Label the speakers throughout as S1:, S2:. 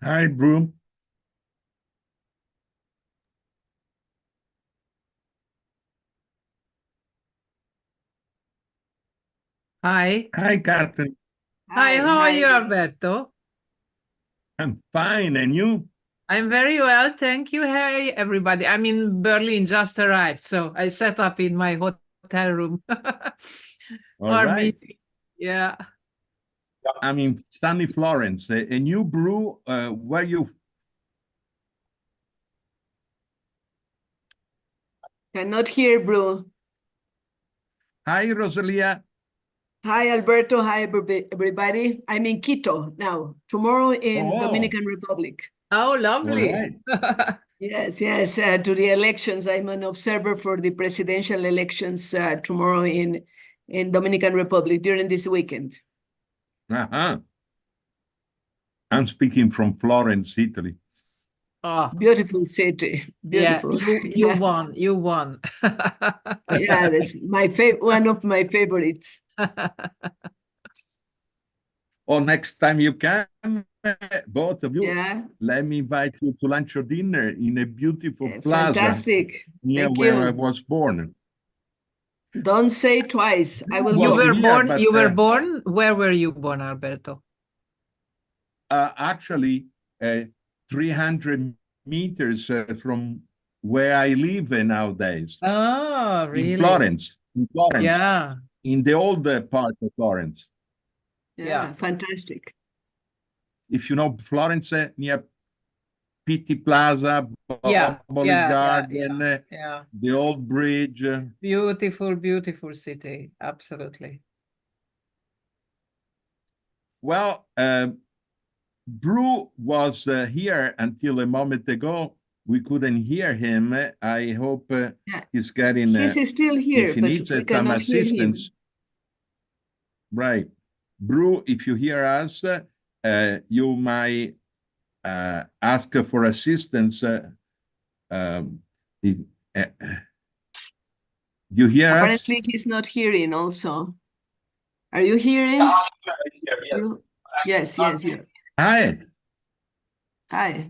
S1: Hi, Broom.
S2: Hi.
S1: Hi, Carsten.
S2: Hi,
S3: Hi,
S2: how are
S3: hi.
S2: you, Alberto?
S1: I'm fine, and you?
S2: I'm very well, thank you. Hey, everybody. I'm in Berlin, just arrived, so I set up in my hotel room
S1: All
S2: for
S1: right.
S2: meeting. Yeah.
S1: I'm in sunny Florence. And you, Brew, where you?
S3: Cannot hear, bro.
S1: Hi, Rosalia.
S3: Hi, Alberto. Hi, everybody. I'm in Quito now. Tomorrow in
S1: Oh,
S3: Dominican Republic.
S2: Oh,
S1: all
S2: lovely.
S1: right.
S3: Yes, yes. To the elections, I'm an observer for the presidential elections tomorrow in Dominican Republic during this weekend.
S1: Uh-huh. I'm speaking from Florence, Italy.
S2: Oh,
S3: Beautiful city.
S2: yeah,
S3: Beautiful.
S2: you
S3: Yes.
S2: won. You won.
S3: Yeah, that's one of my favorites.
S1: Oh, next time you come, both of you,
S3: Yeah.
S1: let me invite you to lunch or dinner in a beautiful plaza
S3: Fantastic.
S1: near
S3: Thank
S1: where I
S3: you.
S1: was born.
S3: Don't say twice. I will
S2: You
S1: Was
S2: were
S3: go.
S1: here,
S2: born,
S1: but
S2: you were born. Where were you born, Alberto?
S1: actually 300 meters from where I live nowadays,
S2: Oh,
S1: in
S2: really?
S1: Florence, in Florence,
S2: Yeah,
S1: in the old part of Florence.
S2: yeah.
S3: Yeah, fantastic.
S1: If you know Florence, near Pitti Plaza,
S2: Yeah,
S1: Boboli
S2: yeah, yeah,
S1: Garden,
S2: yeah, yeah.
S1: the old bridge.
S2: Beautiful, beautiful city. Absolutely.
S1: Well, Brew was here until a moment ago. We couldn't hear him. I hope
S3: Yeah,
S1: he's getting,
S3: he's still
S1: if
S3: here,
S1: he
S3: but
S1: needs
S3: we
S1: some
S3: cannot hear
S1: assistance.
S3: him.
S1: Right. Brew, if you hear us, you might ask for assistance. Um, if, uh, you hear us?
S3: Apparently, he's not hearing also. Are you hearing?
S4: Yes.
S3: Bru- Yes, yes, yes.
S1: Hi.
S3: Hi.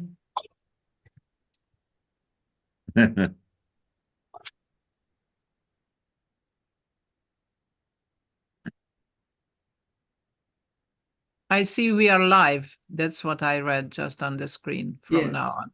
S2: I see we are live. That's what I read just on the screen from now
S3: Yes.
S2: on.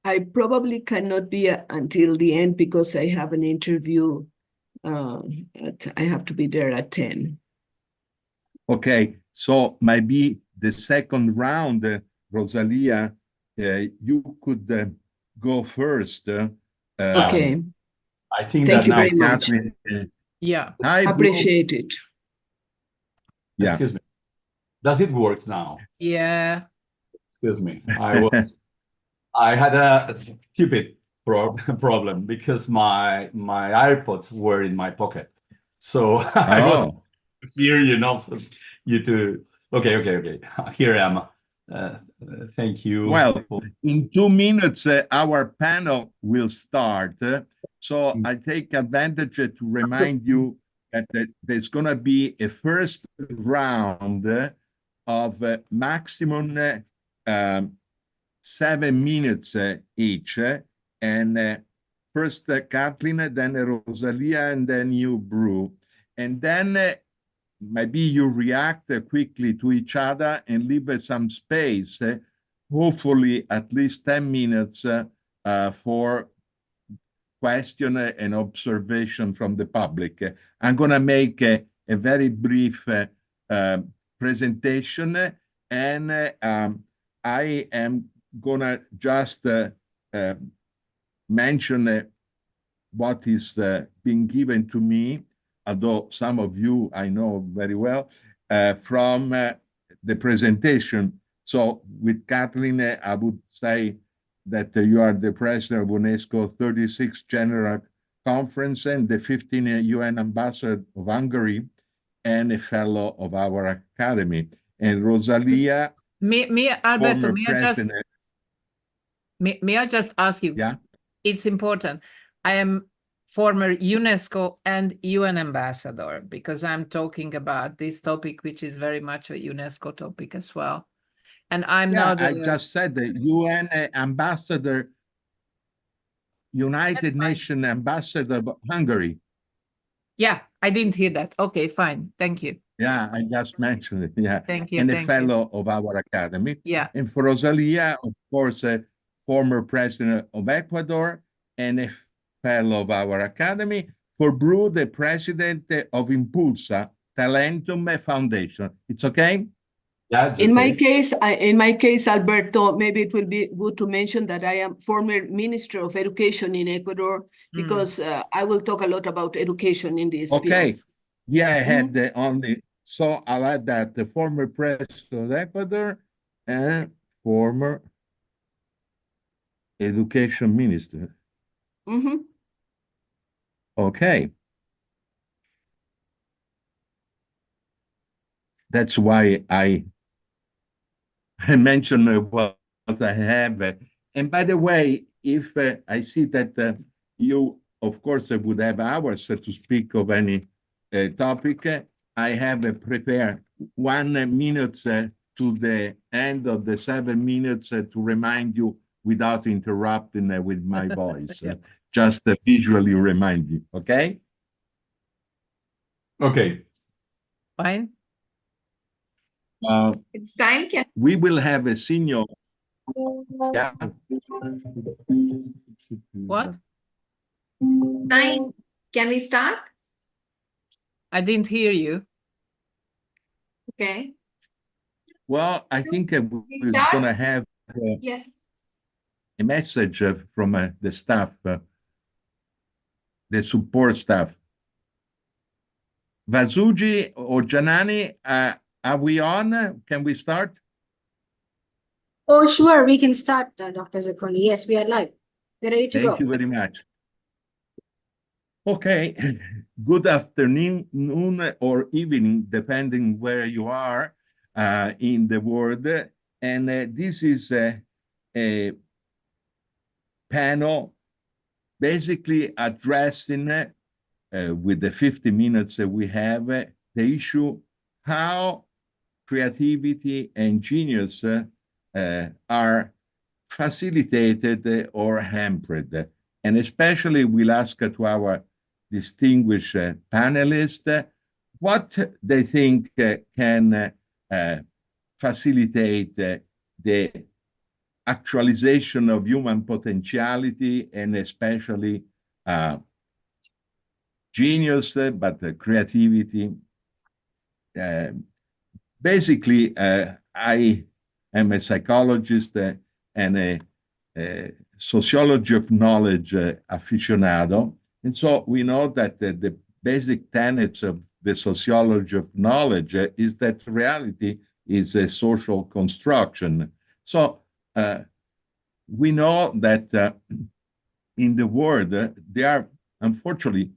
S3: I probably cannot be until the end because I have an interview. I have to be there at 10.
S1: Okay, so maybe the second round, Rosalia, you could go first.
S4: Um,
S3: Okay.
S4: I think
S3: Thank
S4: that
S3: you
S4: now,
S3: very much.
S1: Kathleen,
S2: Yeah.
S1: hi, Blue.
S3: Appreciate it.
S1: Yeah.
S4: excuse me. Does it work now?
S2: Yeah.
S4: Excuse me. I had a stupid problem because my AirPods were in my pocket. So I was
S1: Oh,
S4: here, so you to okay. Here I am. Thank you.
S1: well, in 2 minutes, our panel will start. So I take advantage to remind you that there's going to be a first round of maximum um, 7 minutes each. And first Kathleen, then Rosalia, and then you, Brew. And then maybe you react quickly to each other and leave some space, hopefully at least 10 minutes for question and observation from the public. I'm going to make a very brief presentation, and I am going to just mention what is being given to me, although some of you I know very well, from the presentation. So with Kathleen, I would say that you are the president of UNESCO 36th General conference and the 15th UN ambassador of Hungary and a fellow of our academy. And Rosalia,
S2: Alberto,
S1: former president.
S2: may I just ask you?
S1: Yeah.
S2: It's important. I am former UNESCO and UN ambassador because I'm talking about this topic, which is very much a UNESCO topic as well. And I'm now
S1: I just said the UN ambassador, United Nations ambassador of Hungary.
S2: Yeah, I didn't hear that. Okay, fine. Thank you.
S1: Yeah, I just mentioned it. Yeah.
S2: Thank you.
S1: And a
S2: Thank
S1: fellow of our academy.
S2: Yeah.
S1: And for Rosalia, of course, a former president of Ecuador and a fellow of our academy. For Bru, the president of Impulsa Talentum Foundation. It's okay?
S4: Yeah,
S3: In my case, Alberto, maybe it will be good to mention that I am former Minister of Education in Ecuador because I will talk a lot about education in this
S1: Okay.
S3: field.
S1: Yeah, I had the only, so I'll add that the former president of Ecuador and former education minister. Okay. That's why I mentioned what I have. And by the way, if I see that you, of course, would have hours to speak of any topic, I have prepared 1 minute to the end of the 7 minutes to remind you without interrupting with my voice. Just visually remind you, okay?
S4: Okay.
S2: Fine.
S5: It's time.
S1: We will have a senior. Yeah.
S2: What?
S5: Time. Can we start?
S2: I didn't hear you.
S5: Okay.
S1: Well, I think we're going to have
S5: Yes.
S1: a message from the staff, the support staff. Vasuji or Janani, are we on? Can we start?
S6: Oh, sure, we can start, Dr. Zacconi. Yes, we are live. We're ready to go.
S1: Thank you very much. Okay, good afternoon or evening, depending where you are in the world. And this is a panel basically addressing, with the 50 minutes that we have, the issue how creativity and genius are facilitated or hampered. And especially we'll ask to our distinguished panelists what they think can facilitate the actualization of human potentiality and especially genius, but creativity. Basically, I am a psychologist and a sociology of knowledge aficionado. And so we know that the basic tenets of the sociology of knowledge is that reality is a social construction. So we know that in the world, there are unfortunately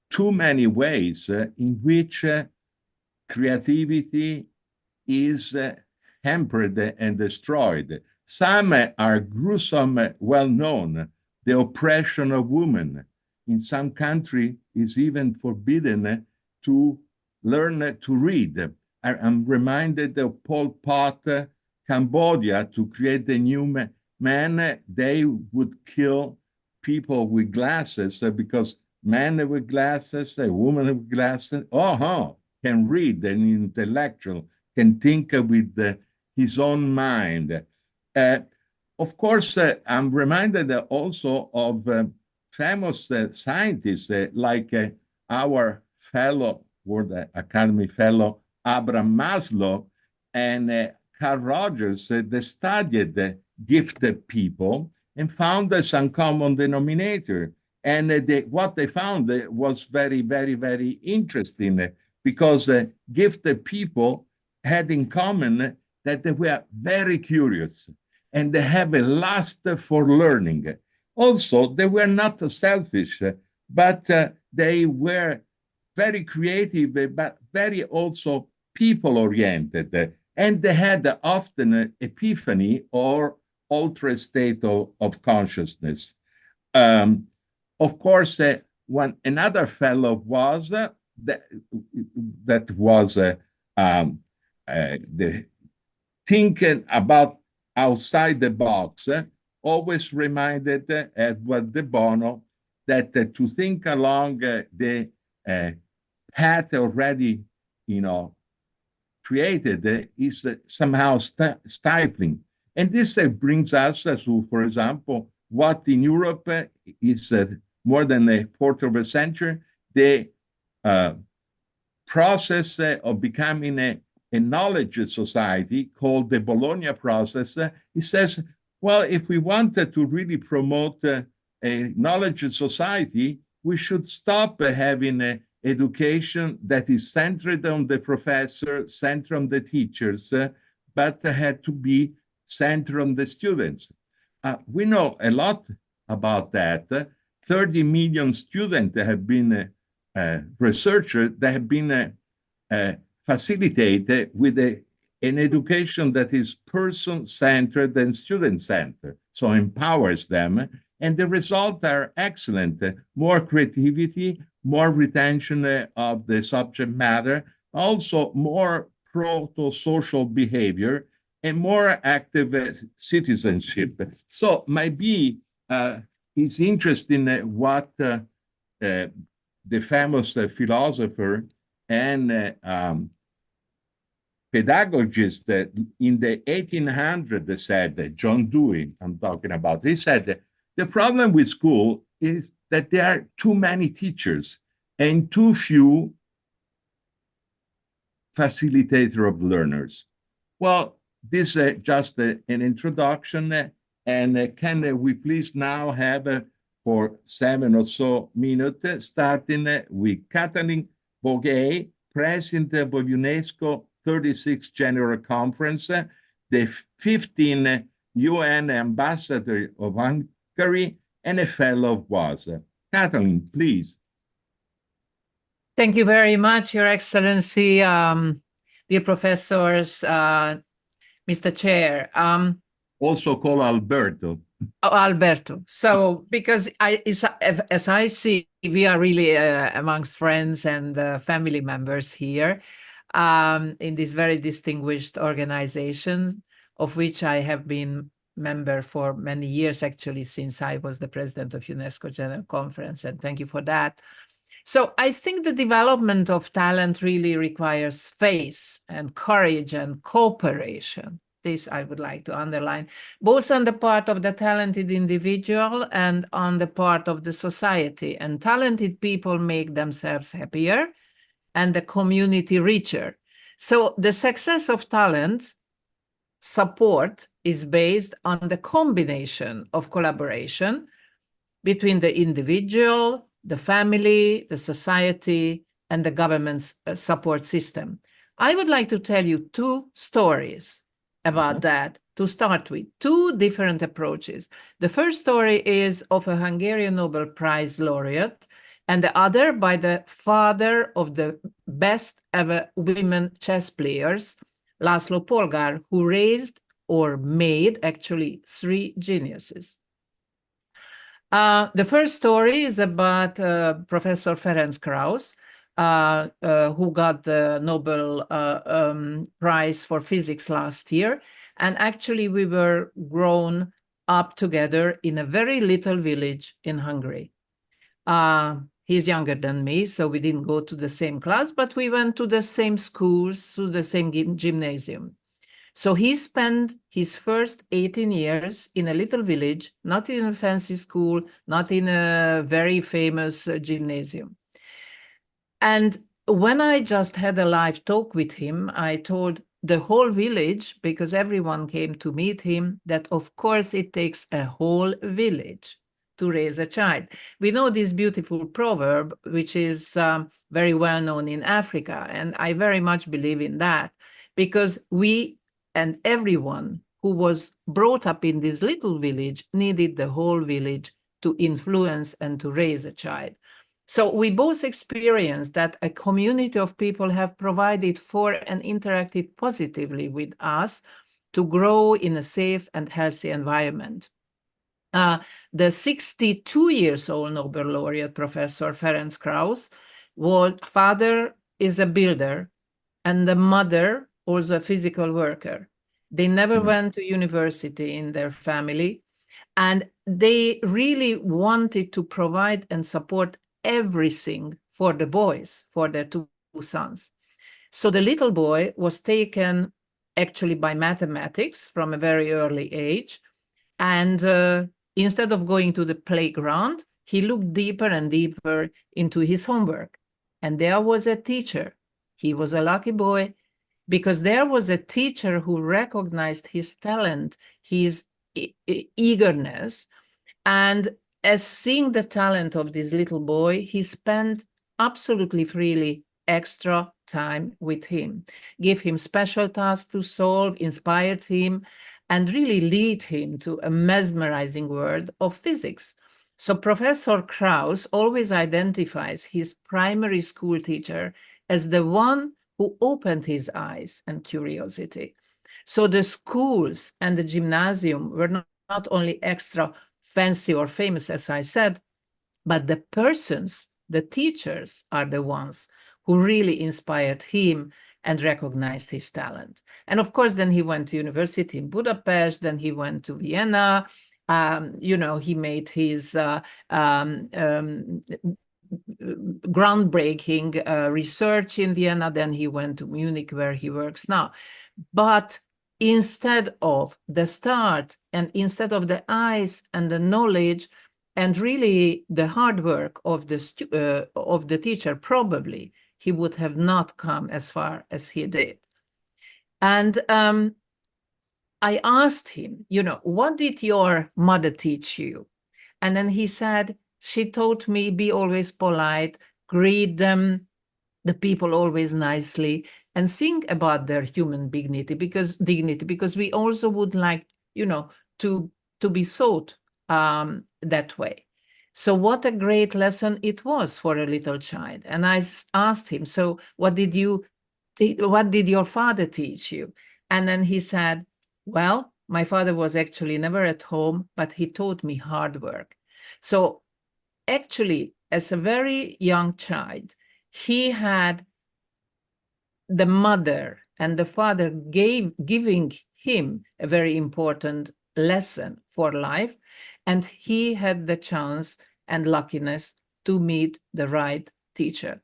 S1: too many ways in which creativity is hampered and destroyed. Some are gruesome, well known. The oppression of women. In some countries, is even forbidden to learn to read. I'm reminded of Pol Pot, Cambodia, to create the new man. They would kill people with glasses because men with glasses, a woman with glasses, can read, an intellectual, can think with his own mind. Of course, I'm reminded also of famous scientists like our fellow, World Academy fellow, Abraham Maslow, and Carl Rogers. They studied gifted people and found some common denominator. And what they found was very, very, very interesting because gifted people had in common that they were very curious and they have a lust for learning. Also, they were not selfish. but they were very creative, but very also people-oriented. And they had often an epiphany or altered state of consciousness. Of course, another fellow was that was the thinking about outside the box, always reminded Edward de Bono that to think along the path already, created is somehow stifling. And this brings us to, for example, what in Europe is more than a quarter of a century, the process of becoming a knowledge society called the Bologna process. It says, well, if we wanted to really promote a knowledge society, we should stop having an education that is centered on the professor, centered on the teachers, but had to be centered on the students. We know a lot about that. 30 million students have been researchers that have been facilitated with an education that is person-centered and student-centered, so empowers them. And the results are excellent. More creativity, more retention of the subject matter, also more pro-social behavior, and more active citizenship. So maybe it's interesting what the famous philosopher and pedagogist in the 1800s said, John Dewey, I'm talking about, he said, the problem with school is that there are too many teachers and too few facilitator of learners. Well, this is just an introduction, and can we please now have for 7 or so minutes, starting with Kathleen Boguet, President of UNESCO 36th General Conference, the 15th UN Ambassador of Hungary, and a fellow of WAAS. Kathleen, please.
S2: Thank you very much, Your Excellency, dear professors, Mr. Chair.
S1: Also called Alberto.
S2: Oh, Alberto. So, because as I see, we are really amongst friends and family members here in this very distinguished organization, of which I have been member for many years, actually, since I was the president of UNESCO General Conference, and thank you for that. So I think the development of talent really requires faith and courage and cooperation. This I would like to underline, both on the part of the talented individual and on the part of the society. And talented people make themselves happier and the community richer. So the success of talent support is based on the combination of collaboration between the individual, the family, the society, and the government's support system. I would like to tell you 2 stories about that to start with, 2 different approaches. The first story is of a Hungarian Nobel Prize laureate, and the other by the father of the best ever women chess players, László Polgár, who raised or made actually 3 geniuses. The first story is about Professor Ferenc Krausz, who got the Nobel Prize for Physics last year. And actually, we were grown up together in a very little village in Hungary. He's younger than me, so we didn't go to the same class, but we went to the same schools, to the same gymnasium. So he spent his first 18 years in a little village, not in a fancy school, not in a very famous gymnasium. And when I just had a live talk with him, I told the whole village, because everyone came to meet him, that of course it takes a whole village to raise a child. We know this beautiful proverb, which is very well known in Africa, and I very much believe in that, because we and everyone who was brought up in this little village needed the whole village to influence and to raise a child. So we both experienced that a community of people have provided for and interacted positively with us to grow in a safe and healthy environment. The 62 years old Nobel laureate Professor Ferenc Krauss father is a builder and the mother was a physical worker. They never went to university in their family, and they really wanted to provide and support everything for the boys, for their two sons. So the little boy was taken actually by mathematics from a very early age. And instead of going to the playground, he looked deeper and deeper into his homework. And there was a teacher. He was a lucky boy because there was a teacher who recognized his talent, his eagerness. And as seeing the talent of this little boy, he spent absolutely freely extra time with him, gave him special tasks to solve, inspired him, and really lead him to a mesmerizing world of physics. So Professor Krauss always identifies his primary school teacher as the one who opened his eyes and curiosity. So the schools and the gymnasium were not only extra fancy or famous, as I said, but the persons, the teachers, are the ones who really inspired him and recognized his talent. And of course, then he went to university in Budapest, then he went to Vienna. He made his groundbreaking research in Vienna, then he went to Munich, where he works now. But instead of the start and instead of the eyes and the knowledge and really the hard work of the teacher, probably he would have not come as far as he did. And I asked him, what did your mother teach you? And then he said, she taught me be always polite, greet them, the people always nicely, and think about their human dignity because we also would like, to be thought that way. So what a great lesson it was for a little child. And I asked him, so what did your father teach you? And then he said, well, my father was actually never at home, but he taught me hard work. So actually, as a very young child, he had the mother and the father giving him a very important lesson for life, and he had the chance and luckiness to meet the right teacher.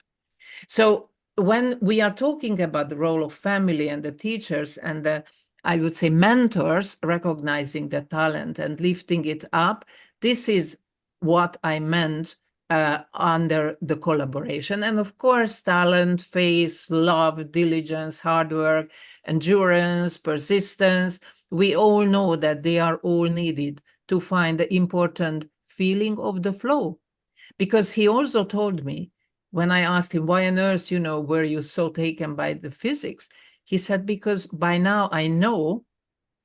S2: So when we are talking about the role of family and the teachers and the, I would say, mentors, recognizing the talent and lifting it up, this is what I meant under the collaboration. And of course, talent, faith, love, diligence, hard work, endurance, persistence, we all know that they are all needed to find the important feeling of the flow. Because he also told me, when I asked him, why on earth, were you so taken by the physics? He said, because by now I know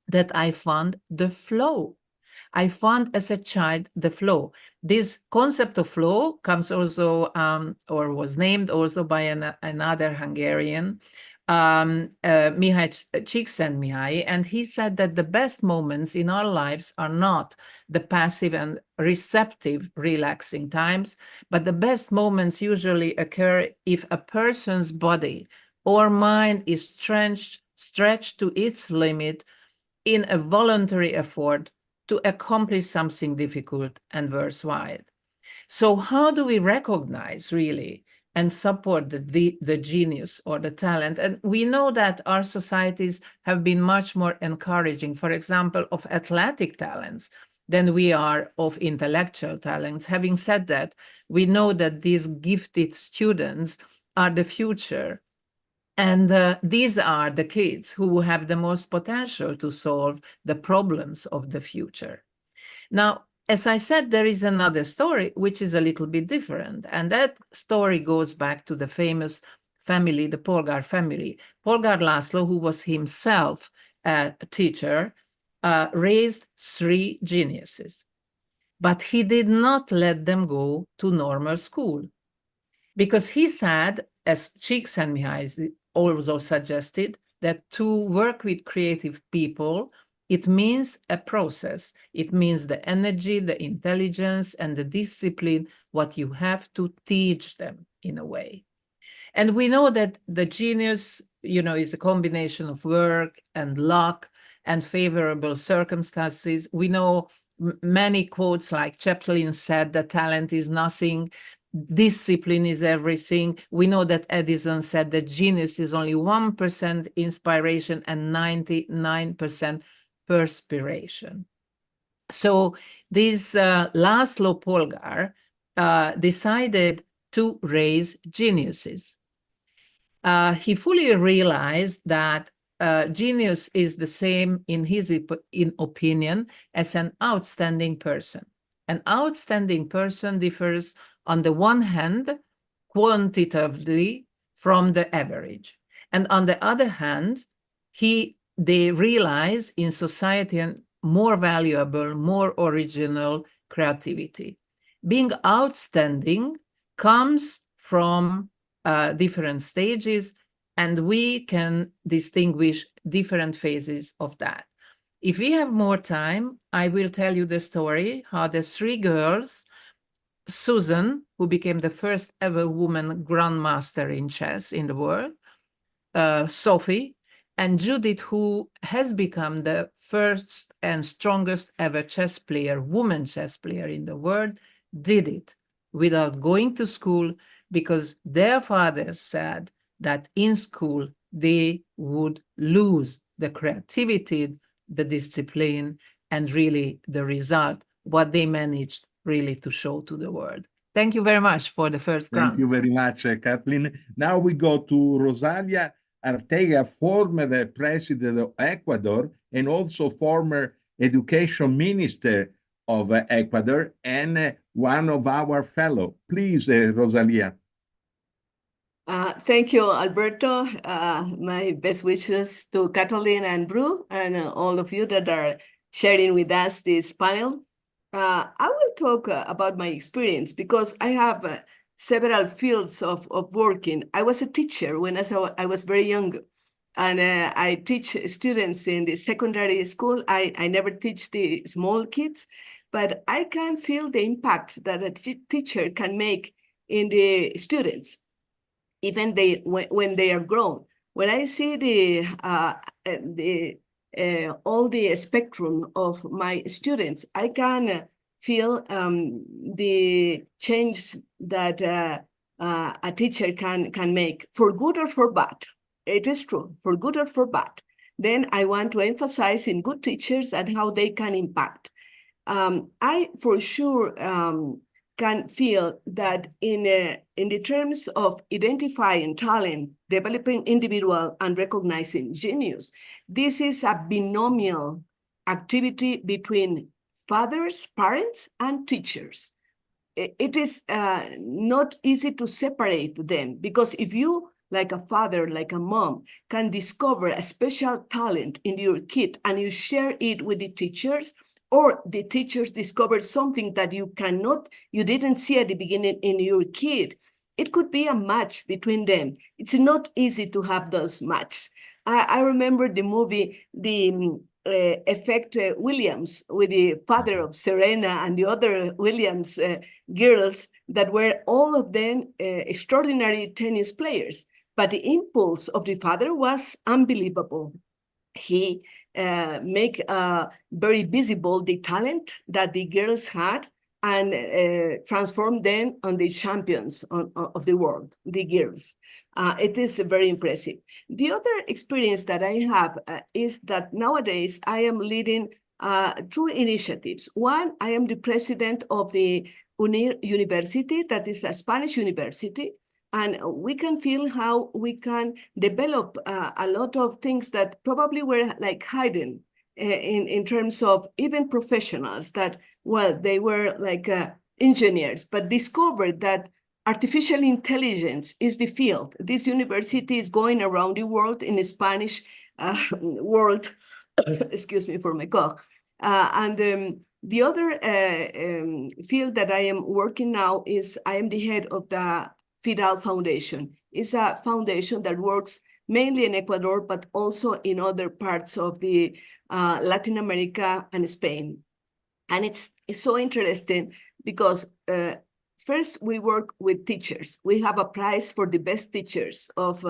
S2: that I found the flow. I found as a child the flow. This concept of flow comes also, or was named also by another Hungarian, Mihály Csikszentmihalyi, and he said that the best moments in our lives are not the passive and receptive, relaxing times, but the best moments usually occur if a person's body or mind is stretched to its limit in a voluntary effort to accomplish something difficult and worthwhile. So how do we recognize really and support the genius or the talent? And we know that our societies have been much more encouraging, for example, of athletic talents than we are of intellectual talents. Having said that, we know that these gifted students are the future. And these are the kids who have the most potential to solve the problems of the future. Now, as I said, there is another story which is a little bit different. And that story goes back to the famous family, the Polgár family. Polgár László, who was himself a teacher, raised 3 geniuses. But he did not let them go to normal school. Because he said, as Csikszentmihalyi also suggested, that to work with creative people, it means a process. It means the energy, the intelligence, and the discipline, what you have to teach them in a way. And we know that the genius, is a combination of work and luck and favorable circumstances. We know many quotes like Chaplin said that talent is nothing, discipline is everything. We know that Edison said that genius is only 1% inspiration and 99% perspiration. So this Laszlo Polgár decided to raise geniuses. He fully realized that genius is the same in his opinion as an outstanding person. An outstanding person differs on the one hand quantitatively from the average, and on the other hand they realize in society an more valuable, more original creativity. Being outstanding comes from different stages, and we can distinguish different phases of that. If we have more time, I will tell you the story how the three girls, Susan, who became the first ever woman grandmaster in chess in the world, Sophie, and Judith, who has become the first and strongest ever chess player, woman chess player in the world, did it without going to school, because their father said that in school they would lose the creativity, the discipline, and really the result, what they managed really to show to the world. Thank you very much for the first round.
S1: Thank you very much, Kathleen. Now we go to Rosalia Arteaga, former president of Ecuador and also former education minister of Ecuador and one of our fellow. Please, Rosalia.
S3: Thank you, Alberto. My best wishes to Kathleen and Bru and all of you that are sharing with us this panel. I will talk about my experience because I have several fields of working. I was a teacher when I was very young, and I teach students in the secondary school. I never teach the small kids, but I can feel the impact that a teacher can make in the students, even when they are grown. When I see all the spectrum of my students, I can feel the change that a teacher can make, for good or for bad. It is true, for good or for bad. Then I want to emphasize in good teachers and how they can impact. I for sure can feel that in the terms of identifying talent, developing individual, and recognizing genius, this is a binomial activity between fathers, parents, and teachers. It is not easy to separate them, because if you, like a father, like a mom, can discover a special talent in your kid and you share it with the teachers, or the teachers discover something that you didn't see at the beginning in your kid, it could be a match between them. It's not easy to have those matches. I remember the movie, the Effect Williams, with the father of Serena and the other Williams girls that were all of them extraordinary tennis players. But the impulse of the father was unbelievable. He make very visible the talent that the girls had and transform them on the champions of the world, the girls. It is very impressive. The other experience that I have is that nowadays I am leading two initiatives. One, I am the president of the UNIR University, that is a Spanish university. And we can feel how we can develop a lot of things that probably were like hidden in terms of even professionals that, well, they were like engineers, but discovered that artificial intelligence is the field. This university is going around the world in the Spanish world, excuse me for my cough. The other field that I am working now is I am the head of the FIDAL Foundation. It's a foundation that works mainly in Ecuador, but also in other parts of the Latin America and Spain. And it's so interesting because first we work with teachers. We have a prize for the best teachers of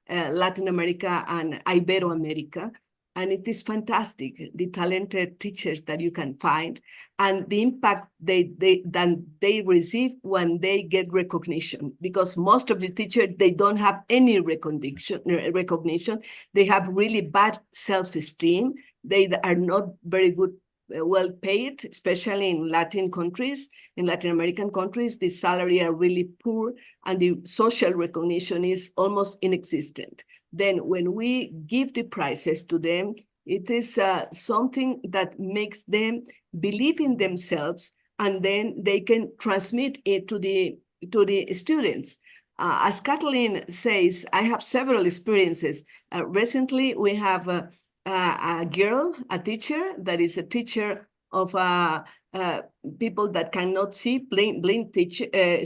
S3: Latin America and Iberoamerica. And it is fantastic, the talented teachers that you can find and the impact they receive when they get recognition. Because most of the teachers, they don't have any recognition. They have really bad self-esteem. They are not very good, well paid, especially in Latin countries. In Latin American countries, the salary are really poor and the social recognition is almost inexistent. Then when we give the prizes to them, it is something that makes them believe in themselves, and then they can transmit it to the students. As Kathleen says, I have several experiences. Recently, we have a girl, a teacher, that is a teacher of people that cannot see, blind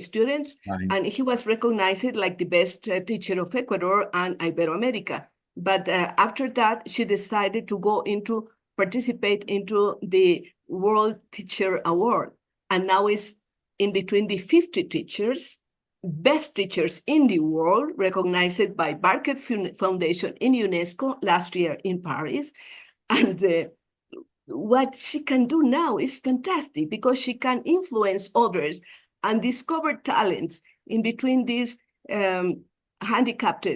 S3: students,
S1: Right.
S3: and he was recognized like the best teacher of Ecuador and Iberoamerica. But after that, she decided to participate into the World Teacher Award, and now is in between the 50 teachers, best teachers in the world, recognized by Barker Foundation in UNESCO last year in Paris. And what she can do now is fantastic because she can influence others and discover talents in between these handicapped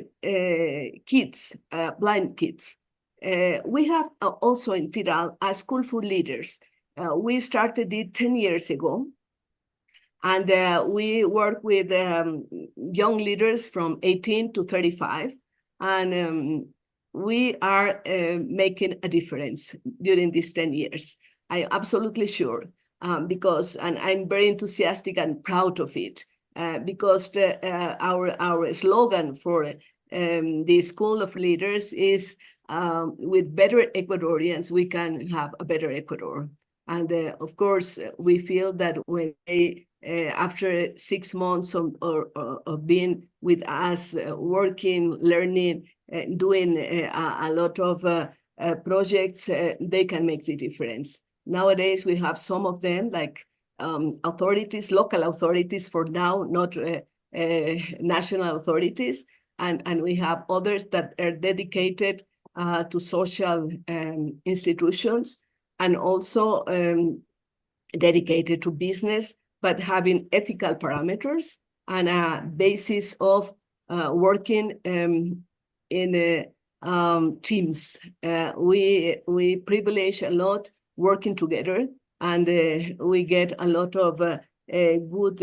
S3: kids, blind kids. We have also in FIDAL a school for leaders. We started it 10 years ago. And we work with young leaders from 18 to 35. And we are making a difference during these 10 years. I'm absolutely sure, because, and I'm very enthusiastic and proud of it, because our slogan for the School of Leaders is with better Ecuadorians, we can have a better Ecuador. And of course, we feel that when they, after 6 months of being with us, working, learning, doing a lot of projects, they can make the difference. Nowadays, we have some of them like authorities, local authorities for now, not national authorities. And we have others that are dedicated to social institutions and also dedicated to business, but having ethical parameters and a basis of working in teams. We privilege a lot working together, and we get a lot of good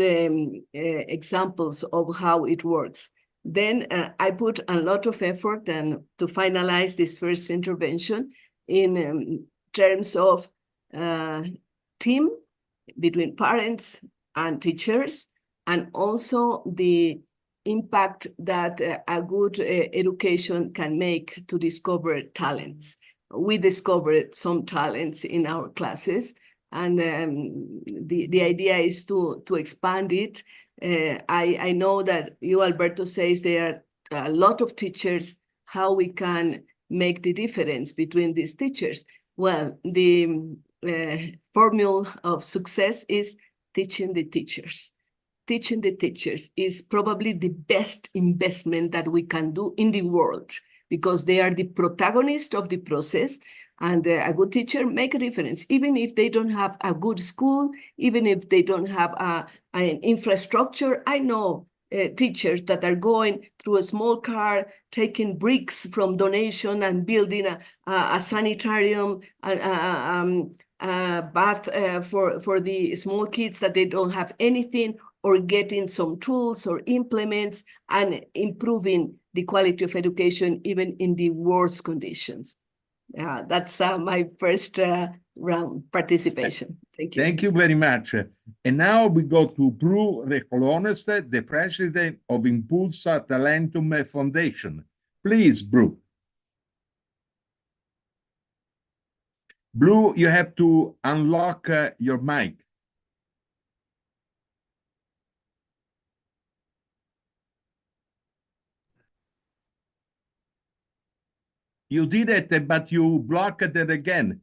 S3: examples of how it works. Then I put a lot of effort to finalize this first intervention in terms of team between parents and teachers, and also the impact that a good education can make to discover talents. We discovered some talents in our classes, and the idea is to expand it. I know that you, Alberto, says there are a lot of teachers, how we can make the difference between these teachers. Well, the formula of success is teaching the teachers. Teaching the teachers is probably the best investment that we can do in the world, because they are the protagonists of the process, and a good teacher make a difference, even if they don't have a good school, even if they don't have an infrastructure. I know teachers that are going through a small car, taking bricks from donation and building a sanitarium, a bath for the small kids that they don't have anything, or getting some tools or implements and improving the quality of education even in the worst conditions. That's my first round participation. Thank you.
S1: Thank you very much. And now we go to Bru Recolones, the president of Impulsa Talentum Foundation. Please, Bru. Bru, you have to unlock your mic. You did it, but you blocked it again.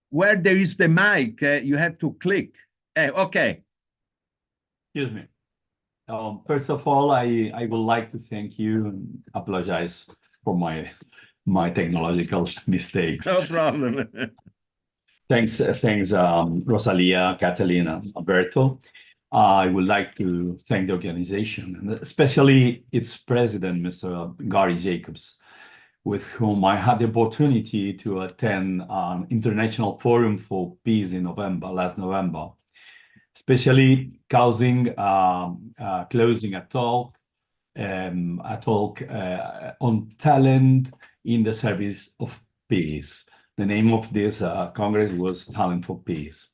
S1: Where there is the mic, you have to click. Okay.
S4: Excuse me. First of all, I would like to thank you and apologize for my technological mistakes.
S1: No problem.
S4: Thanks, Rosalia, Catalina, Alberto. I would like to thank the organization, and especially its president, Mr. Gary Jacobs, with whom I had the opportunity to attend an international forum for peace in last November, especially closing a talk on talent in the service of peace. The name of this Congress was Talent for Peace.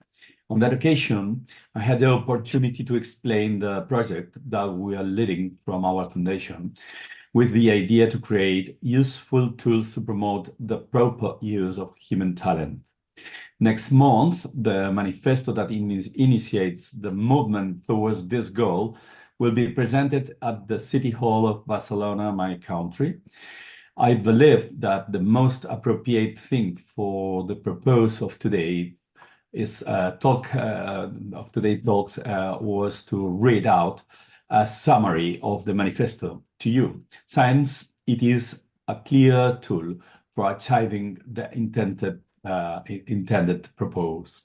S4: On that occasion, I had the opportunity to explain the project that we are leading from our foundation, with the idea to create useful tools to promote the proper use of human talent. Next month, the manifesto that initiates the movement towards this goal will be presented at the City Hall of Barcelona, my country. I believe that the most appropriate thing for the purpose of today is of today's talks was to read out a summary of the manifesto to you, since it is a clear tool for achieving the intended purpose.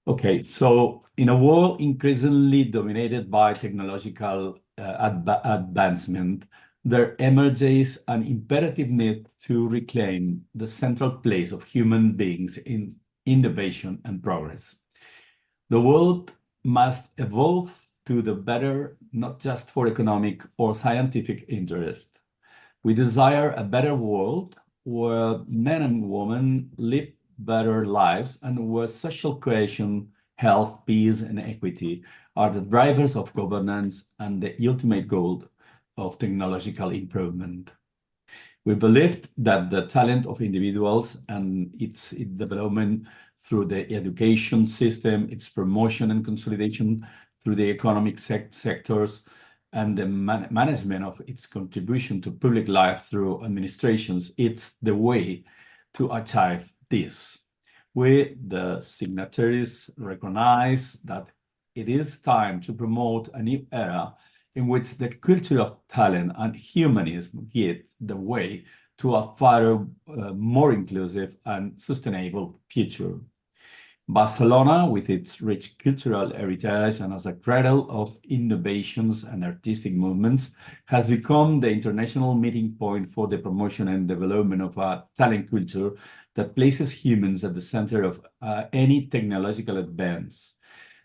S4: Okay, so in a world increasingly dominated by technological advancement, there emerges an imperative need to reclaim the central place of human beings in innovation and progress. The world must evolve to the better, not just for economic or scientific interest. We desire a better world where men and women live better lives and where social cohesion, health, peace, and equity are the drivers of governance and the ultimate goal of technological improvement. We believe that the talent of individuals and its development through the education system, its promotion and consolidation through the economic sectors, and the management of its contribution to public life through administrations, it's the way to achieve this. We, the signatories, recognize that it is time to promote a new era in which the culture of talent and humanism give the way to a far more inclusive and sustainable future. Barcelona, with its rich cultural heritage and as a cradle of innovations and artistic movements, has become the international meeting point for the promotion and development of a talent culture that places humans at the center of any technological advance.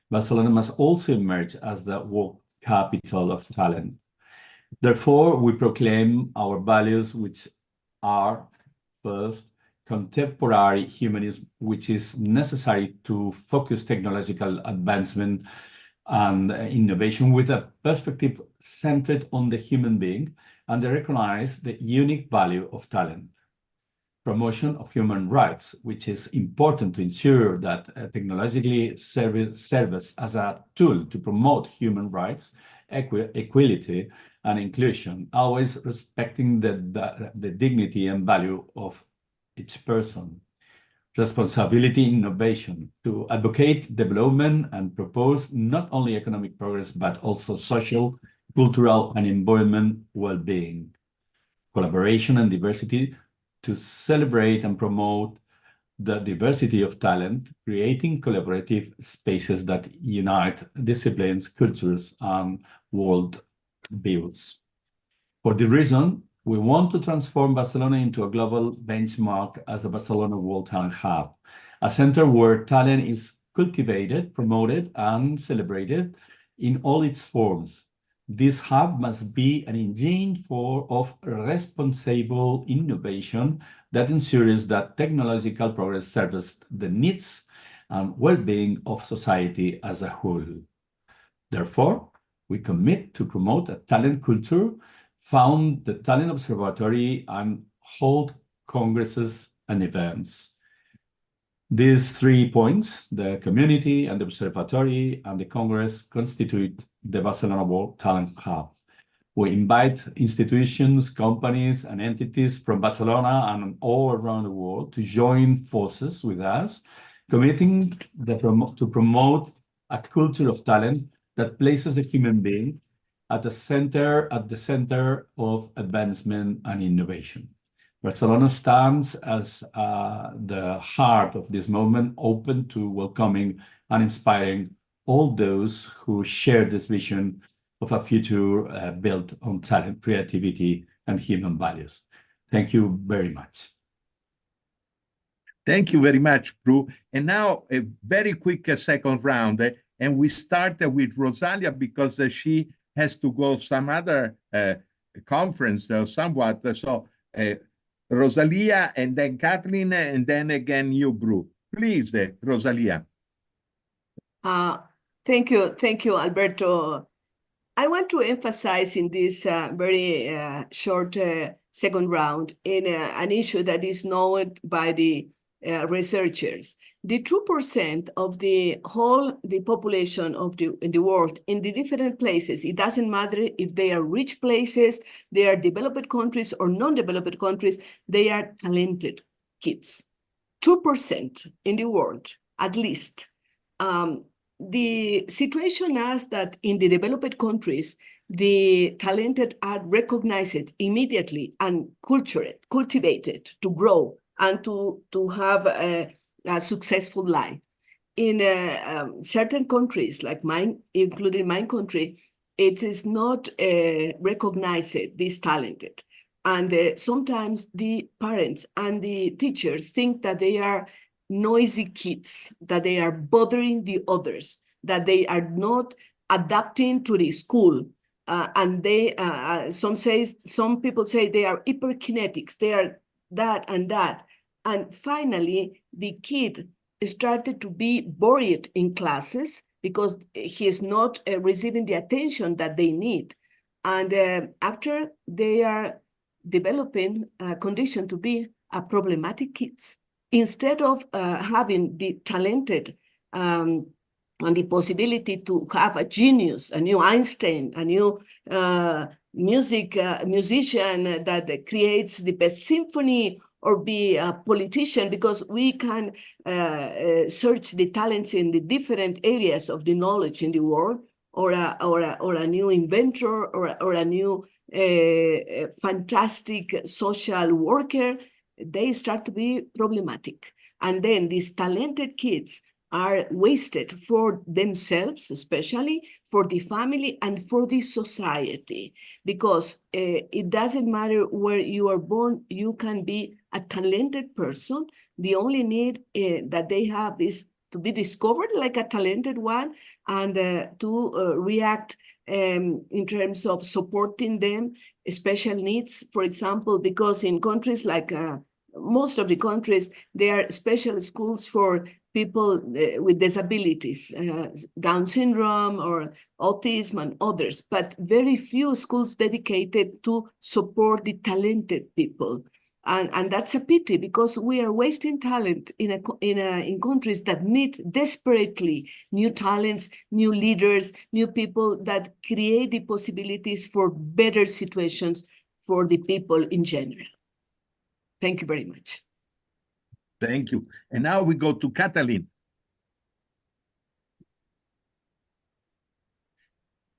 S4: Barcelona must also emerge as the world capital of talent. Therefore, we proclaim our values, which are, first, contemporary humanism, which is necessary to focus technological advancement and innovation with a perspective centered on the human being and recognize the unique value of talent. Promotion of human rights, which is important to ensure that technologically serves as a tool to promote human rights, equality, and inclusion, always respecting the dignity and value of each person. Responsibility innovation, to advocate development and propose not only economic progress, but also social, cultural, and environment well-being. Collaboration and diversity, to celebrate and promote the diversity of talent, creating collaborative spaces that unite disciplines, cultures, and world views. For the reason, we want to transform Barcelona into a global benchmark as a Barcelona World Talent Hub, a center where talent is cultivated, promoted, and celebrated in all its forms. This hub must be an engine of responsible innovation that ensures that technological progress serves the needs and well-being of society as a whole. Therefore, we commit to promote a talent culture, found the Talent Observatory, and hold congresses and events. These 3 points, the community and the observatory and the Congress, constitute the Barcelona World Talent Hub. We invite institutions, companies, and entities from Barcelona and all around the world to join forces with us, committing to promote a culture of talent that places the human being at the center of advancement and innovation. Barcelona stands as the heart of this movement, open to welcoming and inspiring all those who share this vision of a future built on talent, creativity, and human values. Thank you very much.
S1: Thank you very much, Prue. And now a very quick second round. And we start with Rosalia because she has to go some other conference somewhat. So Rosalia, and then Kathleen, and then again you, Prue. Please, Rosalia.
S3: Thank you, Alberto. I want to emphasize in this very short second round in an issue that is known by the researchers. The 2% of the population of in the world in the different places, it doesn't matter if they are rich places, they are developed countries or non-developed countries, they are talented kids. 2% in the world, at least. The situation is that in the developed countries, the talented are recognized immediately and cultivated to grow and to have a successful life. In certain countries like mine, including my country, it is not recognized, this talented. And sometimes the parents and the teachers think that they are noisy kids, that they are bothering the others, that they are not adapting to the school. And they, some people say they are hyperkinetics, they are that and that. And finally, the kid started to be bored in classes because he is not receiving the attention that they need. And after they are developing a condition to be a problematic kids, instead of having the talented and the possibility to have a genius, a new Einstein, a new musician that creates the best symphony, or be a politician, because we can search the talents in the different areas of the knowledge in the world, or a new inventor, or a new fantastic social worker, they start to be problematic. And then these talented kids are wasted for themselves, especially for the family and for the society, because it doesn't matter where you are born, you can be a talented person. The only need that they have is to be discovered like a talented one, and to react in terms of supporting them, special needs, for example, because in countries like most of the countries, there are special schools for people with disabilities, Down syndrome or autism and others, but very few schools dedicated to support the talented people. And that's a pity, because we are wasting talent in countries that need desperately new talents, new leaders, new people that create the possibilities for better situations for the people in general. Thank you very much.
S1: Thank you. And now we go to Kathleen.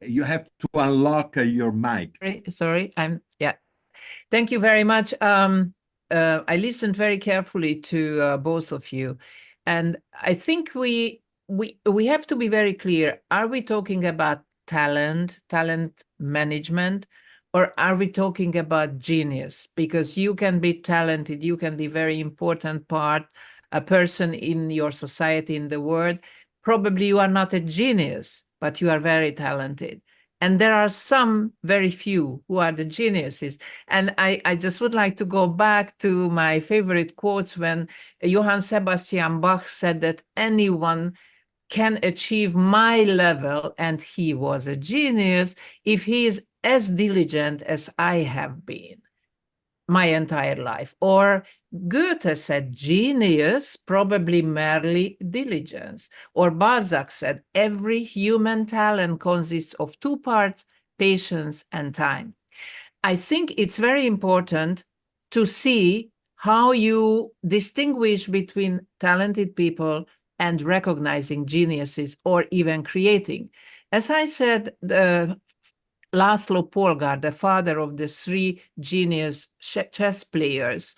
S1: You have to unlock your mic.
S2: Sorry, yeah. Thank you very much. I listened very carefully to both of you, and I think we have to be very clear. Are we talking about talent management, or are we talking about genius? Because you can be talented, you can be very important a person in your society, in the world. Probably you are not a genius, but you are very talented. And there are some, very few, who are the geniuses. And I just would like to go back to my favorite quotes when Johann Sebastian Bach said that anyone can achieve my level, and he was a genius, if he is as diligent as I have been my entire life. Or Goethe said, genius, probably merely diligence. Or Balzac said, every human talent consists of two parts, patience, and time. I think it's very important to see how you distinguish between talented people and recognizing geniuses or even creating. As I said, Laszlo Polgár, the father of the three genius chess players,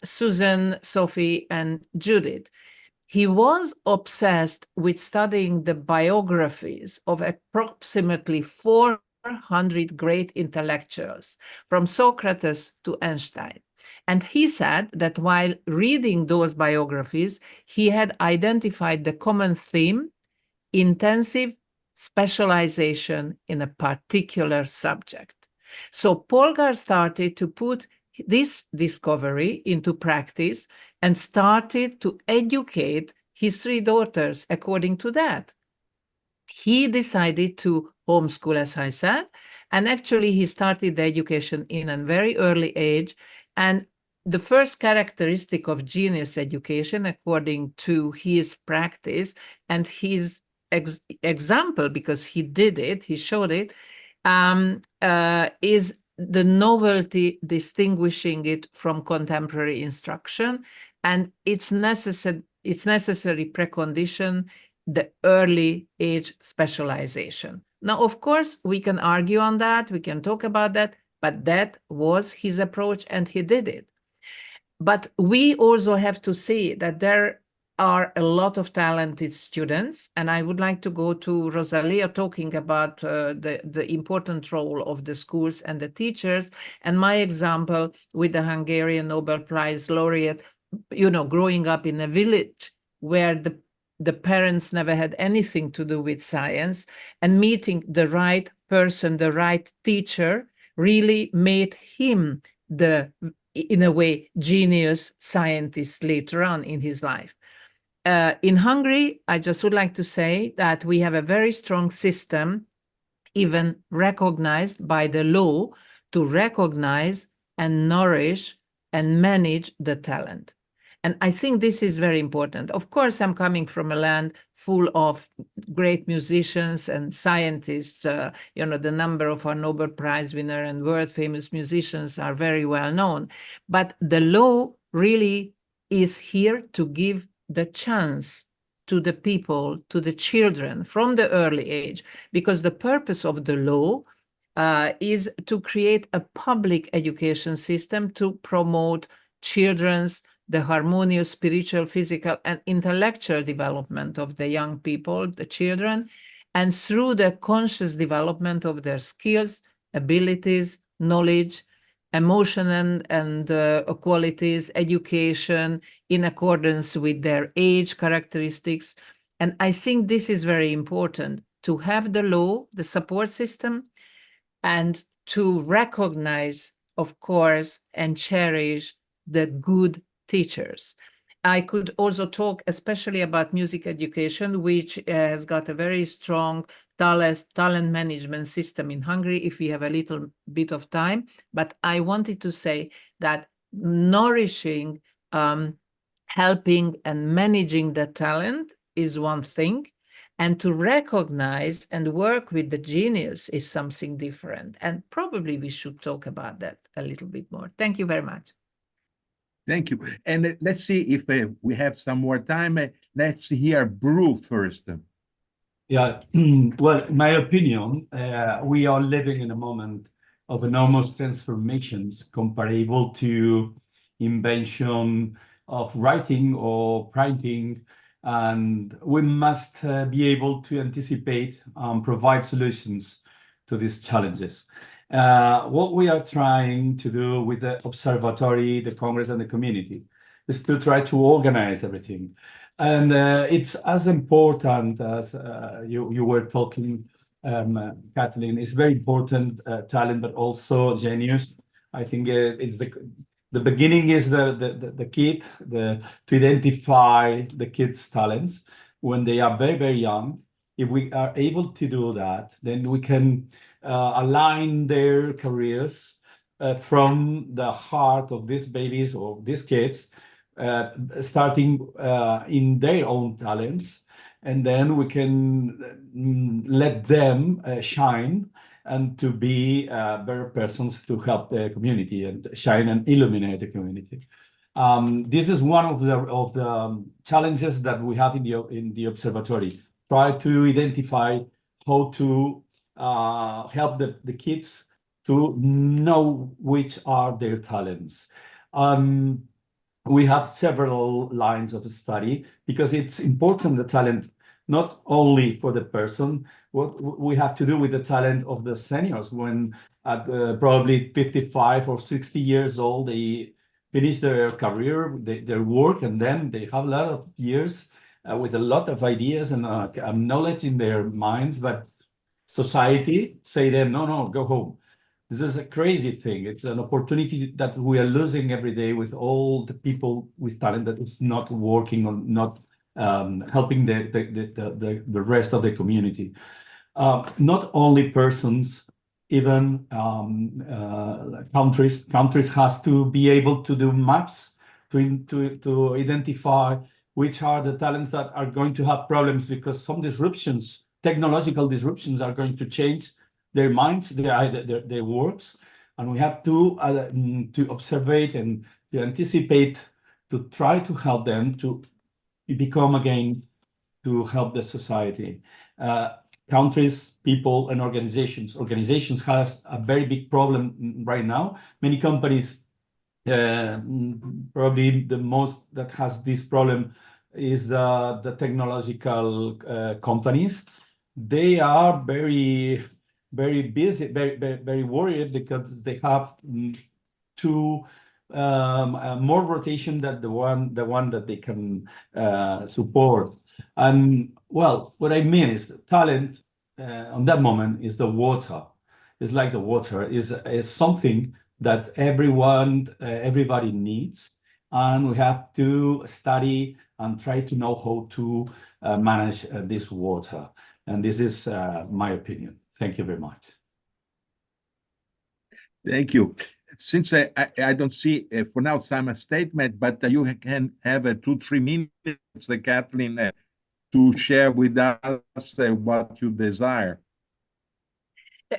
S2: Susan, Sophie, and Judith, he was obsessed with studying the biographies of approximately 400 great intellectuals, from Socrates to Einstein. And he said that while reading those biographies, he had identified the common theme: intensive specialization in a particular subject. So Polgár started to put this discovery into practice and started to educate his three daughters according to that. He decided to homeschool, as I said, and actually he started the education in a very early age. And the first characteristic of genius education, according to his practice and his example, because he did it, he showed it, is the novelty, distinguishing it from contemporary instruction, and its necessary precondition, the early age specialization. Now, of course, we can argue on that, we can talk about that, but that was his approach and he did it. But we also have to see that there are a lot of talented students, and I would like to go to Rosalia talking about the important role of the schools and the teachers, and my example with the Hungarian Nobel Prize laureate, growing up in a village where the parents never had anything to do with science, and meeting the right person, the right teacher, really made him in a way, genius scientist later on in his life. In Hungary, I just would like to say that we have a very strong system, even recognized by the law, to recognize and nourish and manage the talent. And I think this is very important. Of course, I'm coming from a land full of great musicians and scientists. The number of our Nobel Prize winner and world famous musicians are very well known. But the law really is here to give the chance to the people, to the children from the early age, because the purpose of the law is to create a public education system to promote the harmonious spiritual, physical, and intellectual development of the young people, the children, and through the conscious development of their skills, abilities, knowledge, emotion and qualities, education in accordance with their age characteristics. And I think this is very important, to have the law, the support system, and to recognize, of course, and cherish the good teachers. I could also talk especially about music education, which has got a very strong talent management system in Hungary, if we have a little bit of time. But I wanted to say that nourishing, helping and managing the talent is one thing, and to recognize and work with the genius is something different. And probably we should talk about that a little bit more. Thank you very much.
S1: Thank you. And let's see if we have some more time. Let's hear Brew first.
S4: Yeah, well, in my opinion, we are living in a moment of enormous transformations comparable to invention of writing or printing, and we must be able to anticipate and provide solutions to these challenges. What we are trying to do with the observatory, the Congress, and the community is to try to organize everything. And it's as important as you were talking, Kathleen. It's very important talent, but also genius. I think it's the beginning is the kid, to identify the kids' talents when they are very, very young. If we are able to do that, then we can align their careers from the heart of these babies or these kids, starting in their own talents, and then we can let them shine and to be better persons to help the community and shine and illuminate the community. This is one of the challenges that we have in the observatory. Try to identify how to help the kids to know which are their talents. We have several lines of study because it's important, the talent, not only for the person, what we have to do with the talent of the seniors when at probably 55 or 60 years old, they finish their career, their work, and then they have a lot of years with a lot of ideas and knowledge in their minds, but society say them, no, go home. This is a crazy thing. It's an opportunity that we are losing every day with all the people with talent that is not working on, not helping the rest of the community. Not only persons, even countries. Countries has to be able to do maps to identify which are the talents that are going to have problems because some disruptions, technological disruptions, are going to change their minds, their works, and we have to observe and to anticipate, to try to help them to become again, to help the society. Countries, people, and organizations. Organizations has a very big problem right now. Many companies, probably the most that has this problem is the technological companies. They are very busy, very worried because they have more rotation than the one that they can support. And well, what I mean is talent on that moment is the water. It's like the water is something that everybody needs, and we have to study and try to know how to manage this water. And this is my opinion. Thank you very much.
S1: Thank you. Since I don't see for now some statement, but you can have 2-3 minutes, Kathleen, to share with us what you desire.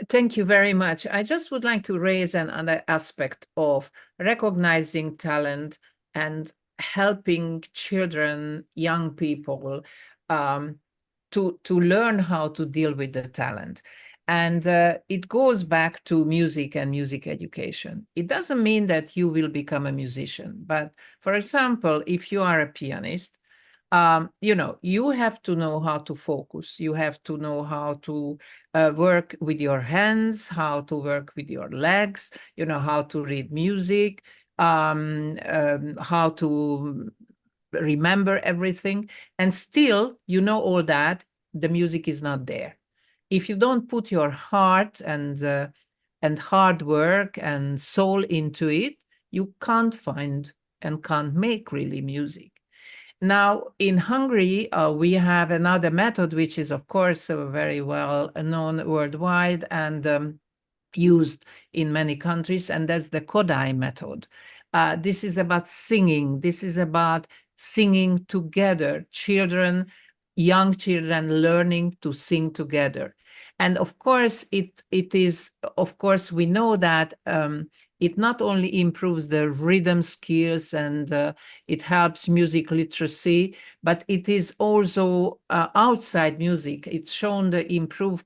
S2: Thank you very much. I just would like to raise another aspect of recognizing talent and helping children, young people, to learn how to deal with the talent. And it goes back to music and music education. It doesn't mean that you will become a musician, but for example, if you are a pianist, you have to know how to focus. You have to know how to work with your hands, how to work with your legs, how to read music, how to remember everything. And still, all that, the music is not there. If you don't put your heart and hard work and soul into it, you can't find and can't make really music. Now, in Hungary, we have another method, which is, of course, very well known worldwide and used in many countries, and that's the Kodály method. This is about singing. This is about singing together, young children learning to sing together. And of course, we know that it not only improves the rhythm skills and it helps music literacy, but it is also outside music. It's shown to improve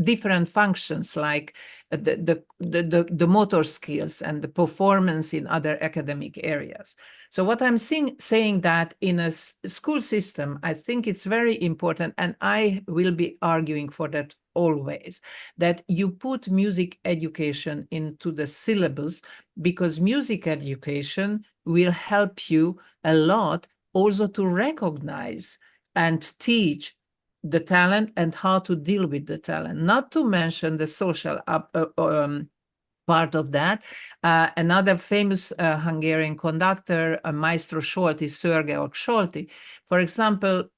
S2: different functions like the motor skills and the performance in other academic areas. So what I'm saying that in a school system, I think it's very important, and I will be arguing for that always, that you put music education into the syllabus, because music education will help you a lot also to recognize and teach the talent and how to deal with the talent, not to mention the social part of that. Another famous Hungarian conductor, Maestro Solti, Sir Georg Solti, for example,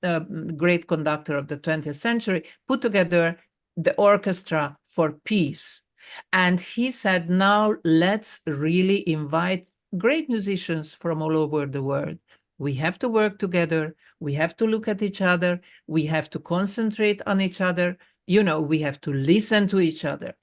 S2: great conductor of the 20th century, put together the orchestra for peace. And he said, now let's really invite great musicians from all over the world. We have to work together. We have to look at each other. We have to concentrate on each other. we have to listen to each other.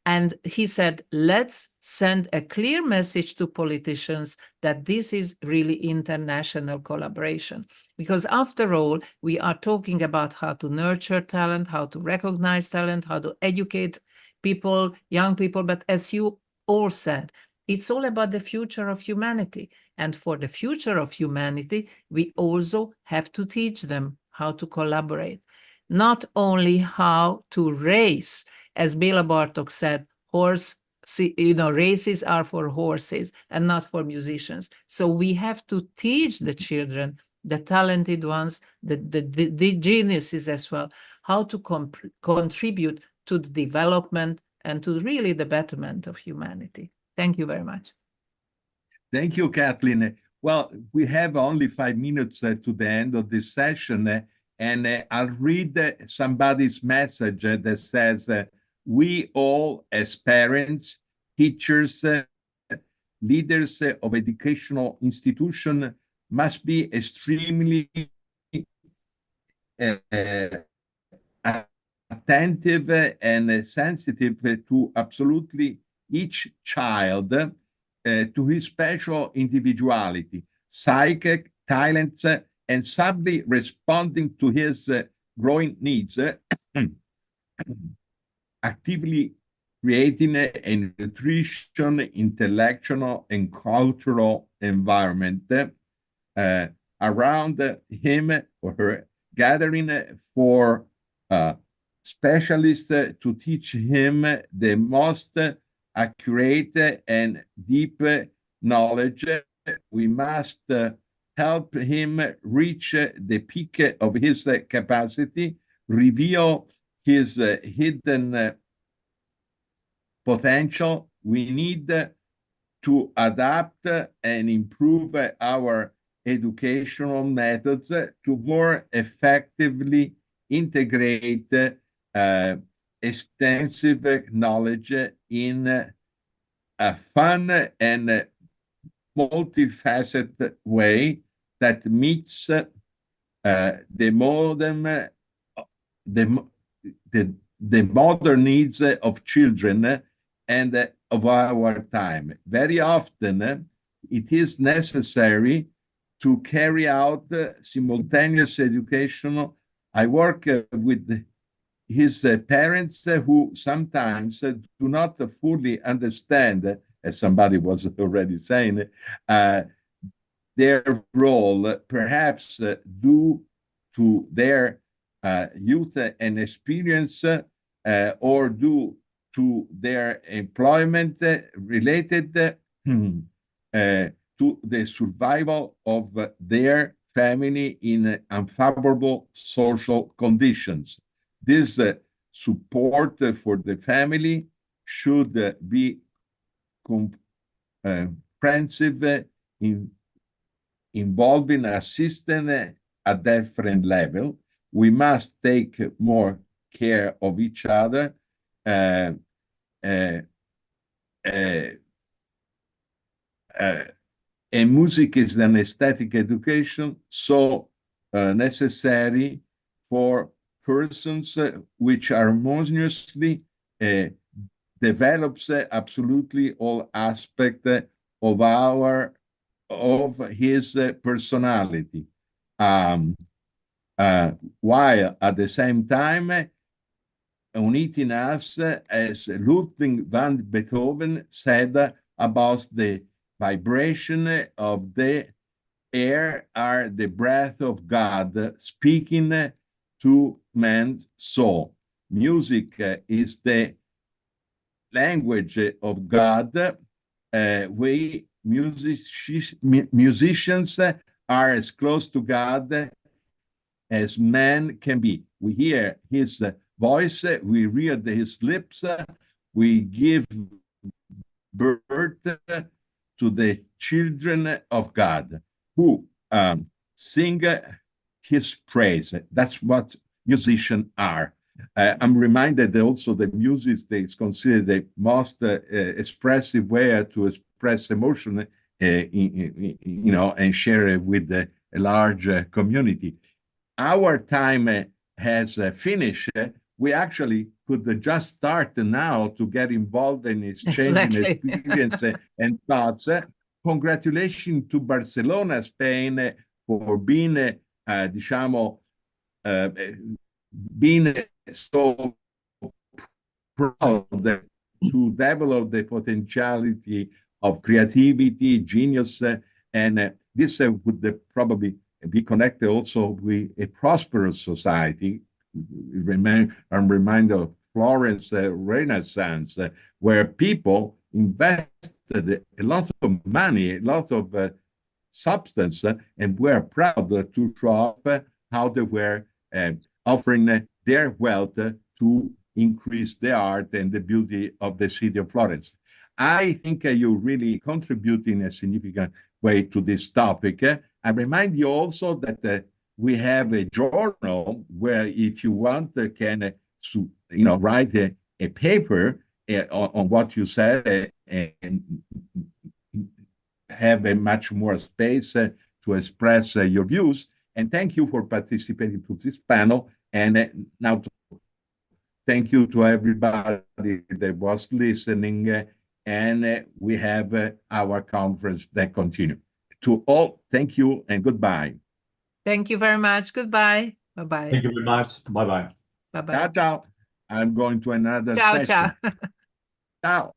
S2: And he said, let's send a clear message to politicians that this is really international collaboration. Because after all, we are talking about how to nurture talent, how to recognize talent, how to educate people, young people. But as you all said, it's all about the future of humanity. And for the future of humanity, we also have to teach them how to collaborate. Not only how to race, as Bela Bartok said, races are for horses and not for musicians. So we have to teach the children, the talented ones, the geniuses as well, how to contribute to the development and to really the betterment of humanity. Thank you very much.
S1: Thank you, Kathleen. Well, we have only 5 minutes to the end of this session, and I'll read somebody's message that says, we all, as parents, teachers, leaders of educational institutions, must be extremely attentive and sensitive to absolutely each child, to his special individuality, psychic talents, and subtly responding to his growing needs, actively creating a nutrition, intellectual, and cultural environment around him or her, gathering for specialists to teach him the most accurate and deep knowledge. We must help him reach the peak of his capacity, reveal his hidden potential. We need to adapt and improve our educational methods to more effectively integrate extensive knowledge in a fun and multifaceted way that meets the modern needs of children and of our time. Very often, it is necessary to carry out simultaneous education. I work with his parents who sometimes do not fully understand, as somebody was already saying, their role, perhaps due to their youth and experience or due to their employment related to the survival of their family in unfavorable social conditions. This support for the family should be comprehensive, involving assistance at different level. We must take more care of each other. And music is an aesthetic education, so necessary for persons which harmoniously develops absolutely all aspects of his personality, while at the same time uniting us, as Ludwig van Beethoven said about the vibration of the air are the breath of God speaking to man's soul. Music is the language of God. We musicians are as close to God as man can be. We hear his voice, we read his lips, we give birth to the children of God who sing his praise. That's what musicians are. I'm reminded that also the music is considered the most expressive way to express emotion, and share it with a large community. Our time has finished. we actually could just start now to get involved in exchanging
S2: Exactly.
S1: experience and thoughts. Congratulations to Barcelona, Spain, for being, diciamo, being so proud to develop the potentiality of creativity, genius, and this would probably be connected also with a prosperous society. I'm reminded of Florence Renaissance, where people invested a lot of money, a lot of substance, and were proud to show off how they were offering their wealth to increase the art and the beauty of the city of Florence. I think you really contribute in a significant way to this topic. I remind you also that we have a journal where, if you want, can write a paper on what you said and have a much more space to express your views. And thank you for participating to this panel. And now, thank you to everybody that was listening. And we have our conference that continue. To all, thank you and goodbye.
S2: Thank you very much. Goodbye. Bye-bye.
S4: Thank you very much. Bye-bye.
S2: Bye-bye.
S1: Ciao, ciao. I'm going to another
S2: Ciao,
S1: session.
S2: ciao.
S1: Ciao.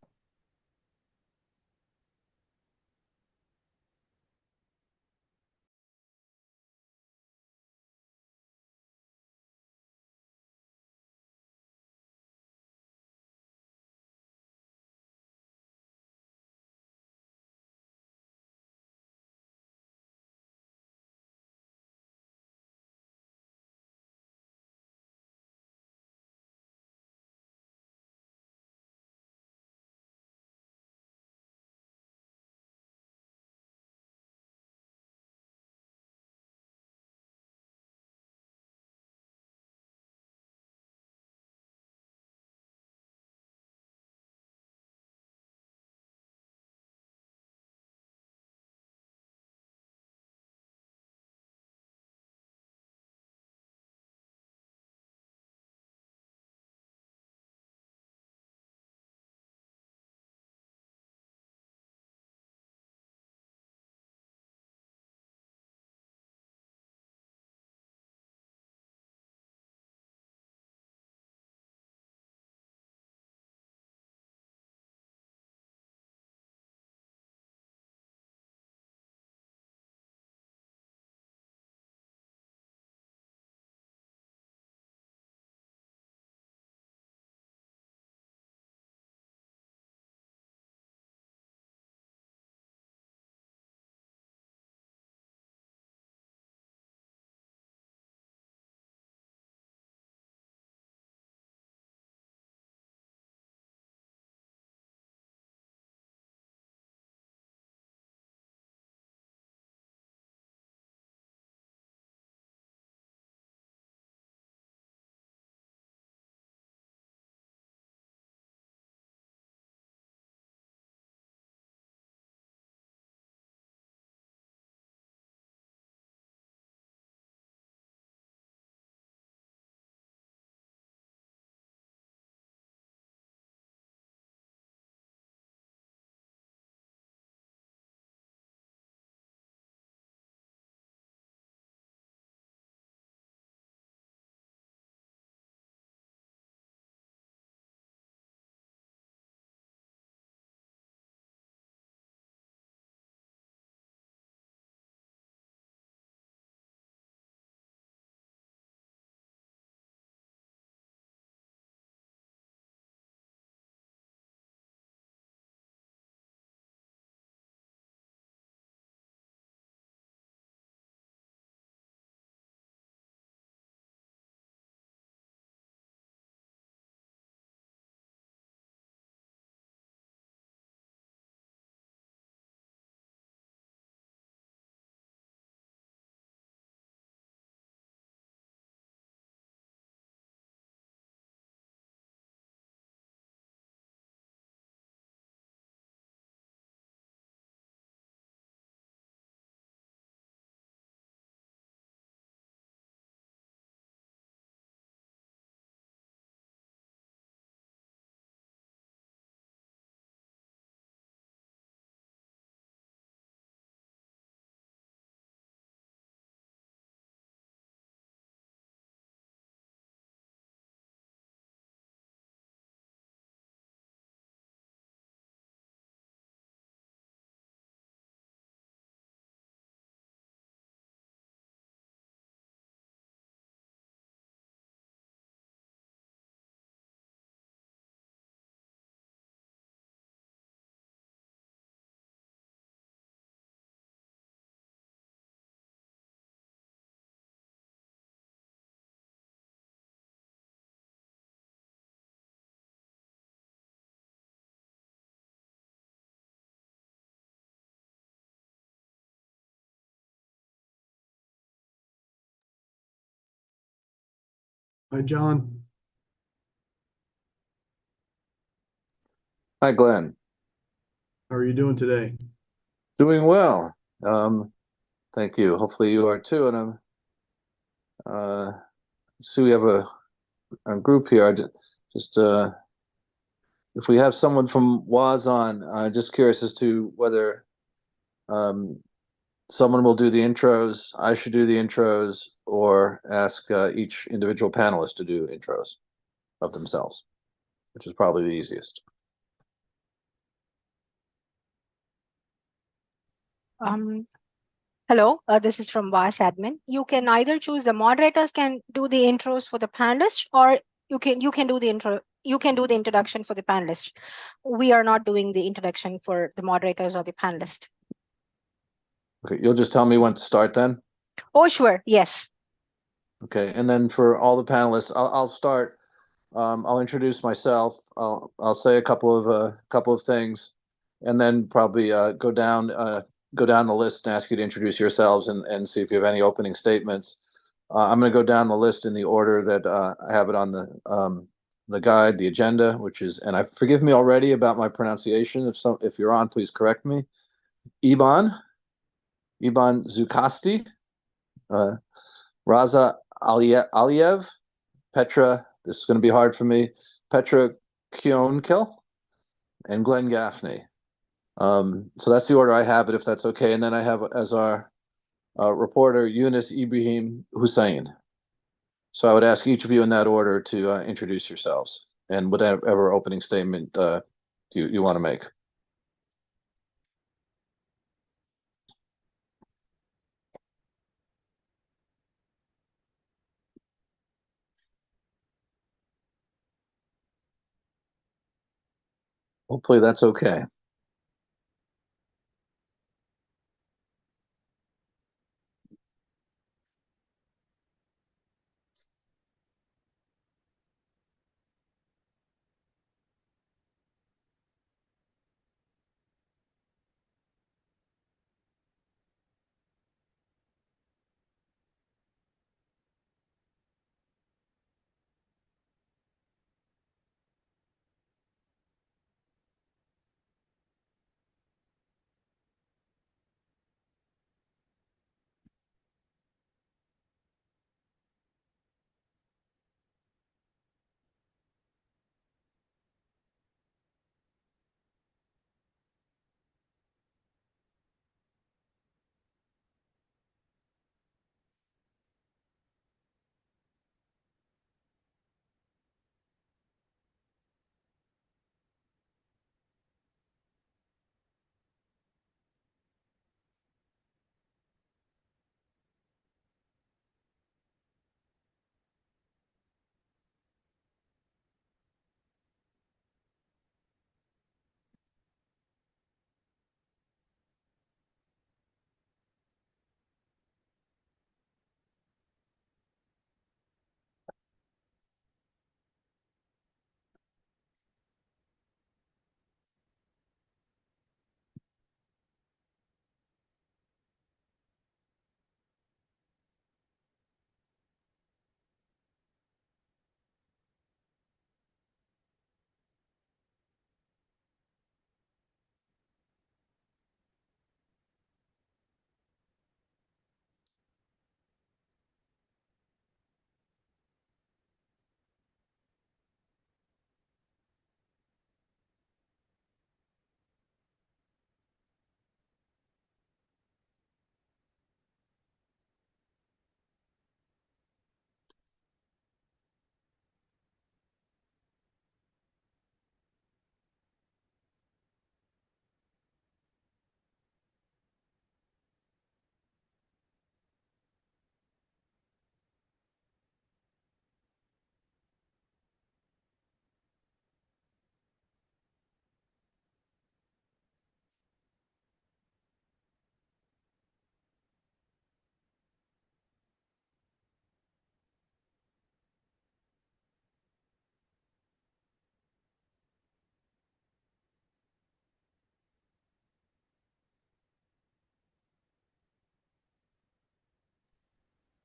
S7: Hi, John.
S8: Hi, Glenn.
S7: How are you doing today?
S8: Doing well. Thank you. Hopefully you are too. And I'm see we have a group here. Just if we have someone from WAAS on, just curious as to whether someone will do the intros, I should do the intros, or ask each individual panelist to do intros of themselves, which is probably the easiest.
S6: Hello, this is from WAAS admin. You can either choose the moderators can do the intros for the panelists, or you can do the intro. You can do the introduction for the panelists. We are not doing the introduction for the moderators or the panelists.
S8: Okay, you'll just tell me when to start then?
S6: Oh, sure. Yes.
S8: Okay, and then for all the panelists, I'll start. I'll introduce myself. I'll say a couple of things, and then probably go down the list and ask you to introduce yourselves and see if you have any opening statements. I'm going to go down the list in the order that I have it on the guide, the agenda, which is, and I forgive me already about my pronunciation. If you're on, please correct me. Iban Zukasti, Raza Aliyev, Petra, this is going to be hard for me, Petra Kionkel, and Glenn Gaffney. So that's the order I have it, if that's okay. And then I have as our reporter, Yunus Ibrahim Hussein. So I would ask each of you in that order to introduce yourselves and whatever opening statement you want to make. Hopefully that's okay.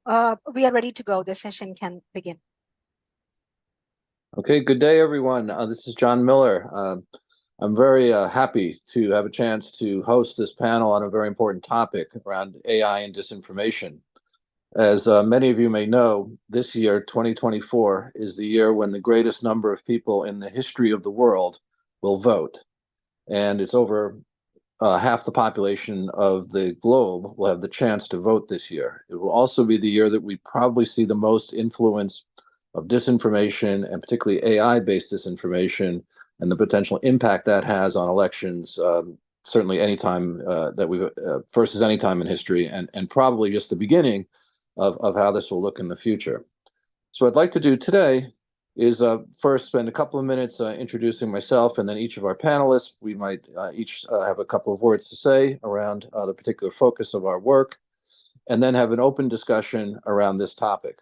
S6: We are ready to go. The session can begin.
S8: Okay, good day, everyone. This is John Miller. I'm very happy to have a chance to host this panel on a very important topic around AI and disinformation. As many of you may know, this year, 2024, is the year when the greatest number of people in the history of the world will vote. And it's over half the population of the globe will have the chance to vote this year. It will also be the year that we probably see the most influence of disinformation, and particularly AI-based disinformation, and the potential impact that has on elections, certainly any time that we've versus any time in history, and probably just the beginning of how this will look in the future. So what I'd like to do today is first spend a couple of minutes introducing myself, and then each of our panelists. We might each have a couple of words to say around the particular focus of our work, and then have an open discussion around this topic.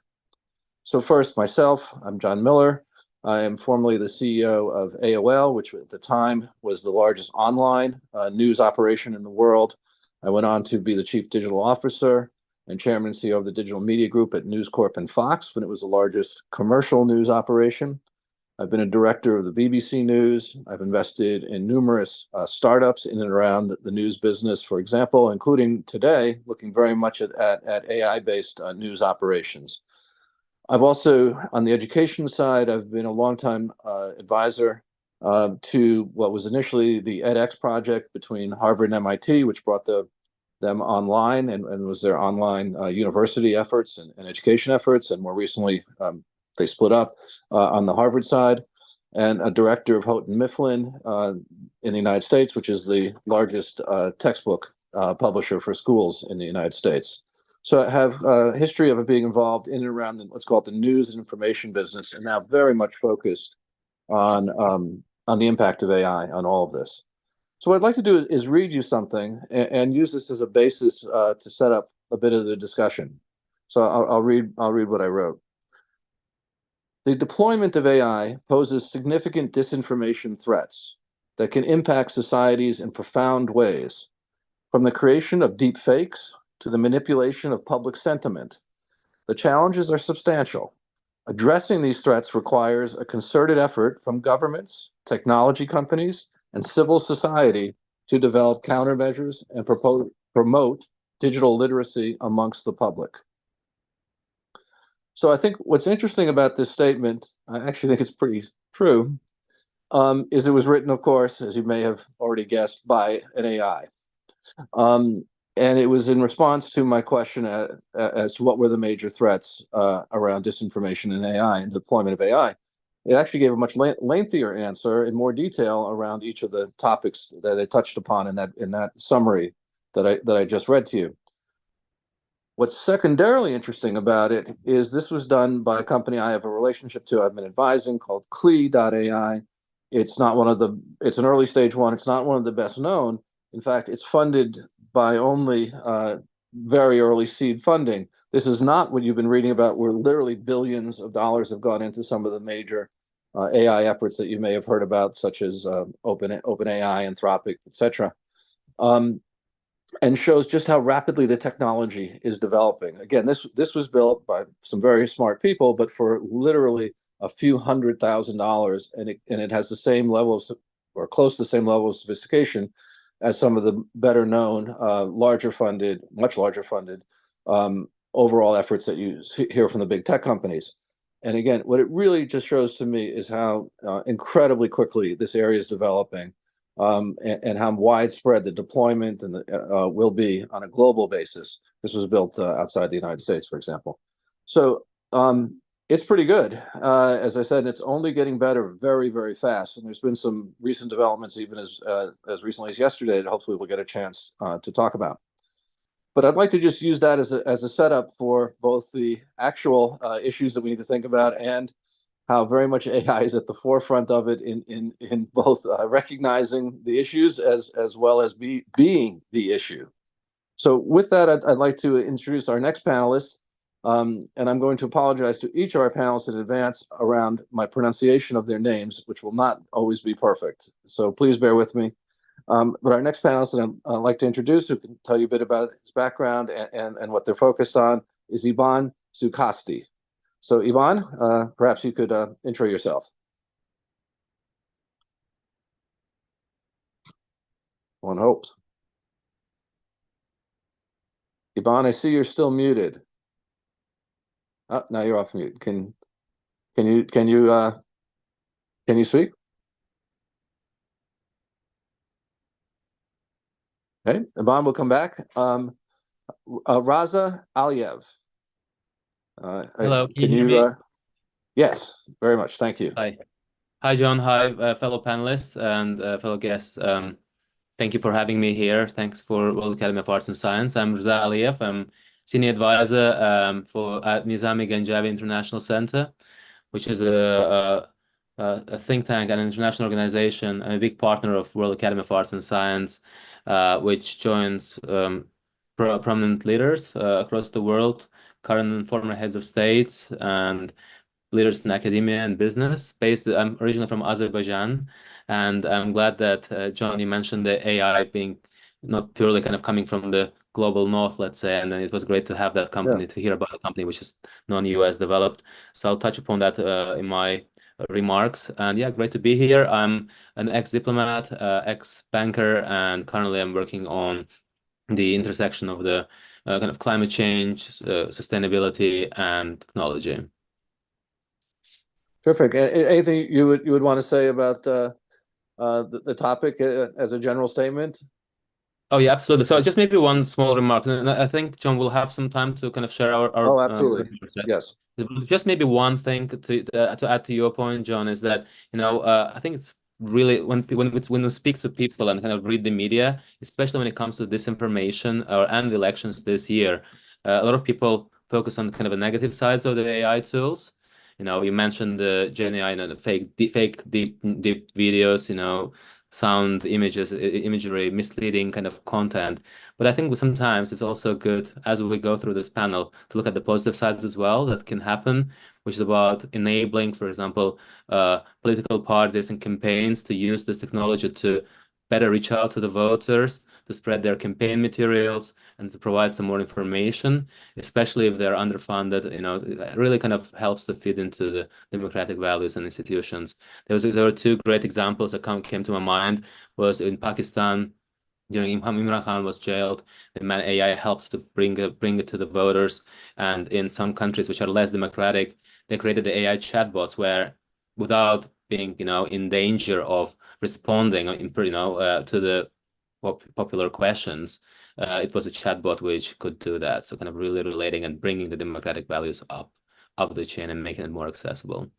S8: So first, myself, I'm John Miller. I am formerly the CEO of AOL, which at the time was the largest online news operation in the world. I went on to be the Chief Digital Officer and Chairman and CEO of the Digital Media Group at News Corp and Fox when it was the largest commercial news operation. I've been a director of the BBC News. I've invested in numerous startups in and around the news business, for example, including today, looking very much at AI-based news operations. I've also, on the education side, I've been a longtime advisor to what was initially the edX project between Harvard and MIT, which brought them online and was their online university efforts and education efforts. And more recently, they split up on the Harvard side, and a director of Houghton Mifflin in the United States, which is the largest textbook publisher for schools in the United States. So I have a history of being involved in and around let's call it the news and information business, and now very much focused on the impact of AI on all of this. So what I'd like to do is read you something and use this as a basis to set up a bit of the discussion. So I'll read what I wrote. The deployment of AI poses significant disinformation threats that can impact societies in profound ways, from the creation of deep fakes to the manipulation of public sentiment. The challenges are substantial. Addressing these threats requires a concerted effort from governments, technology companies, and civil society to develop countermeasures and promote digital literacy amongst the public. So I think what's interesting about this statement, I actually think it's pretty true, is it was written, of course, as you may have already guessed, by an AI. And it was in response to my question as to what were the major threats around disinformation and AI and deployment of AI. It actually gave a much lengthier answer in more detail around each of the topics that it touched upon in that summary that I just read to you. What's secondarily interesting about it is this was done by a company I have a relationship to, I've been advising, called Clee.ai. It's an early stage one. It's not one of the best known. In fact, it's funded by only very early seed funding. This is not what you've been reading about, where literally billions of dollars have gone into some of the major AI efforts that you may have heard about, such as OpenAI, Anthropic, etc. And shows just how rapidly the technology is developing. Again, this was built by some very smart people, but for literally a few $100,000, and it has the same level of, or close to the same level of sophistication as some of the better known, much larger funded overall efforts that you hear from the big tech companies. And again, what it really just shows to me is how incredibly quickly this area is developing, and how widespread the deployment and will be on a global basis. This was built outside the United States, for example. So it's pretty good. As I said, it's only getting better very, very fast. And there's been some recent developments, even as recently as yesterday, that hopefully we'll get a chance to talk about. But I'd like to just use that as a setup for both the actual issues that we need to think about and how very much AI is at the forefront of it in both recognizing the issues as well as being the issue. So with that, I'd like to introduce our next panelist. And I'm going to apologize to each of our panelists in advance around my pronunciation of their names, which will not always be perfect. So please bear with me. But our next panelist that I'd like to introduce, who can tell you a bit about his background and what they're focused on, is Iban Zoukasti. So Iban, perhaps you could intro yourself. One hopes. Iban, I see you're still muted. Oh, now you're off mute. Can you speak? Okay, Iban will come back. Raza Aliyev.
S9: Hello,
S8: Can
S9: you hear me?
S8: Yes, very much. Thank you.
S9: Hi, John. Hi, fellow panelists and fellow guests. Thank you for having me here. Thanks for World Academy of Arts and Science. I'm Raza Aliyev. I'm Senior Advisor at Nizami Ganjavi International Center, which is a think tank and an international organization, and a big partner of World Academy of Arts and Science, which joins prominent leaders across the world, current and former heads of states, and leaders in academia and business. I'm originally from Azerbaijan, and I'm glad that John, you mentioned the AI being not purely kind of coming from the global north, let's say, and it was great to have that company, to hear about a company which is non-US developed. So I'll touch upon that in my remarks. And yeah, great to be here. I'm an ex-diplomat, ex-banker, and currently I'm working on the intersection of the kind of climate change, sustainability, and technology.
S8: Terrific. Anything you would want to say about the topic as a general statement?
S9: Oh yeah, absolutely. So just maybe one small remark, and I think John will have some time to kind of share our
S8: Oh, absolutely. Yes.
S9: Just maybe one thing to add to your point, John, is that I think it's really when we speak to people and kind of read the media, especially when it comes to disinformation and the elections this year, a lot of people focus on kind of the negative sides of the AI tools. You mentioned the Gen AI and the fake deep videos, sound imagery, misleading kind of content. But I think sometimes it's also good, as we go through this panel, to look at the positive sides as well that can happen, which is about enabling, for example, political parties and campaigns to use this technology to better reach out to the voters, to spread their campaign materials, and to provide some more information, especially if they're underfunded. It really kind of helps to feed into the democratic values and institutions. There were two great examples that came to my mind. Was in Pakistan, during Imran Khan was jailed, the AI helped to bring it to the voters. And in some countries which are less democratic, they created the AI chatbots where, without being in danger of responding to the popular questions, it was a chatbot which could do that. So kind of really relating and bringing the democratic values up the chain and making it more accessible.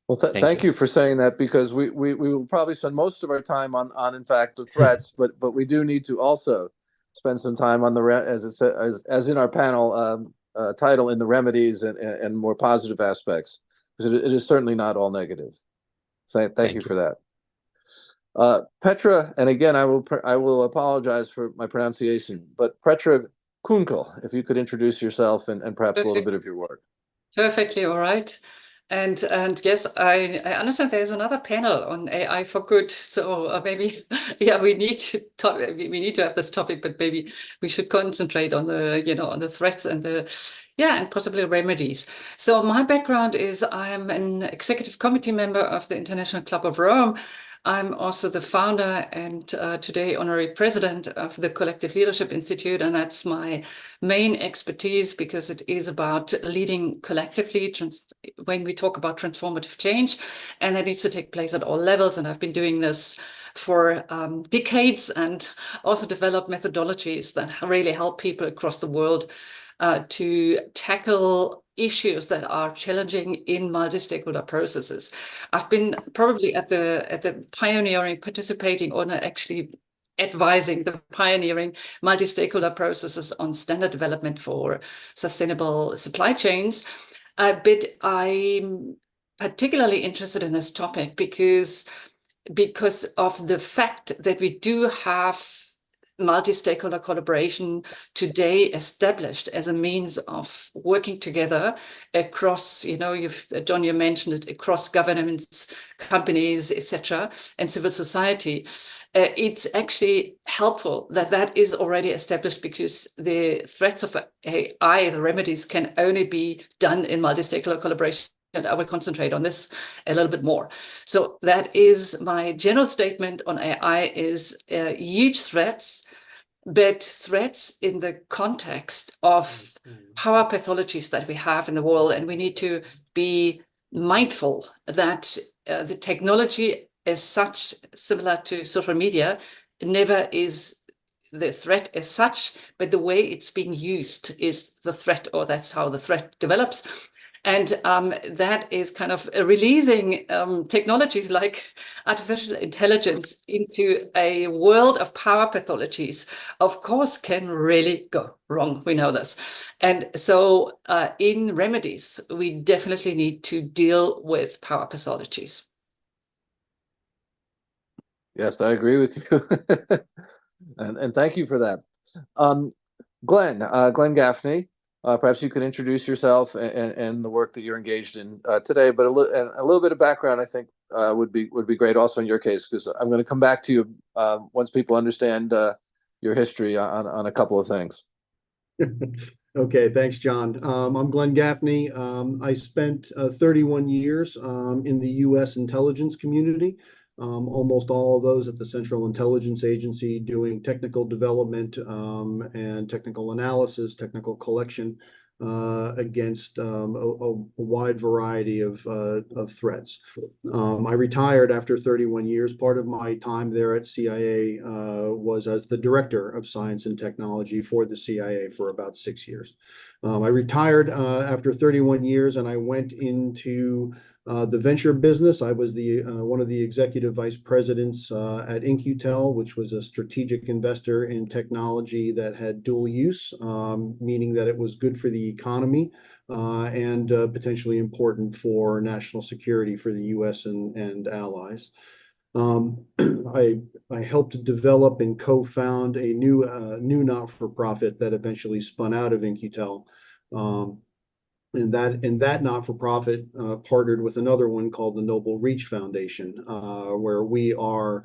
S8: Well, thank you for saying that, because we will probably spend most of our time on in fact the threats, but we do need to also spend some time on as in our panel title, in the remedies and more positive aspects, because it is certainly not all negative. So thank you for that. Petra, and again I will apologize for my pronunciation, but Petra Kunkel, if you could introduce yourself and perhaps a little bit of your work.
S10: Perfectly, all right. And yes, I understand there's another panel on AI for good. So maybe, yeah, we need to talk. We need to have this topic, but maybe we should concentrate on the on the threats and and possibly remedies. So my background is I'm an executive committee member of the International Club of Rome. I'm also the founder and today honorary president of the Collective Leadership Institute, and that's my main expertise, because it is about leading collectively when we talk about transformative change, and that needs to take place at all levels. And I've been doing this for decades, and also developed methodologies that really help people across the world to tackle issues that are challenging in multi-stakeholder processes. I've been probably at the pioneering, participating, or actually advising the pioneering multi-stakeholder processes on standard development for sustainable supply chains. But I'm particularly interested in this topic because of the fact that we do have multi-stakeholder collaboration today established as a means of working together across, John, you mentioned it, across governments, companies, etc., and civil society. It's actually helpful that is already established, because the threats of AI, the remedies, can only be done in multi-stakeholder collaboration I will concentrate on this a little bit more. So that is my general statement on AI is huge threats, but threats in the context of power pathologies that we have in the world. And we need to be mindful that the technology as such, similar to social media, never is the threat as such, but the way it's being used is the threat, or that's how the threat develops. And that is kind of releasing technologies like artificial intelligence into a world of power pathologies, of course, can really go wrong. We know this. And so in remedies, we definitely need to deal with power pathologies.
S8: Yes, I agree with you. And thank you for that. Glenn Gaffney, perhaps you could introduce yourself and the work that you're engaged in today, but a little bit of background, I think, would be great also in your case, because I'm going to come back to you once people understand your history on a couple of things.
S7: Okay, thanks, John. I'm Glenn Gaffney. I spent 31 years in the U.S. intelligence community, almost all of those at the Central Intelligence Agency, doing technical development and technical analysis, technical collection against a wide variety of threats. I retired after 31 years. Part of my time there at CIA was as the director of science and technology for the CIA for about 6 years. I retired after 31 years, and I went into the venture business. I was one of the executive vice presidents at In-Q-Tel, which was a strategic investor in technology that had dual use, meaning that it was good for the economy and potentially important for national security for the U.S. and allies. I helped develop and co-found a new not-for-profit that eventually spun out of In-Q-Tel. And that not-for-profit partnered with another one called the Noble Reach Foundation, where we are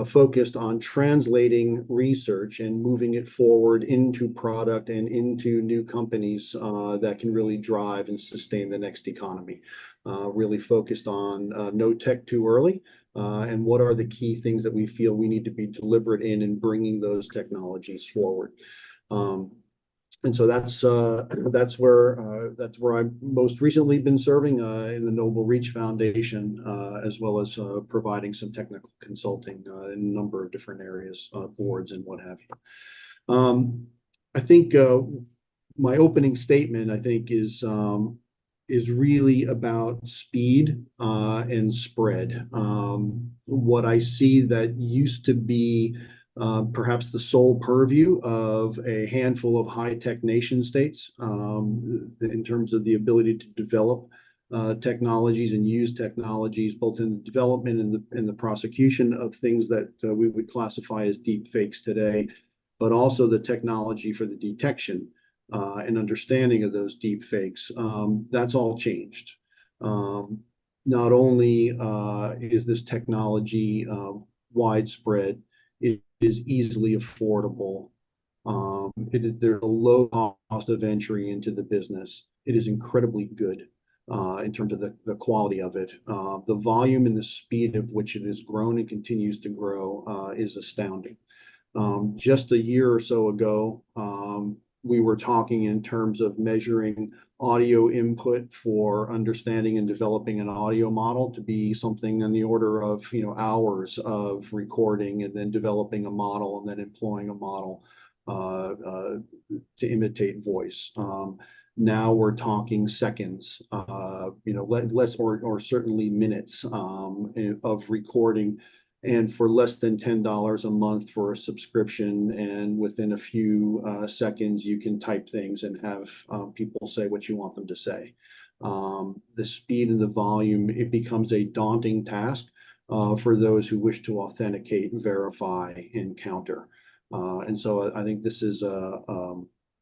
S7: focused on translating research and moving it forward into product and into new companies that can really drive and sustain the next economy. Really focused on no tech too early, and what are the key things that we feel we need to be deliberate in bringing those technologies forward. And so that's where I've most recently been serving in the Noble Reach Foundation, as well as providing some technical consulting in a number of different areas, boards and what have you. I think my opening statement, I think, is really about speed and spread. What I see that used to be perhaps the sole purview of a handful of high-tech nation states in terms of the ability to develop technologies and use technologies, both in the development and the prosecution of things that we would classify as deep fakes today, but also the technology for the detection and understanding of those deep fakes. That's all changed. Not only is this technology widespread, it is easily affordable. There's a low cost of entry into the business. It is incredibly good in terms of the quality of it. The volume and the speed of which it has grown and continues to grow is astounding. Just a year or so ago, we were talking in terms of measuring audio input for understanding and developing an audio model to be something in the order of hours of recording and then developing a model and then employing a model to imitate voice. Now we're talking seconds, less or certainly minutes of recording, and for less than $10 a month for a subscription, and within a few seconds you can type things and have people say what you want them to say. The speed and the volume, it becomes a daunting task for those who wish to authenticate, verify, and counter. And so I think this is a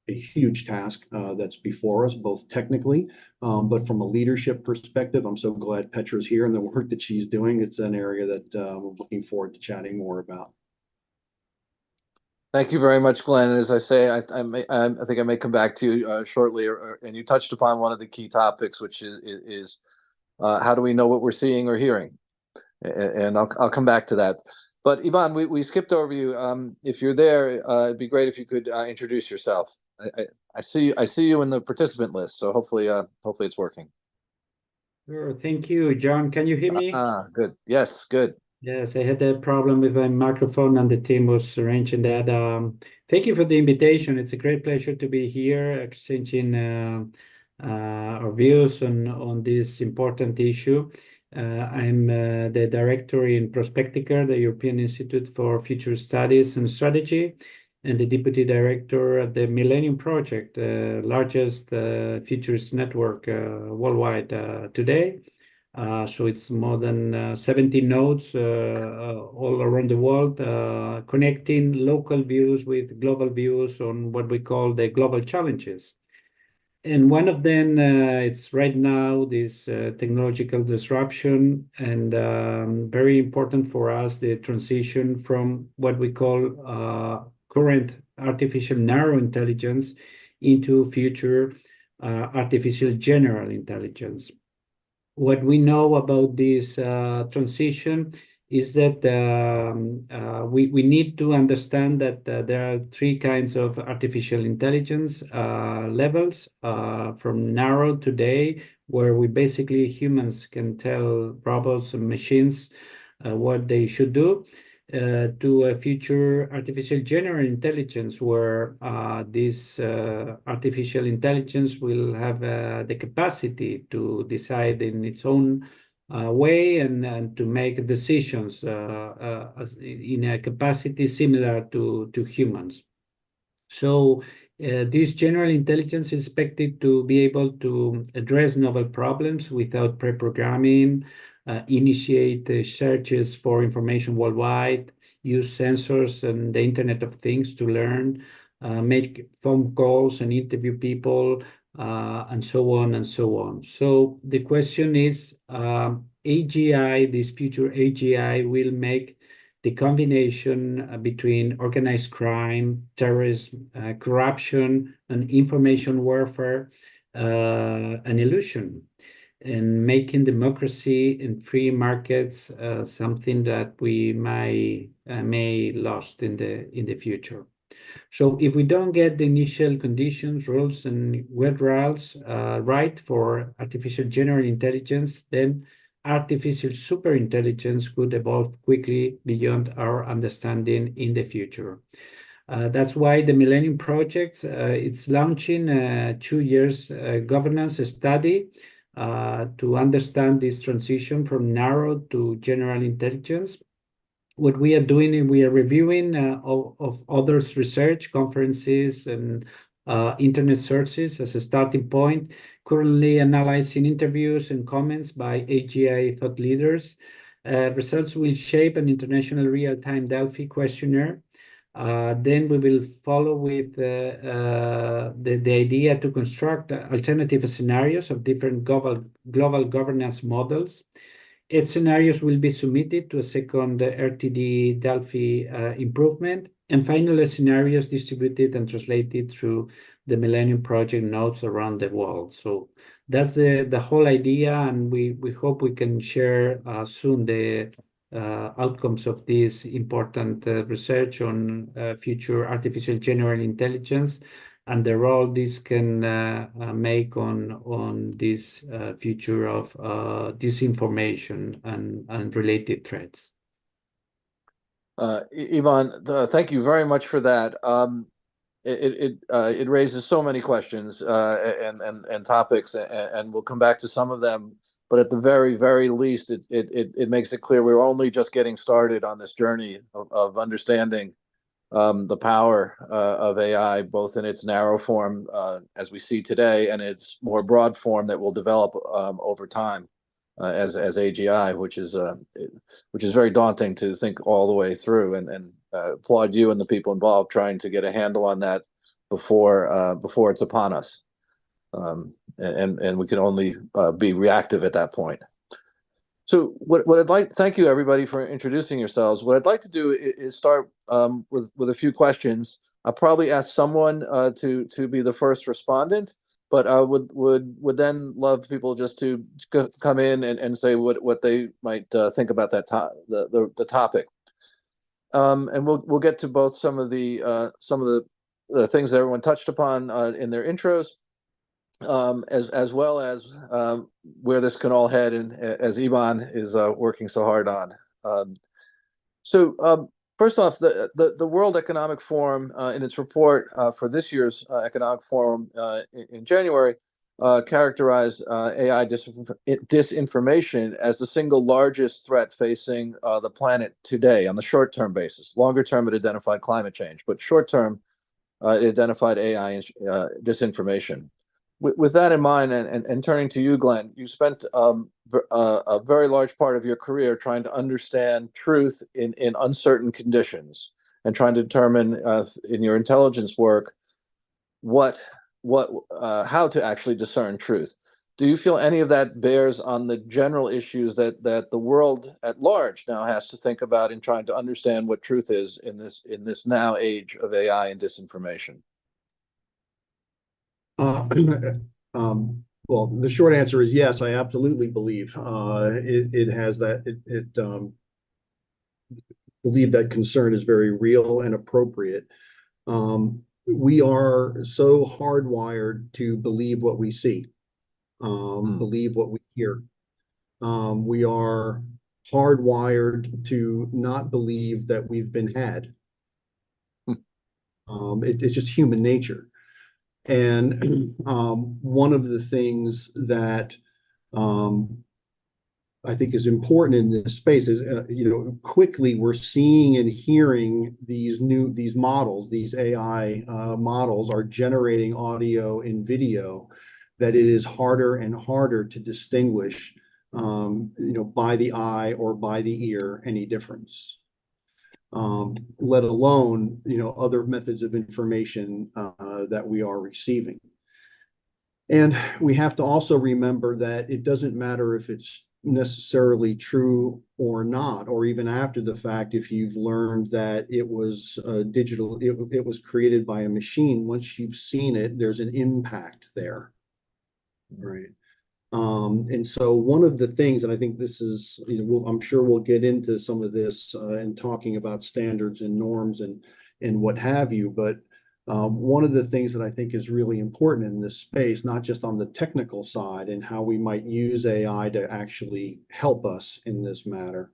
S7: huge task that's before us, both technically, but from a leadership perspective. I'm so glad Petra's here and the work that she's doing. It's an area that I'm looking forward to chatting more about.
S8: Thank you very much, Glenn. As I say, I think I may come back to you shortly, and you touched upon one of the key topics, which is how do we know what we're seeing or hearing? And I'll come back to that. But Ivan, we skipped over you. If you're there, it'd be great if you could introduce yourself. I see you in the participant list, so hopefully it's working.
S11: Sure. Thank you, John. Can you hear me?
S8: Good. Yes, good.
S11: Yes, I had a problem with my microphone and the team was arranging that. Thank you for the invitation. It's a great pleasure to be here exchanging our views on this important issue. I'm the director in Prospectica, the European Institute for Future Studies and Strategy, and the deputy director at the Millennium Project, the largest futures network worldwide today. So it's more than 70 nodes all around the world, connecting local views with global views on what we call the global challenges. And one of them, it's right now this technological disruption, and very important for us, the transition from what we call current artificial narrow intelligence into future artificial general intelligence. What we know about this transition is that we need to understand that there are three kinds of artificial intelligence levels, from narrow today, where we basically humans can tell robots and machines what they should do, to a future artificial general intelligence, where this artificial intelligence will have the capacity to decide in its own way and to make decisions in a capacity similar to humans. So this general intelligence is expected to be able to address novel problems without pre-programming, initiate searches for information worldwide, use sensors and the Internet of Things to learn, make phone calls and interview people, and so on and so on. So the question is, AGI, this future AGI, will make the combination between organized crime, terrorism, corruption, and information warfare an illusion, and making democracy and free markets something that we may lost in the future. So if we don't get the initial conditions, rules, and guardrails right for artificial general intelligence, then artificial superintelligence could evolve quickly beyond our understanding in the future. That's why the Millennium Project, it's launching a 2 years governance study to understand this transition from narrow to general intelligence. What we are doing is we are reviewing of others' research, conferences, and internet sources as a starting point, currently analyzing interviews and comments by AGI thought leaders. Results will shape an international real-time Delphi questionnaire. Then we will follow with the idea to construct alternative scenarios of different global governance models. Its scenarios will be submitted to a second RTD Delphi improvement, and final scenarios distributed and translated through the Millennium Project nodes around the world. So that's the whole idea, and we hope we can share soon the outcomes of this important research on future artificial general intelligence and the role this can make on this future of disinformation and related threats.
S8: Ivan, thank you very much for that. It raises so many questions and topics, and we'll come back to some of them. But at the very, very least, it makes it clear we're only just getting started on this journey of understanding the power of AI, both in its narrow form as we see today, and its more broad form that will develop over time as AGI, which is very daunting to think all the way through. And applaud you and the people involved trying to get a handle on that before it's upon us, and we can only be reactive at that point. So what I'd like, thank you everybody for introducing yourselves. What I'd like to do is start with a few questions. I'll probably ask someone to be the first respondent, but would then love people just to come in and say what they might think about that the topic. And we'll get to both some of the things that everyone touched upon in their intros, as well as where this can all head, and as Ivan is working so hard on. So first off, the World Economic Forum in its report for this year's Economic Forum in January characterized AI disinformation as the single largest threat facing the planet today on the short-term basis. Longer term, it identified climate change, but short-term, it identified AI disinformation. With that in mind, and turning to you, Glenn, you spent a very large part of your career trying to understand truth in uncertain conditions, and trying to determine in your intelligence work how to actually discern truth. Do you feel any of that bears on the general issues that the world at large now has to think about in trying to understand what truth is in this now age of AI and disinformation?
S7: Well, the short answer is yes, I absolutely believe it has that. Believe that concern is very real and appropriate. We are so hardwired to believe what we see, believe what we hear. We are hardwired to not believe that we've been had. It's just human nature. And one of the things that I think is important in this space is, quickly we're seeing and hearing these models, these AI models are generating audio and video that it is harder and harder to distinguish, by the eye or by the ear, any difference. Let alone, other methods of information that we are receiving. And we have to also remember that it doesn't matter if it's necessarily true or not, or even after the fact, if you've learned that it was digital, it was created by a machine. Once you've seen it, there's an impact there, right? And so one of the things, and I think this is, I'm sure we'll get into some of this in talking about standards and norms and what have you, but one of the things that I think is really important in this space, not just on the technical side and how we might use AI to actually help us in this matter,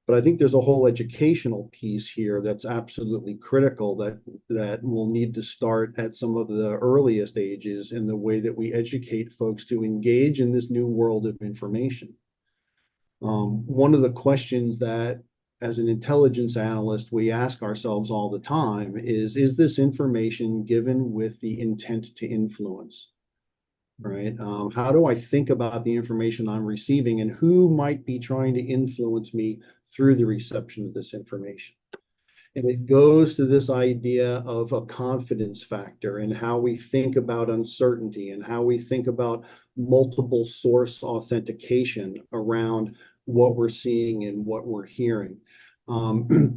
S7: but I think there's a whole educational piece here that's absolutely critical that will need to start at some of the earliest ages in the way that we educate folks to engage in this new world of information. One of the questions that, as an intelligence analyst, we ask ourselves all the time is this information given with the intent to influence? Right? How do I think about the information I'm receiving, and who might be trying to influence me through the reception of this information? And it goes to this idea of a confidence factor and how we think about uncertainty and how we think about multiple source authentication around what we're seeing and what we're hearing.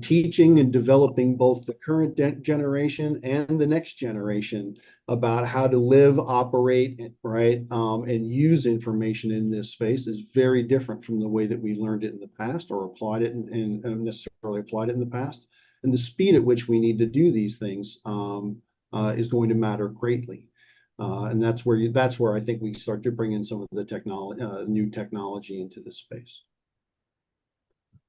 S7: Teaching and developing both the current generation and the next generation about how to live, operate, right, and use information in this space is very different from the way that we learned it in the past or applied it and necessarily applied it in the past. And the speed at which we need to do these things is going to matter greatly. And that's where I think we start to bring in some of the new technology into this space.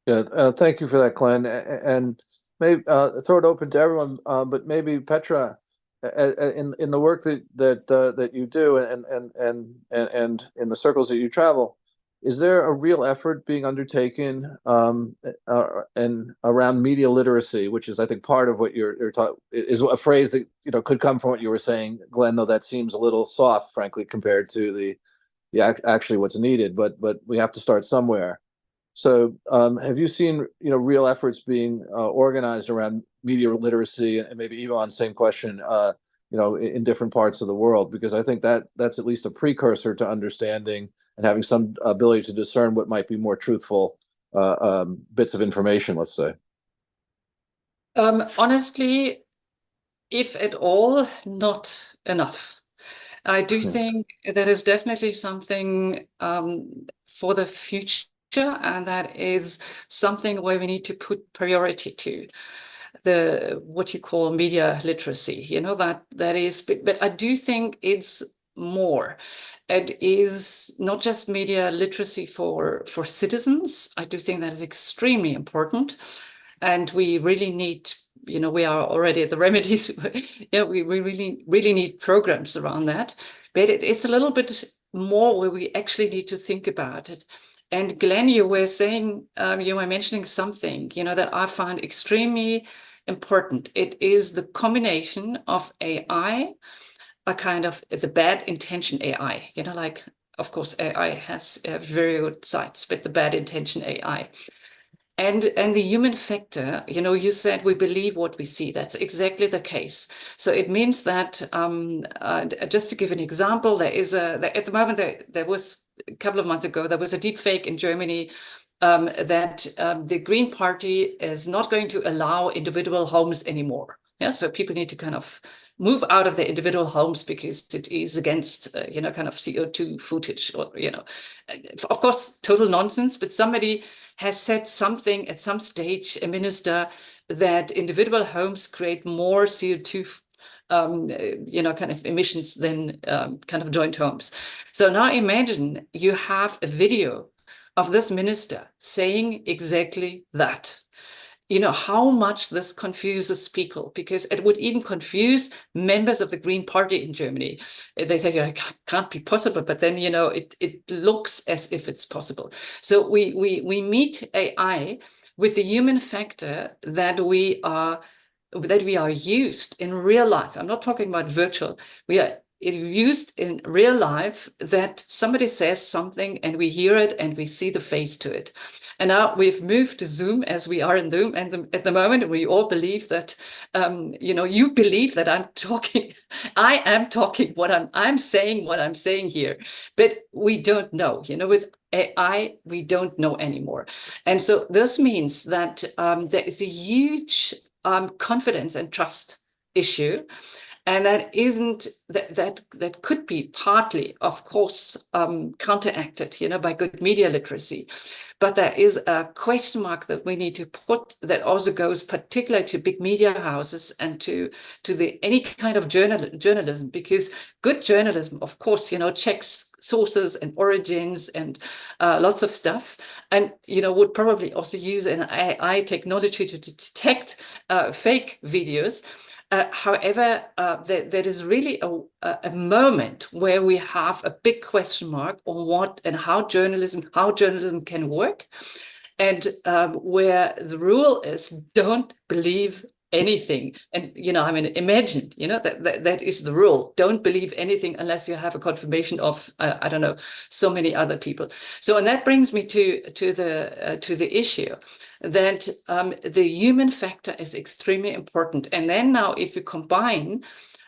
S8: Yeah, thank you for that, Glenn. And maybe throw it open to everyone, but maybe Petra, in the work that you do and in the circles that you travel, is there a real effort being undertaken and around media literacy, which is, I think, part of what you're talking, is a phrase that could come from what you were saying, Glenn, though that seems a little soft, frankly, compared to the actually what's needed. But we have to start somewhere. So have you seen real efforts being organized around media literacy, and maybe even on the same question in different parts of the world? Because I think that's at least a precursor to understanding and having some ability to discern what might be more truthful bits of information, let's say.
S10: Honestly, if at all, not enough. I do think that is definitely something for the future, and that is something where we need to put priority to what you call media literacy. That is, but I do think it's more. It is not just media literacy for citizens. I do think that is extremely important, and we really need. We are already at the remedies. We really need programs around that. But it's a little bit more where we actually need to think about it. And Glenn, you were saying, you were mentioning something, that I find extremely important. It is the combination of AI, a kind of the bad intention AI, like, of course, AI has very good sides, but the bad intention AI. And the human factor, you said we believe what we see. That's exactly the case. So it means that, just to give an example, at the moment, there was a couple of months ago, there was a deep fake in Germany that the Green Party is not going to allow individual homes anymore. Yeah, so people need to kind of move out of their individual homes because it is against, kind of CO2 footage, or, of course, total nonsense. But somebody has said something at some stage, a minister, that individual homes create more CO2 kind of emissions than kind of joint homes. So now imagine you have a video of this minister saying exactly that. How much this confuses people, because it would even confuse members of the Green Party in Germany. They say, it can't be possible, but then, it looks as if it's possible. So we meet AI with the human factor that we are used in real life. I'm not talking about virtual. We are used in real life, that somebody says something and we hear it and we see the face to it. And now we've moved to Zoom, as we are in Zoom, and at the moment we all believe that, you believe that I'm talking, I am talking I'm saying what I'm saying here, but we don't know, with AI, we don't know anymore. And so this means that there is a huge confidence and trust issue. And that could be partly, of course, counteracted, by good media literacy. But there is a question mark that we need to put, that also goes particularly to big media houses and to any kind of journalism, because good journalism, of course, checks sources and origins and lots of stuff, and would probably also use an AI technology to detect fake videos. However, there is really a moment where we have a big question mark on what and how journalism can work, and where the rule is, don't believe anything. And imagine, that is the rule. Don't believe anything unless you have a confirmation of I don't know, so many other people. So, and that brings me to the issue that the human factor is extremely important. And then now, if you combine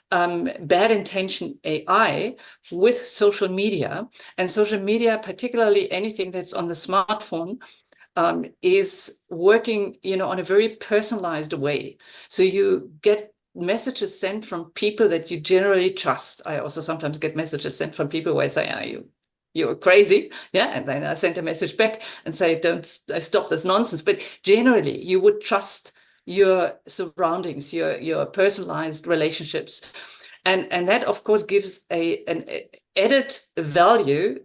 S10: bad intention AI with social media, and social media, particularly anything that's on the smartphone, is working, on a very personalized way. So you get messages sent from people that you generally trust. I also sometimes get messages sent from people where I say, you're crazy. Yeah. And then I send a message back and say, don't stop this nonsense. But generally, you would trust your surroundings, your personalized relationships. And that, of course, gives an added value,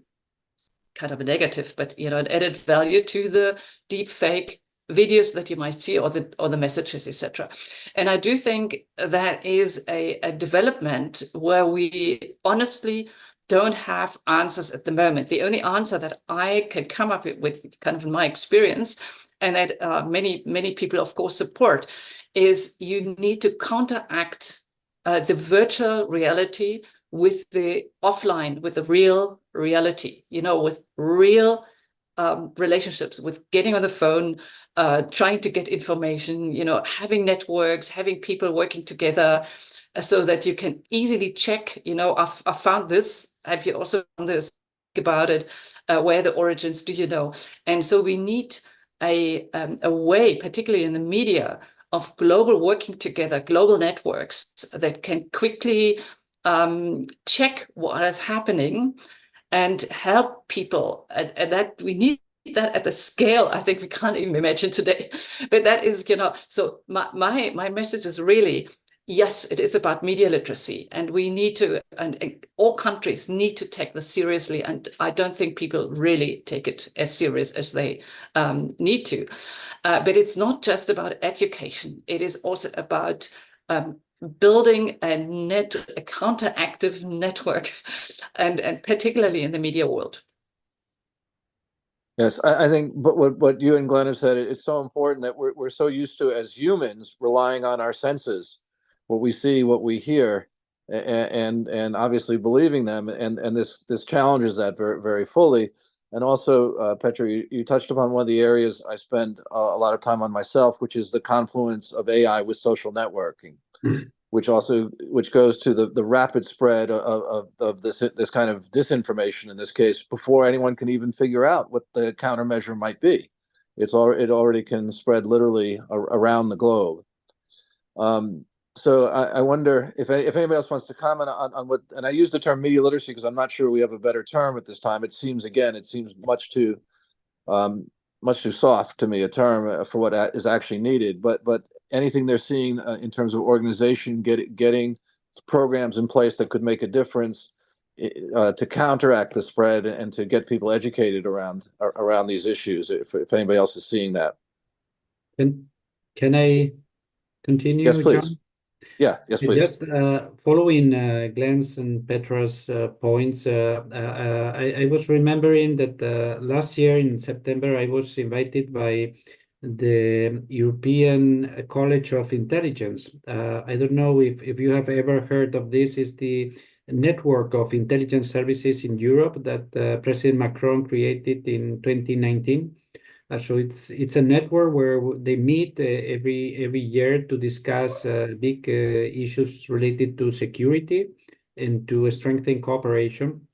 S10: kind of a negative, but an added value to the deep fake videos that you might see, or the messages, etc. And I do think that is a development where we honestly don't have answers at the moment. The only answer that I can come up with, kind of in my experience, and that many people, of course, support, is you need to counteract the virtual reality with the offline, with the real reality, with real relationships, with getting on the phone, trying to get information, having networks, having people working together, so that you can easily check, I found this, have you also found this, about it, where the origins, do you know? And so we need a way, particularly in the media, of global working together, global networks that can quickly check what is happening and help people. And that we need that at the scale I think we can't even imagine today. But that is, so my message is really, yes, it is about media literacy, and we need to, and all countries need to take this seriously. And I don't think people really take it as serious as they need to. But it's not just about education. It is also about building a counteractive network, and particularly in the media world.
S8: Yes, I think, but what you and Glenn have said, it's so important that we're so used to, as humans, relying on our senses, what we see, what we hear, and obviously believing them, and this challenges that very, very fully. And also, Petra, you touched upon one of the areas I spend a lot of time on myself, which is the confluence of AI with social networking, which goes to the rapid spread of this kind of disinformation, in this case, before anyone can even figure out what the countermeasure might be. It already can spread literally around the globe. So I wonder if anybody else wants to comment on what, and I use the term media literacy because I'm not sure we have a better term at this time. It seems much too soft to me, a term for what is actually needed. But anything they're seeing in terms of organization, getting programs in place that could make a difference to counteract the spread and to get people educated around these issues. If anybody else is seeing that.
S11: Can I continue,
S8: Yes, please.
S11: John?
S8: Yes, please.
S11: Just following Glenn's and Petra's points, I was remembering that last year in September, I was invited by the European College of Intelligence. I don't know if you have ever heard of this. It's the network of intelligence services in Europe that President Macron created in 2019. So it's a network where they meet every year to discuss big issues related to security and to strengthen cooperation.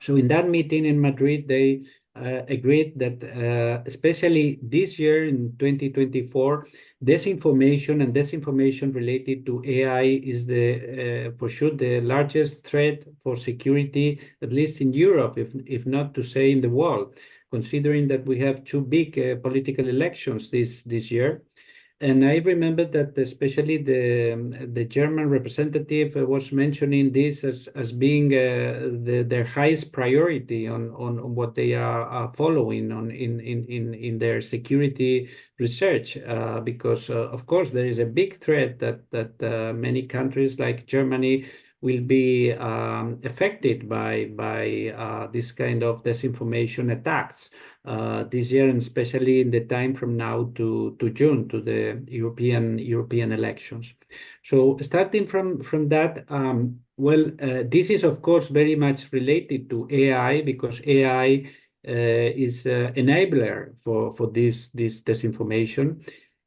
S11: So in that meeting in Madrid, they agreed that especially this year in 2024, disinformation related to AI is for sure the largest threat for security, at least in Europe, if not to say in the world, considering that we have two big political elections this year. And I remember that especially the German representative was mentioning this as being their highest priority on what they are following in their security research, because of course there is a big threat that many countries like Germany will be affected by this kind of disinformation attacks this year, and especially in the time from now to June, to the European elections. So starting from that, this is of course very much related to AI, because AI is enabler for this disinformation.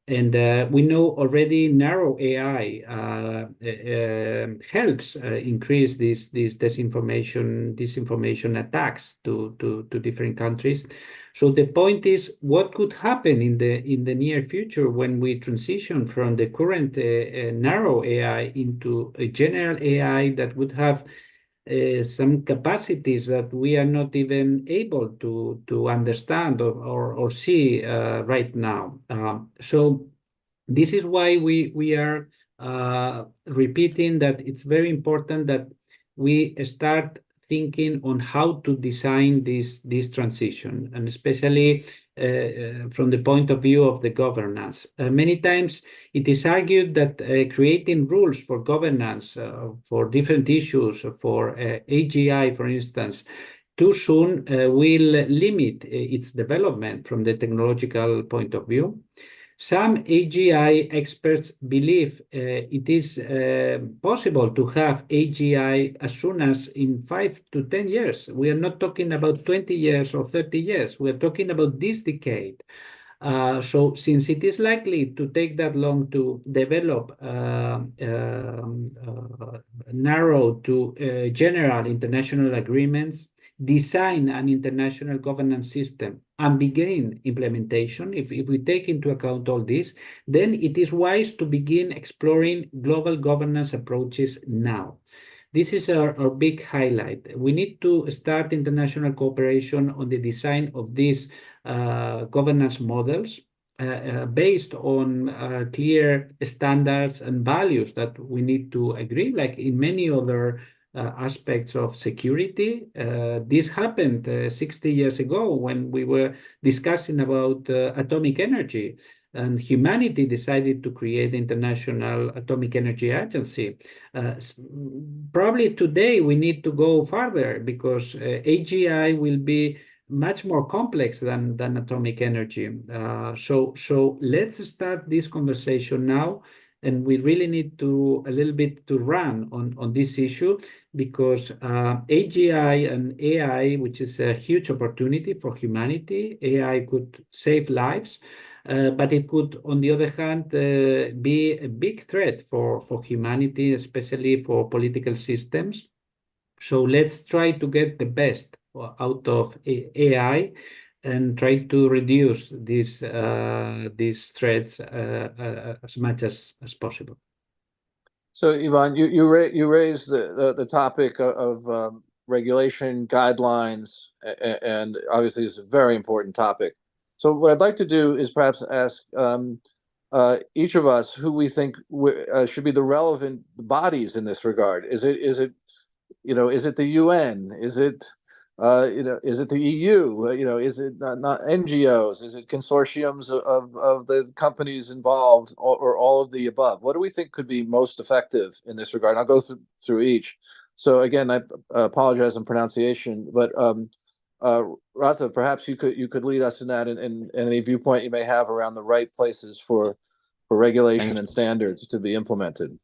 S11: And we know already narrow AI helps increase these disinformation attacks to different countries. So the point is, what could happen in the near future when we transition from the current narrow AI into a general AI that would have some capacities that we are not even able to understand or see right now. So this is why we are repeating that it's very important that we start thinking on how to design this transition, and especially from the point of view of the governance. Many times it is argued that creating rules for governance for different issues, for AGI, for instance, too soon will limit its development from the technological point of view. Some AGI experts believe it is possible to have AGI as soon as in 5 to 10 years. We are not talking about 20 years or 30 years. We are talking about this decade. So since it is likely to take that long to develop narrow to general international agreements, design an international governance system, and begin implementation, if we take into account all this, then it is wise to begin exploring global governance approaches now. This is our big highlight. We need to start international cooperation on the design of these governance models based on clear standards and values that we need to agree, like in many other aspects of security. This happened 60 years ago when we were discussing about atomic energy, and humanity decided to create the International Atomic Energy Agency. Probably today we need to go further because AGI will be much more complex than atomic energy. So let's start this conversation now, and we really need to a little bit to run on this issue because AGI and AI, which is a huge opportunity for humanity, AI could save lives. But it could, on the other hand, be a big threat for humanity, especially for political systems. So let's try to get the best out of AI and try to reduce these threats as much as possible.
S8: So, Ivan, you raised the topic of regulation guidelines, and obviously it's a very important topic. So what I'd like to do is perhaps ask each of us who we think should be the relevant bodies in this regard. Is it is it the UN? Is it is it the EU? Is it not NGOs? Is it consortiums of the companies involved, or all of the above? What do we think could be most effective in this regard? I'll go through each. So again, I apologize on pronunciation, but Rata, perhaps you could lead us in that, and any viewpoint you may have around the right places for regulation and standards to be implemented.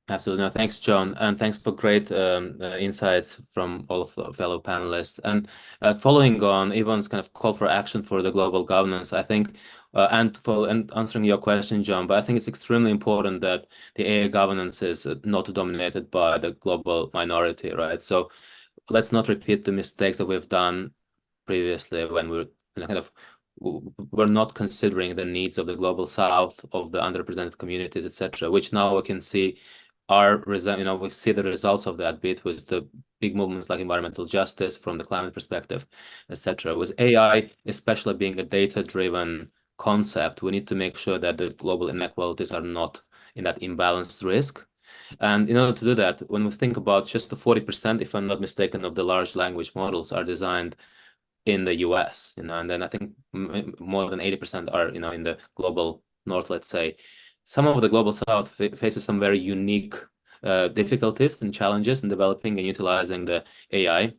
S9: Absolutely. No, thanks, John, and thanks for great insights from all of the fellow panelists. And following on Ivan's kind of call for action for the global governance, I think, and answering your question, John, but I think it's extremely important that the AI governance is not dominated by the global minority, right? So let's not repeat the mistakes that we've done previously when we're not considering the needs of the global south, of the underrepresented communities, etc., which now we can see we see the results of that, be it with the big movements like environmental justice from the climate perspective, etc. With AI, especially being a data-driven concept, we need to make sure that the global inequalities are not in that imbalanced risk. And in order to do that, when we think about just the 40%, if I'm not mistaken, of the large language models are designed in the US, and then I think more than 80% are, in the global north, let's say. Some of the global south faces some very unique difficulties and challenges in developing and utilizing the AI.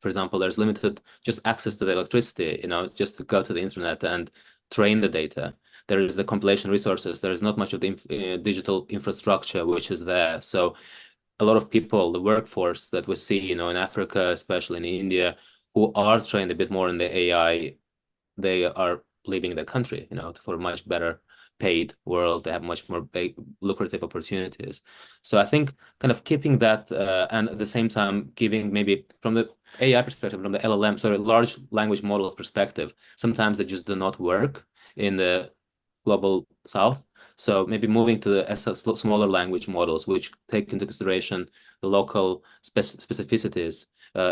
S9: For example, there's limited just access to the electricity, just to go to the internet and train the data. There is the compilation resources. There is not much of the digital infrastructure which is there. So a lot of people, the workforce that we see, in Africa, especially in India, who are trained a bit more in the AI, they are leaving the country, for a much better paid world. They have much more lucrative opportunities. So I think kind of keeping that and at the same time giving, maybe from the AI perspective, from the LLM, so large language models perspective, sometimes they just do not work in the global south. So maybe moving to the smaller language models, which take into consideration the local specificities,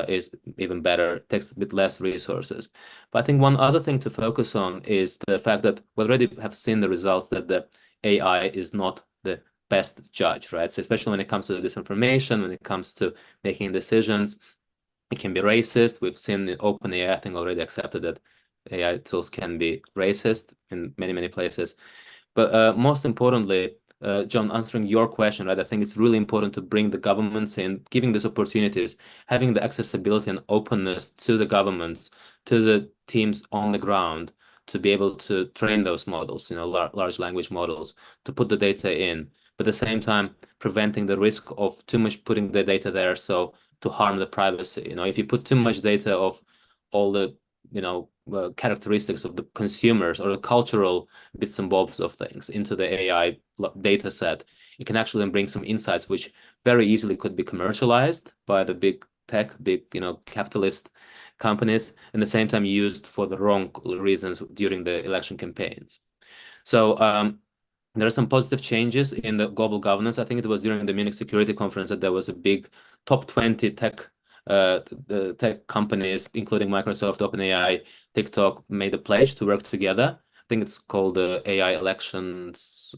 S9: is even better, takes a bit less resources. But I think one other thing to focus on is the fact that we already have seen the results that the AI is not the best judge, right? So especially when it comes to the disinformation, when it comes to making decisions, it can be racist. We've seen in OpenAI, I think, already accepted that AI tools can be racist in many, many places. But most importantly, John, answering your question, right, I think it's really important to bring the governments in, giving these opportunities, having the accessibility and openness to the governments, to the teams on the ground, to be able to train those models, large language models, to put the data in, but at the same time, preventing the risk of too much putting the data there, so to harm the privacy. If you put too much data of all the characteristics of the consumers or the cultural bits and bobs of things into the AI data set, it can actually then bring some insights which very easily could be commercialized by the big tech, capitalist companies, and at the same time used for the wrong reasons during the election campaigns. So There are some positive changes in the global governance. I think it was during the Munich Security Conference that there was a big top 20 the tech companies, including Microsoft, OpenAI, TikTok, made a pledge to work together. I think it's called the AI Elections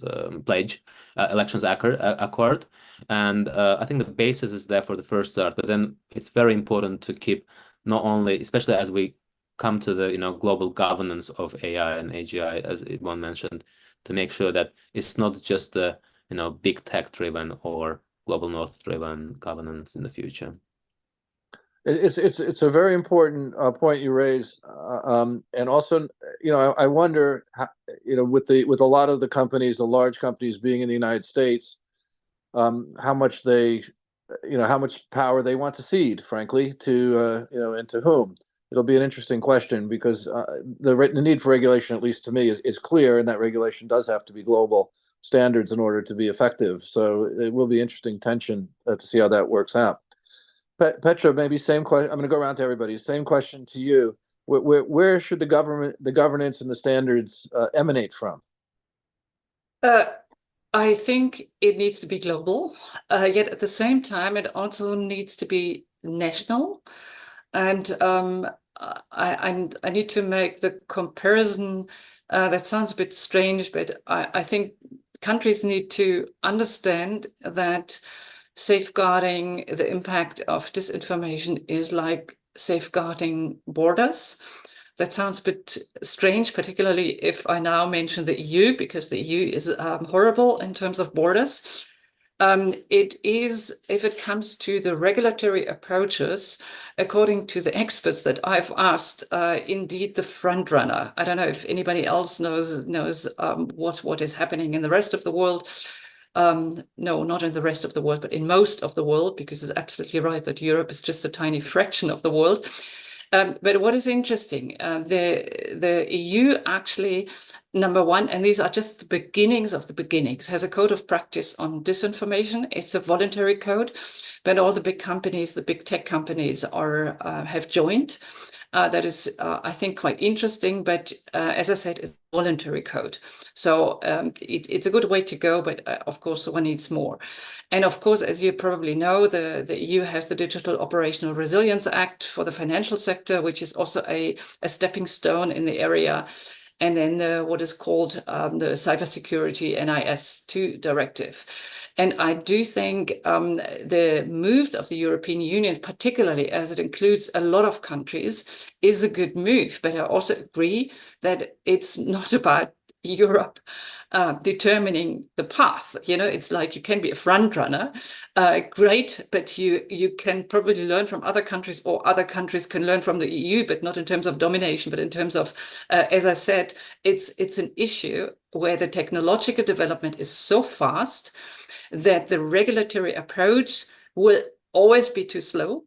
S9: Pledge, Elections Accord. And I think the basis is there for the first start, but then it's very important to keep not only, especially as we come to the global governance of AI and AGI, as one mentioned, to make sure that it's not just the big tech driven or global north driven governance in the future.
S8: It's a very important point you raise, and also I wonder how, with a lot of the companies, the large companies being in the United States, how much how much power they want to cede, frankly, to and to whom. It'll be an interesting question because the need for regulation, at least to me, is clear, and that regulation does have to be global standards in order to be effective. So it will be interesting tension to see how that works out. Petra, maybe same question. I'm going to go around to everybody. Same question to you. Where should the governance and the standards emanate from?
S10: I think it needs to be global, yet at the same time, it also needs to be national. And I need to make the comparison. That sounds a bit strange, but I think countries need to understand that safeguarding the impact of disinformation is like safeguarding borders. That sounds a bit strange, particularly if I now mention the EU, because the EU is horrible in terms of borders. It is, if it comes to the regulatory approaches, according to the experts that I've asked, indeed the front runner. I don't know if anybody else knows what is happening in the rest of the world. No, not in the rest of the world, but in most of the world, because it's absolutely right that Europe is just a tiny fraction of the world. But what is interesting, the EU actually, number one, and these are just the beginnings of the beginnings, has a code of practice on disinformation. It's a voluntary code, but all the big companies, the big tech companies have joined. That is, I think, quite interesting, but as I said, it's a voluntary code. So it's a good way to go, but of course, one needs more. And of course, as you probably know, the EU has the Digital Operational Resilience Act for the financial sector, which is also a stepping stone in the area. And then what is called the Cybersecurity NIS2 directive. And I do think the move of the European Union, particularly as it includes a lot of countries, is a good move. But I also agree that it's not about Europe determining the path. It's like you can be a front runner, great, but you can probably learn from other countries, or other countries can learn from the EU, but not in terms of domination, but in terms of, as I said, it's an issue where the technological development is so fast that the regulatory approach will always be too slow,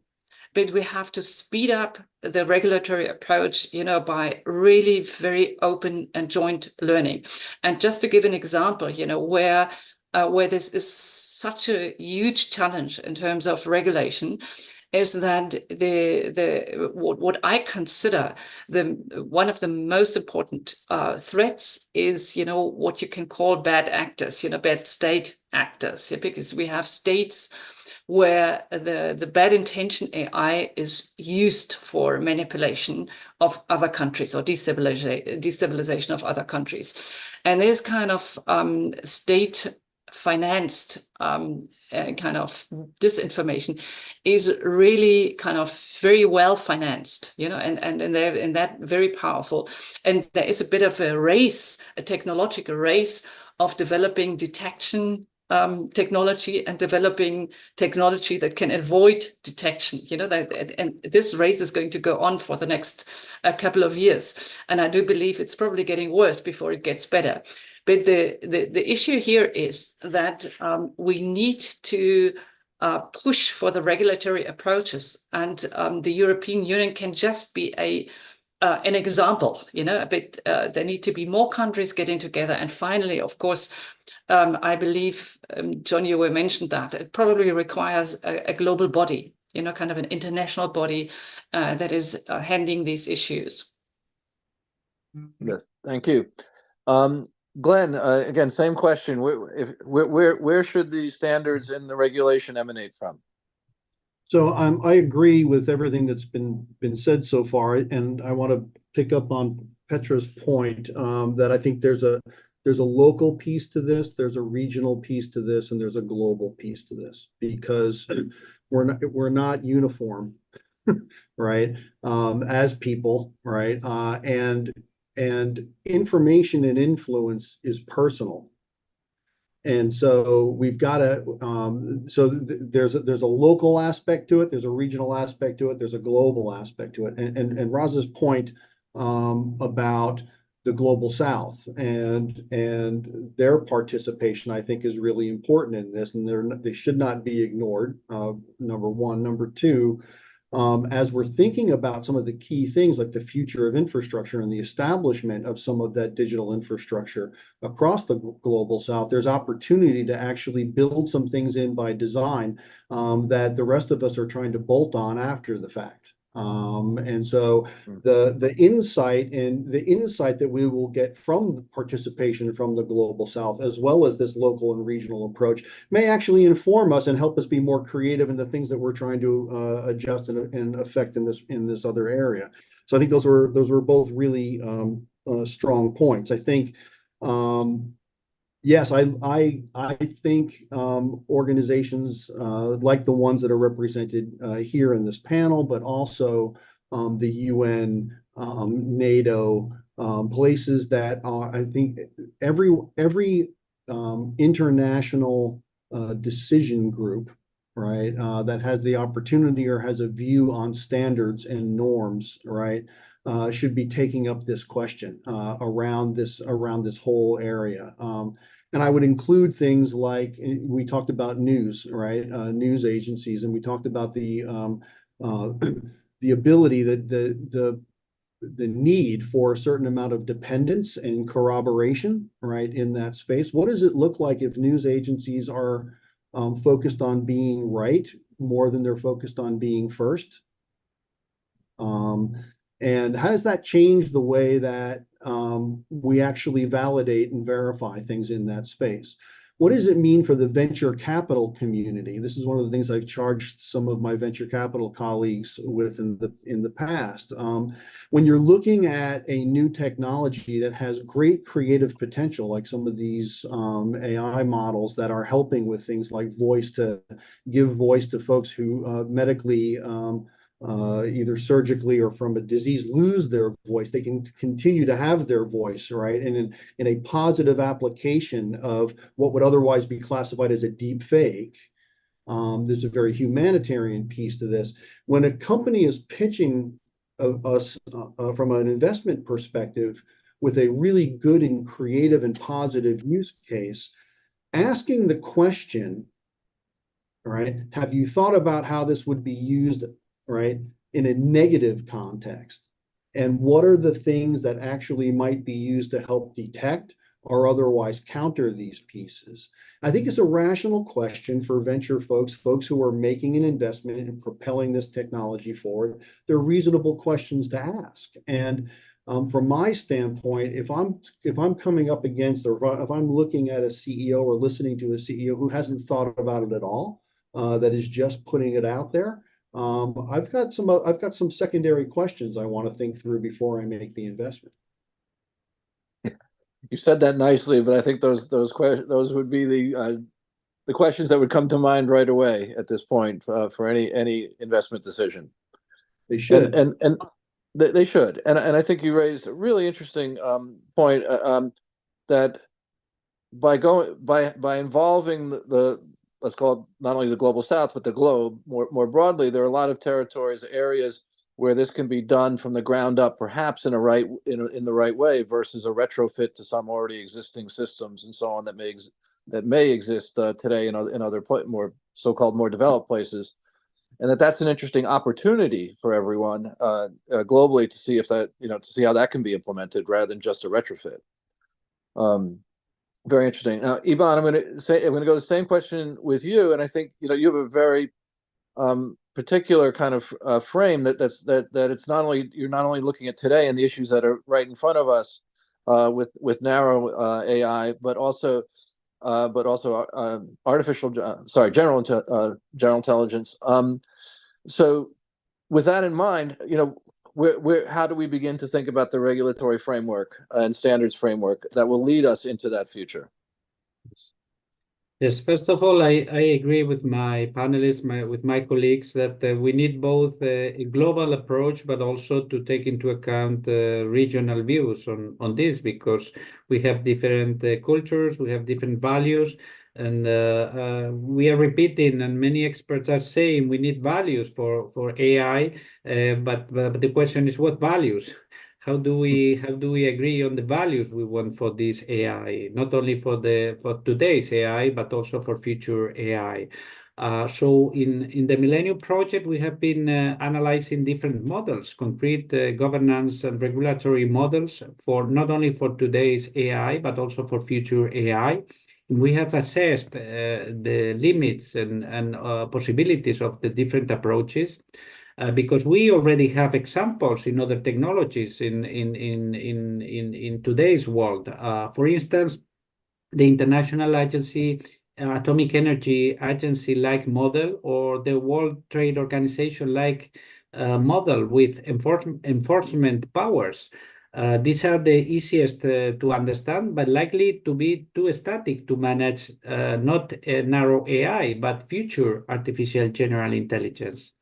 S10: but we have to speed up the regulatory approach, by really very open and joint learning. And just to give an example, where this is such a huge challenge in terms of regulation, is that what I consider one of the most important threats is, what you can call bad actors, bad state actors, because we have states where the bad intention AI is used for manipulation of other countries or destabilization of other countries. And this kind of state financed kind of disinformation is really kind of very well financed, and that very powerful. And there is a bit of a race, a technological race of developing detection technology and developing technology that can avoid detection, and this race is going to go on for the next couple of years. And I do believe it's probably getting worse before it gets better. But the issue here is that we need to push for the regulatory approaches, and the European Union can just be an example, but there need to be more countries getting together. And finally, of course, I believe, John, you mentioned that it probably requires a global body, kind of an international body that is handling these issues.
S8: Yes, thank you. Glenn, again, same question. Where should the standards in the regulation emanate from?
S7: So I agree with everything that's been said so far, and I want to pick up on Petra's point that I think there's a local piece to this, there's a regional piece to this, and there's a global piece to this, because we're not uniform, right? As people, right? And information and influence is personal. And so we've got to, there's a local aspect to it, there's a regional aspect to it, there's a global aspect to it. And Roz's point about the global South and their participation, I think, is really important in this, and they should not be ignored. Number one. Number two, as we're thinking about some of the key things like the future of infrastructure and the establishment of some of that digital infrastructure across the global South, there's opportunity to actually build some things in by design that the rest of us are trying to bolt on after the fact. And so the insight that we will get from the participation from the global South, as well as this local and regional approach, may actually inform us and help us be more creative in the things that we're trying to adjust and affect in this other area. So I think those were both really strong points. I think yes, I think organizations like the ones that are represented here in this panel, but also the UN, NATO, places that are, I think, every international decision group, right, that has the opportunity or has a view on standards and norms, right, should be taking up this question around this whole area. And I would include things like, we talked about news, right? News agencies, and we talked about the ability that the need for a certain amount of dependence and corroboration, right, in that space. What does it look like if news agencies are focused on being right more than they're focused on being first? And how does that change the way that we actually validate and verify things in that space? What does it mean for the venture capital community? This is one of the things I've charged some of my venture capital colleagues with in the past. When you're looking at a new technology that has great creative potential, like some of these AI models that are helping with things like give voice to folks who medically either surgically or from a disease lose their voice, they can continue to have their voice, right? And in a positive application of what would otherwise be classified as a deep fake, there's a very humanitarian piece to this. When a company is pitching us from an investment perspective with a really good and creative and positive use case, asking the question, right, have you thought about how this would be used, right, in a negative context? And what are the things that actually might be used to help detect or otherwise counter these pieces? I think it's a rational question for venture folks who are making an investment and propelling this technology forward. They're reasonable questions to ask. And from my standpoint, if I'm coming up against, or if I'm looking at a CEO or listening to a CEO who hasn't thought about it at all, that is just putting it out there, I've got some secondary questions I want to think through before I make the investment.
S8: You said that nicely, but I think those would be the questions that would come to mind right away at this point for any investment decision.
S7: They should,
S8: and they should, and I think you raised a really interesting point that by involving the let's call it not only the global South but the globe more broadly, there are a lot of territories, areas where this can be done from the ground up, perhaps in the right way, versus a retrofit to some already existing systems and so on that may exist today in other more so-called more developed places, and that's an interesting opportunity for everyone globally to see if that to see how that can be implemented rather than just a retrofit. Very interesting. Now, Iban, I'm going to go the same question with you, and I think you have a very particular kind of frame that it's not only you're not only looking at today and the issues that are right in front of us, with narrow AI, but also general intelligence. So with that in mind, how do we begin to think about the regulatory framework and standards framework that will lead us into that future?
S11: Yes, first of all, I agree with my panelists, with my colleagues, that we need both a global approach, but also to take into account regional views on this, because we have different cultures, we have different values, and we are repeating, and many experts are saying we need values for AI, but the question is what values? How do we agree on the values we want for this AI, not only for today's AI, but also for future AI? So in the Millennium Project, we have been analyzing different models, concrete governance and regulatory models for not only for today's AI, but also for future AI. We have assessed the limits and possibilities of the different approaches. Because we already have examples in other technologies in today's world. For instance, the International Atomic Energy Agency-like model, or the World Trade Organization-like model with enforcement powers. These are the easiest to understand, but likely to be too static to manage not a narrow AI, but future artificial general intelligence.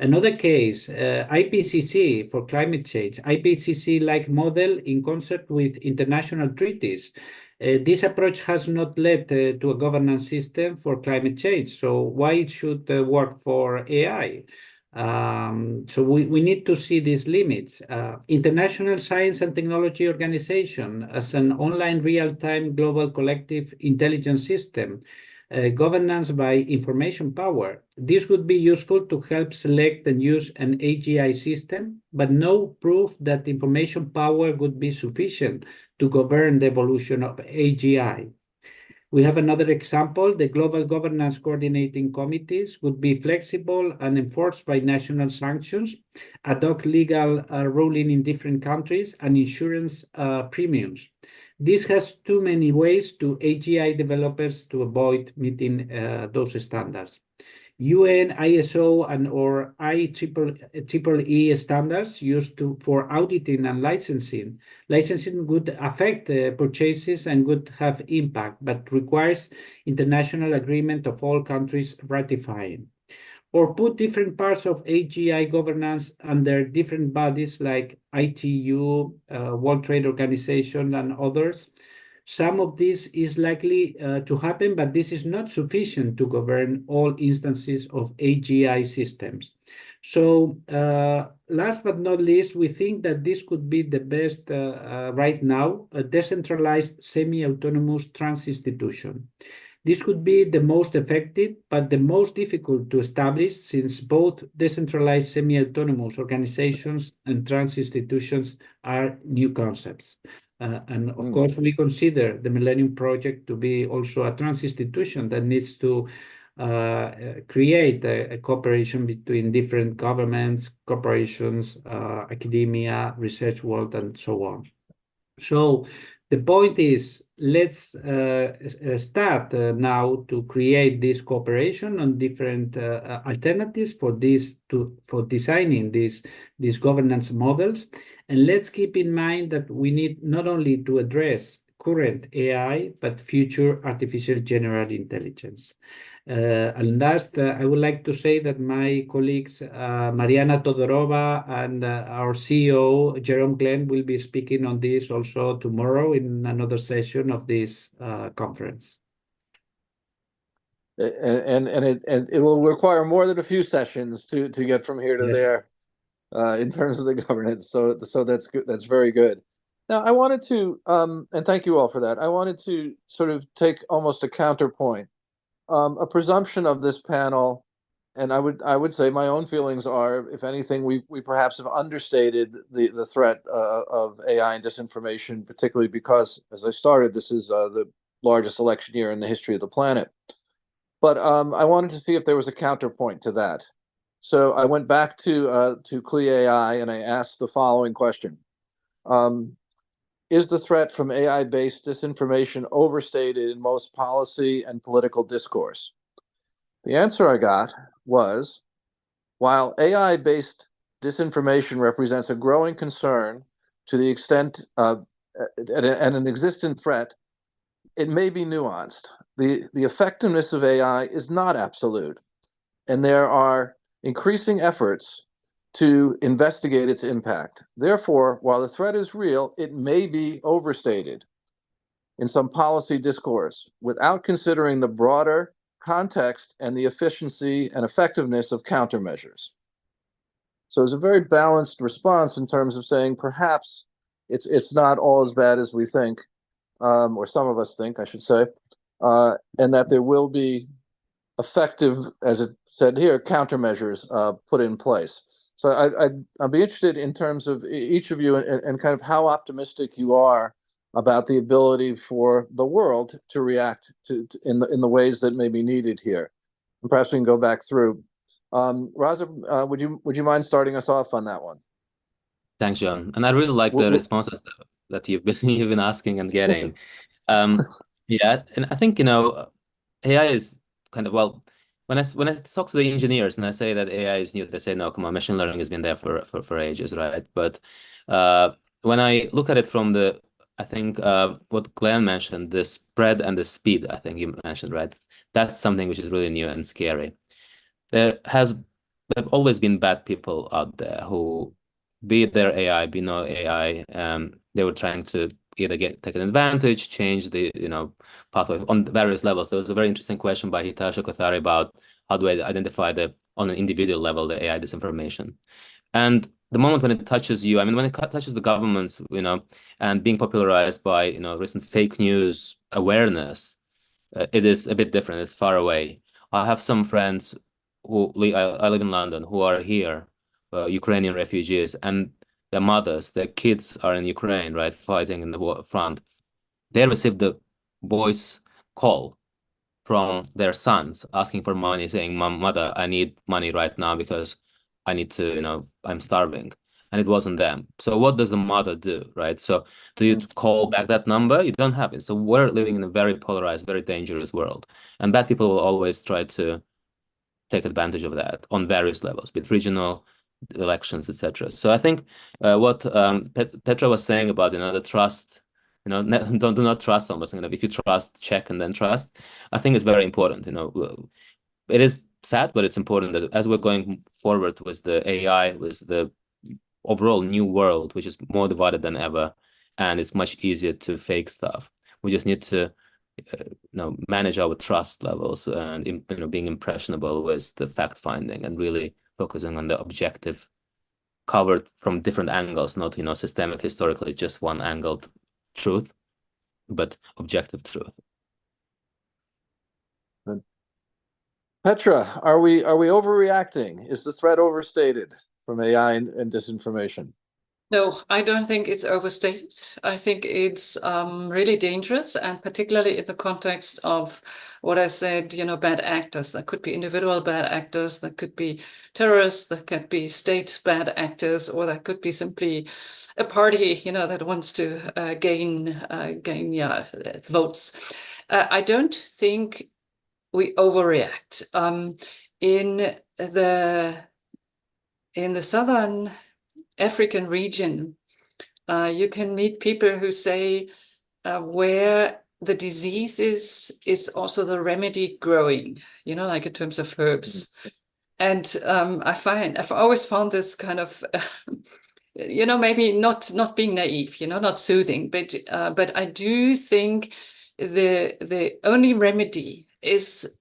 S11: Another case, IPCC for climate change, IPCC-like model in concert with international treaties. This approach has not led to a governance system for climate change, so why it should work for AI? So we need to see these limits. International Science and Technology Organization as an online real-time global collective intelligence system. Governance by information power. This would be useful to help select and use an AGI system, but no proof that information power would be sufficient to govern the evolution of AGI. We have another example. The global governance coordinating committees would be flexible and enforced by national sanctions, ad hoc legal ruling in different countries, and insurance premiums. This has too many ways to AGI developers to avoid meeting those standards. UN, ISO, and or IEEE standards used for auditing and licensing. Licensing would affect purchases and would have impact, but requires international agreement of all countries ratifying. Or put different parts of AGI governance under different bodies like ITU, World Trade Organization, and others. Some of this is likely to happen, but this is not sufficient to govern all instances of AGI systems. So last but not least, we think that this could be the best right now, a decentralized semi-autonomous trans-institution. This could be the most effective, but the most difficult to establish, since both decentralized semi-autonomous organizations and trans-institutions are new concepts. And of course, we consider the Millennium Project to be also a trans-institution that needs to create a cooperation between different governments, corporations, academia, research world, and so on. So the point is, let's start now to create this cooperation on different alternatives for designing these governance models. And let's keep in mind that we need not only to address current AI, but future artificial general intelligence. And last, I would like to say that my colleagues, Mariana Todorova and our CEO, Jerome Glenn, will be speaking on this also tomorrow in another session of this conference.
S8: And it will require more than a few sessions to get from here to there in terms of the governance. So that's good. That's very good. Now, I wanted to, and thank you all for that. I wanted to sort of take almost a counterpoint. A presumption of this panel, and I would say my own feelings are, if anything, we perhaps have understated the threat of AI and disinformation, particularly because, as I started, this is the largest election year in the history of the planet. But I wanted to see if there was a counterpoint to that. So I went back to CLI AI and I asked the following question. is the threat from AI-based disinformation overstated in most policy and political discourse? The answer I got was, while AI-based disinformation represents a growing concern to the extent and an existent threat, it may be nuanced. The effectiveness of AI is not absolute, and there are increasing efforts to investigate its impact. Therefore, while the threat is real, it may be overstated in some policy discourse without considering the broader context and the efficiency and effectiveness of countermeasures. So it's a very balanced response in terms of saying perhaps it's not all as bad as we think, or some of us think, I should say, and that there will be effective, as it said here, countermeasures put in place. So I'd be interested in terms of each of you and kind of how optimistic you are about the ability for the world to react to in the ways that may be needed here. And perhaps we can go back through. Raza, would you mind starting us off on that one?
S9: Thanks, John. And I really like the responses that you've been asking and getting. Yeah, and I think, AI is kind of, well, when I talk to the engineers and I say that AI is new, they say, no, come on, machine learning has been there for ages, right? But when I look at it from I think what Glenn mentioned, the spread and the speed, I think you mentioned, right? That's something which is really new and scary. There have always been bad people out there who, be it their AI, be no AI, they were trying to either take an advantage, change the pathway on various levels. There was a very interesting question by Hitachi Kothari about how do I identify on an individual level the AI disinformation. And the moment when it touches you, I mean, when it touches the governments, and being popularized by recent fake news awareness, it is a bit different. It's far away. I have some friends who I live in London who are here, Ukrainian refugees, and their mothers, their kids are in Ukraine, right, fighting in the front. They received the voice call from their sons asking for money, saying, Mother, I need money right now because I need to, I'm starving. And it wasn't them. So what does the mother do, right? So do you call back that number? You don't have it. So we're living in a very polarized, very dangerous world. And bad people will always try to take advantage of that on various levels, be it regional, elections, etc. So I think what Petra was saying about the trust, do not trust almost. If you trust, check and then trust. I think it's very important. It is sad, but it's important that as we're going forward with the AI, with the overall new world, which is more divided than ever, and it's much easier to fake stuff. We just need to manage our trust levels and being impressionable with the fact finding and really focusing on the objective, covered from different angles, not systemic, historically just one angled truth, but objective truth.
S8: Petra, are we overreacting? Is the threat overstated from AI and disinformation?
S10: No, I don't think it's overstated. I think it's really dangerous, and particularly in the context of what I said, bad actors. That could be individual bad actors, that could be terrorists, that could be state bad actors, or that could be simply a party, that wants to gain votes. I don't think we overreact. In the southern African region, you can meet people who say where the disease is also the remedy growing, like in terms of herbs. And I've always found this kind of, maybe not being naive, not soothing, but I do think the only remedy is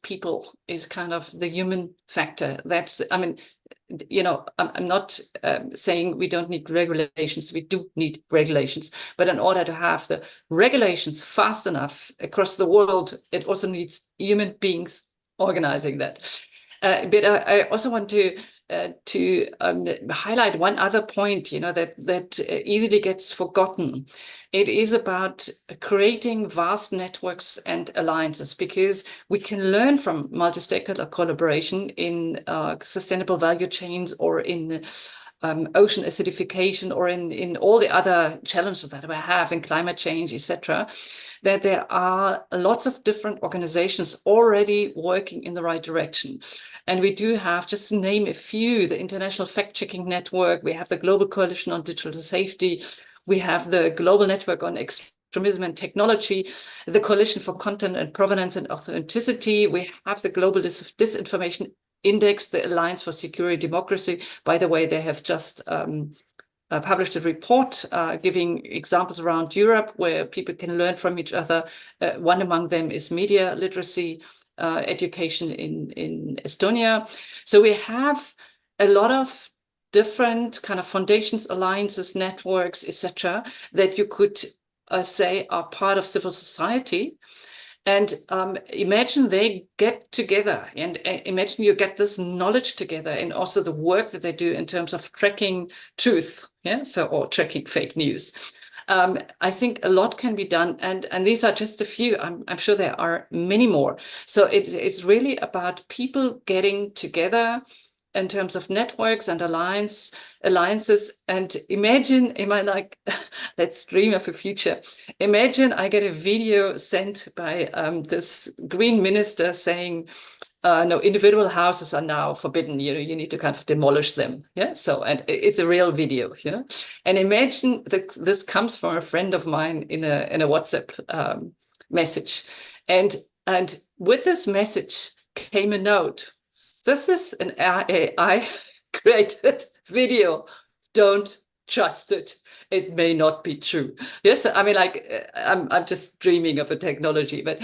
S10: people, is kind of the human factor. I'm not saying we don't need regulations. We do need regulations. But in order to have the regulations fast enough across the world, it also needs human beings organizing that. But I also want to highlight one other point, that easily gets forgotten. It is about creating vast networks and alliances, because we can learn from multi-stakeholder collaboration in sustainable value chains or in ocean acidification or in all the other challenges that we have in climate change, etc., that there are lots of different organizations already working in the right direction. And we do have, just to name a few, the International Fact-Checking Network, we have the Global Coalition on Digital Safety, we have the Global Network on Extremism and Technology, the Coalition for Content and Provenance and Authenticity, we have the Global Disinformation Index, the Alliance for Security Democracy. By the way, they have just published a report giving examples around Europe where people can learn from each other. One among them is media literacy education in Estonia. So we have a lot of different kind of foundations, alliances, networks, etc., that you could say are part of civil society. And imagine they get together and imagine you get this knowledge together and also the work that they do in terms of tracking truth, or tracking fake news. I think a lot can be done, and these are just a few. I'm sure there are many more. So it's really about people getting together in terms of networks and alliances. And imagine, let's dream of a future. Imagine I get a video sent by this green minister saying, no, individual houses are now forbidden. You need to kind of demolish them. So, and it's a real video. And imagine that this comes from a friend of mine in a WhatsApp message, and with this message came a note. This is an AI created video. Don't trust it. It may not be true. Yes, I mean, I'm just dreaming of a technology, but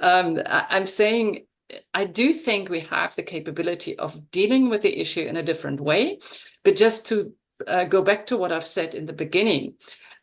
S10: I'm saying I do think we have the capability of dealing with the issue in a different way. But just to go back to what I've said in the beginning,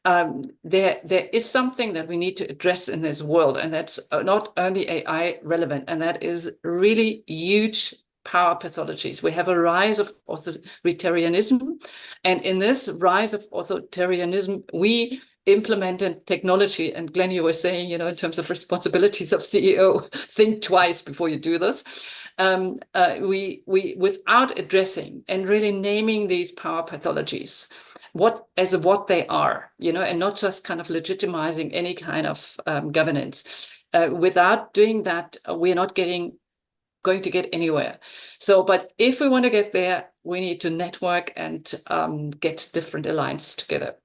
S10: there is something that we need to address in this world, and that's not only AI relevant, and that is really huge power pathologies. We have a rise of authoritarianism, and in this rise of authoritarianism, we implemented technology. And Glenn, you were saying, in terms of responsibilities of CEO, think twice before you do this. We without addressing and really naming these power pathologies, what they are, and not just kind of legitimizing any kind of governance. Without doing that, we're not going to get anywhere. So, but if we want to get there, we need to network and get different alliances together.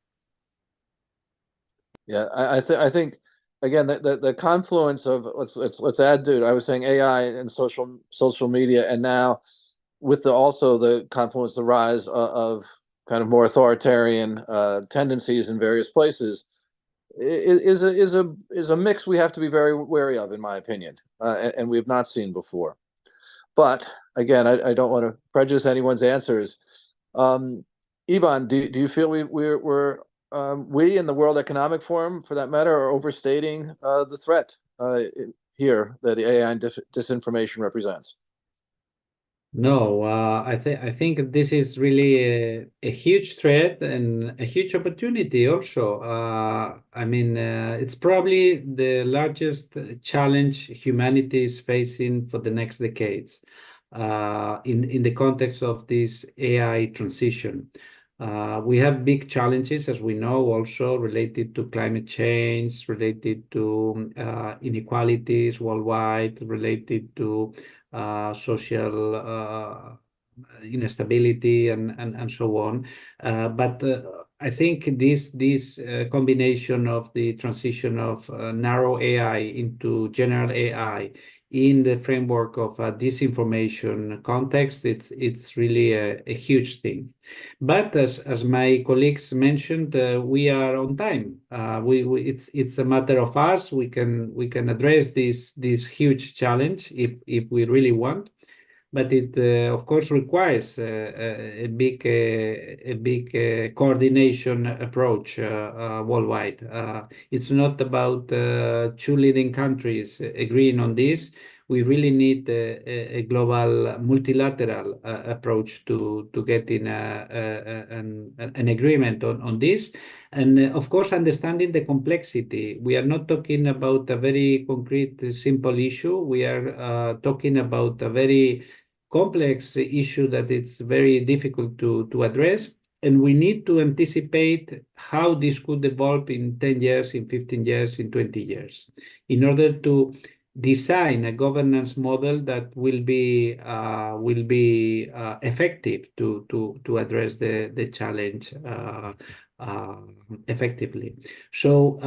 S8: Yeah, I think again the confluence of let's add, dude. I was saying AI and social media, and now with also the confluence, the rise of kind of more authoritarian tendencies in various places, is a mix we have to be very wary of, in my opinion, and we have not seen before. But again, I don't want to prejudice anyone's answers. Ivan, do you feel we in the World Economic Forum, for that matter, are overstating the threat here that the AI and disinformation represents?
S11: No, I think this is really a huge threat and a huge opportunity also. I mean, it's probably the largest challenge humanity is facing for the next decades in the context of this AI transition. We have big challenges, as we know, also related to climate change, related to inequalities worldwide, related to social instability and so on. But I think this combination of the transition of narrow AI into general AI in the framework of a disinformation context, it's really a huge thing. But as my colleagues mentioned, we are on time. It's a matter of us. We can address this huge challenge if we really want. But it of course requires a big coordination approach worldwide. It's not about two leading countries agreeing on this. We really need a global multilateral approach to getting an agreement on this. And of course, understanding the complexity. We are not talking about a very concrete, simple issue. We are talking about a very complex issue that it's very difficult to address. and we need to anticipate how this could evolve in 10 years, in 15 years, in 20 years, in order to design a governance model that will be effective to address the challenge effectively. So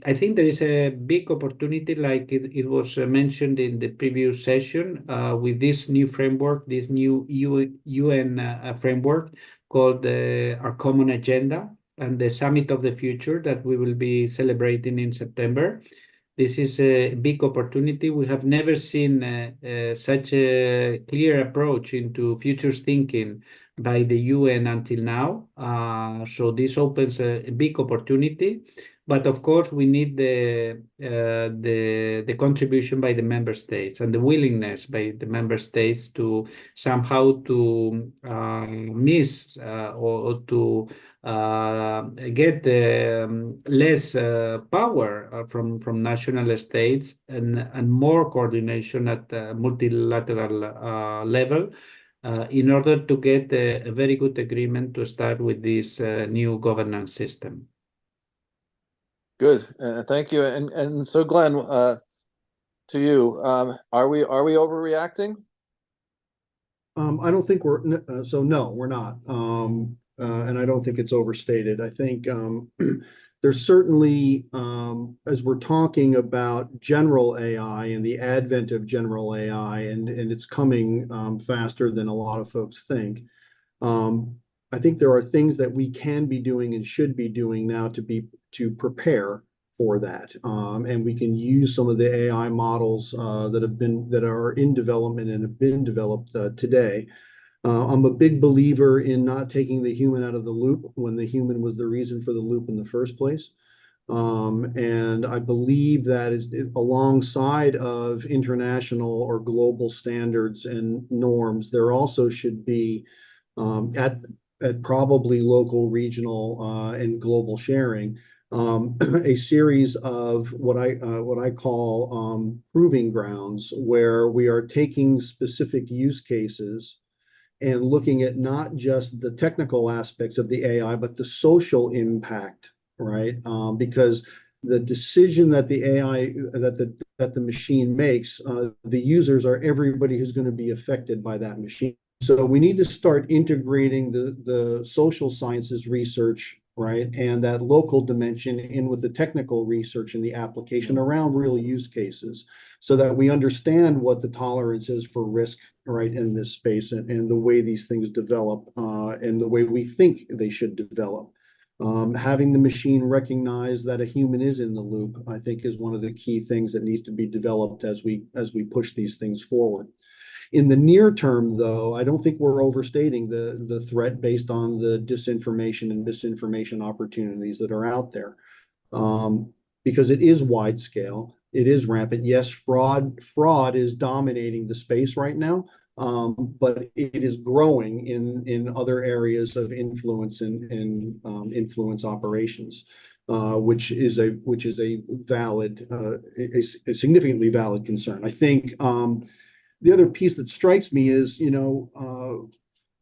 S11: I think there is a big opportunity, like it was mentioned in the previous session, with this new framework, this new UN framework called Our Common Agenda and the Summit of the Future that we will be celebrating in September. This is a big opportunity. We have never seen such a clear approach into futures thinking by the UN until now. So this opens a big opportunity. But of course, we need the contribution by the member states and the willingness by the member states to somehow to miss or to get less power from national states and more coordination at multilateral level in order to get a very good agreement to start with this new governance system.
S8: Good, thank you. And so, Glenn, to you, are we overreacting?
S7: I don't think we're so. No, we're not. And I don't think it's overstated. I think there's certainly, as we're talking about general AI and the advent of general AI, and it's coming faster than a lot of folks think. I think there are things that we can be doing and should be doing now to prepare for that, and we can use some of the AI models that are in development and have been developed today. I'm a big believer in not taking the human out of the loop when the human was the reason for the loop in the first place. And I believe that is alongside of international or global standards and norms, there also should be at probably local, regional, and global sharing, a series of what I call proving grounds, where we are taking specific use cases and looking at not just the technical aspects of the AI, but the social impact, right? Because the decision that the AI, that the machine makes, the users are everybody who's going to be affected by that machine. So we need to start integrating the social sciences research, right, and that local dimension in with the technical research and the application around real use cases, so that we understand what the tolerance is for risk, right, in this space, and the way these things develop, and the way we think they should develop. Having the machine recognize that a human is in the loop, I think, is one of the key things that needs to be developed as we push these things forward. In the near term, though, I don't think we're overstating the threat based on the disinformation and misinformation opportunities that are out there, because it is wide scale, it is rampant. Yes, fraud is dominating the space right now, but it is growing in other areas of influence and influence operations, which is a valid, a significantly valid concern. I think. The other piece that strikes me is, in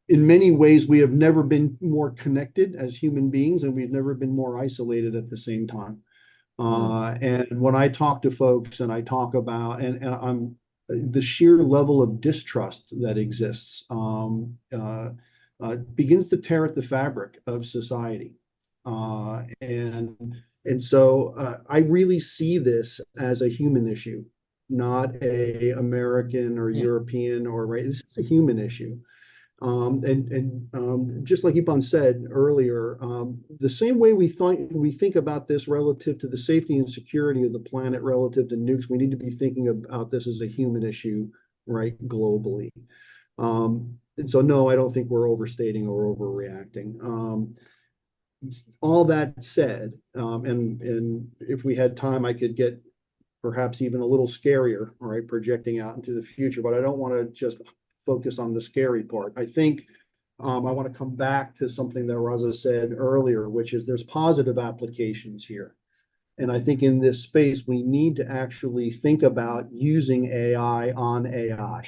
S7: many ways, we have never been more connected as human beings, and we've never been more isolated at the same time. And when I talk to folks and I talk about, and I'm the sheer level of distrust that exists begins to tear at the fabric of society. And so I really see this as a human issue, not a American or European or right. This is a human issue. Just like Ipan said earlier, the same way we think about this relative to the safety and security of the planet relative to nukes, we need to be thinking about this as a human issue, right, globally. And so, no, I don't think we're overstating or overreacting. All that said, and if we had time, I could get perhaps even a little scarier, right, projecting out into the future, but I don't want to just focus on the scary part. I think I want to come back to something that Raza said earlier, which is there's positive applications here. And I think in this space, we need to actually think about using AI on AI.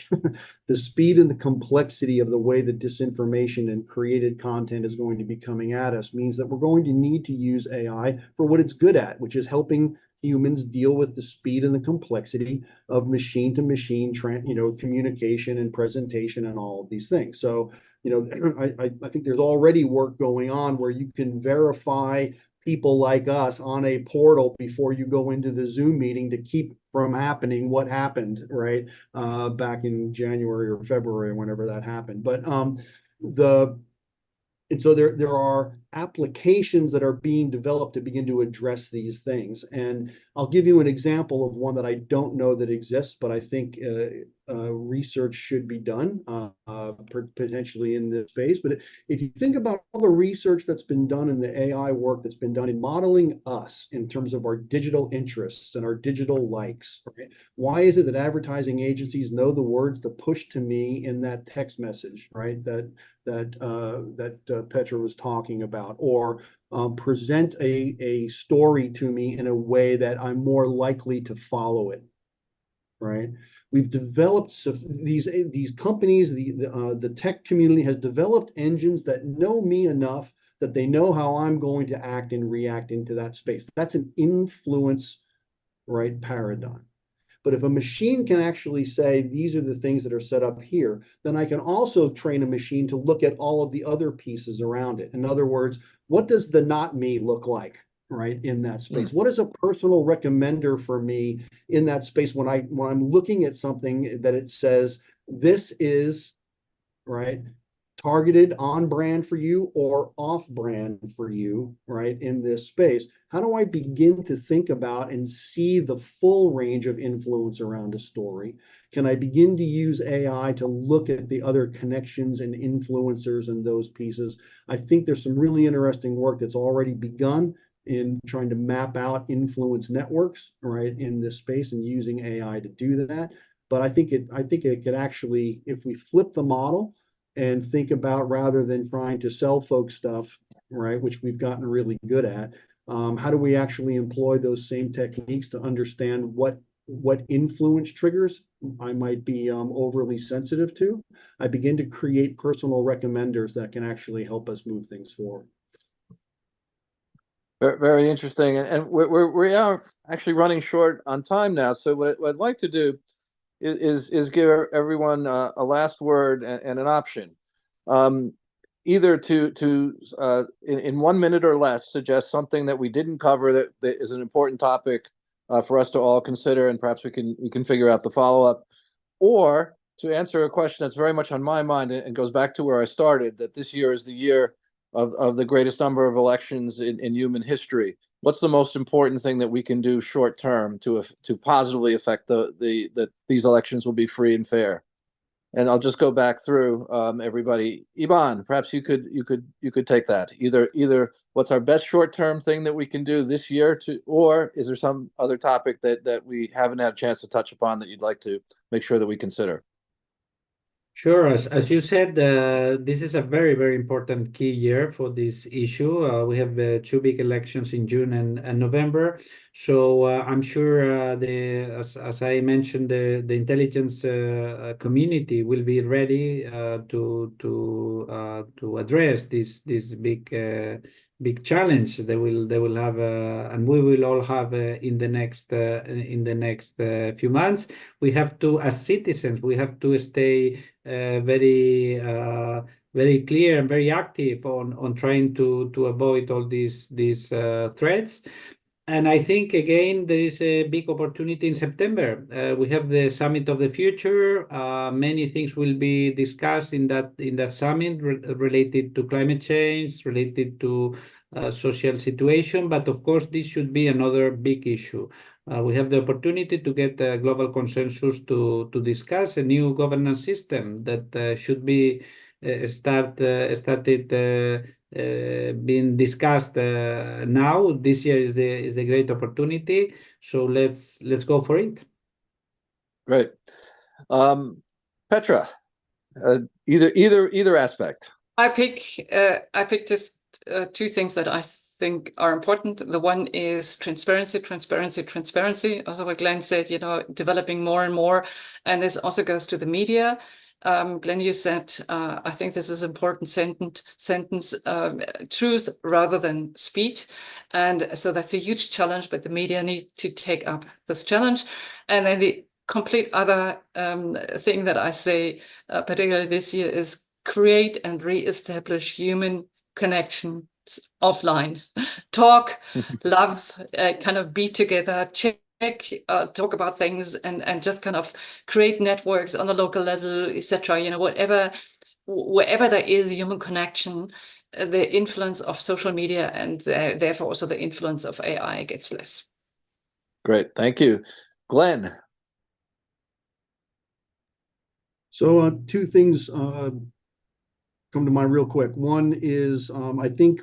S7: The speed and the complexity of the way that disinformation and created content is going to be coming at us means that we're going to need to use AI for what it's good at, which is helping humans deal with the speed and the complexity of machine to machine, communication and presentation and all of these things. So, I think there's already work going on where you can verify people like us on a portal before you go into the Zoom meeting to keep from happening what happened, right? Back in January or February, whenever that happened. But and so there are applications that are being developed to begin to address these things. And I'll give you an example of one that I don't know that exists, but I think research should be done potentially in this space. But if you think about all the research that's been done in the AI work that's been done in modeling us in terms of our digital interests and our digital likes, right? Why is it that advertising agencies know the words to push to me in that text message, right? That Petra was talking about, or present a story to me in a way that I'm more likely to follow it, right? We've developed these companies, the tech community has developed engines that know me enough that they know how I'm going to act and react into that space. That's an influence, right, paradigm. But if a machine can actually say, these are the things that are set up here, then I can also train a machine to look at all of the other pieces around it. In other words, what does the not me look like, right, in that space? What is a personal recommender for me in that space when I'm looking at something that it says, this is, right, targeted on brand for you or off brand for you, right, in this space? How do I begin to think about and see the full range of influence around a story? Can I begin to use AI to look at the other connections and influencers and those pieces? I think there's some really interesting work that's already begun in trying to map out influence networks, right, in this space and using AI to do that. But I think it could actually, if we flip the model and think about, rather than trying to sell folks stuff, right, which we've gotten really good at, how do we actually employ those same techniques to understand what influence triggers I might be overly sensitive to? I begin to create personal recommenders that can actually help us move things forward.
S8: Very interesting, and we are actually running short on time now. So what I'd like to do is give everyone a last word and an option, either to in 1 minute or less suggest something that we didn't cover that is an important topic for us to all consider, and perhaps we can figure out the follow-up, or to answer a question that's very much on my mind and goes back to where I started, that this year is the year of the greatest number of elections in human history. What's the most important thing that we can do short term to positively affect that these elections will be free and fair? And I'll just go back through everybody. Iban, perhaps you could take that. Either what's our best short term thing that we can do this year, or is there some other topic that we haven't had a chance to touch upon that you'd like to make sure that we consider?
S11: Sure. As you said, this is a very, very important key year for this issue. We have two big elections in June and November. So I'm sure, as I mentioned, the intelligence community will be ready to address this big challenge they will have, and we will all have in the next few months. We have to, as citizens, we have to stay very clear and very active on trying to avoid all these threats. And I think, again, there is a big opportunity in September. We have the Summit of the Future. Many things will be discussed in that summit related to climate change, related to social situation. But of course, this should be another big issue. We have the opportunity to get a global consensus to discuss a new governance system that should be started being discussed now. This year is the great opportunity, so let's go for it.
S8: Great. Petra, either aspect.
S10: I pick just two things that I think are important. The one is transparency, transparency, transparency. Also what Glenn said, developing more and more. And this also goes to the media. Glenn, you said, I think this is important sentence, truth rather than speed. And so that's a huge challenge, but the media need to take up this challenge. And then the complete other thing that I say, particularly this year, is create and re-establish human connection offline. Talk, love, kind of be together, check, talk about things, and just kind of create networks on the local level, etc. Wherever there is human connection, the influence of social media and therefore also the influence of AI gets less.
S8: Great, thank you. Glenn.
S7: So two things come to mind real quick. One is I think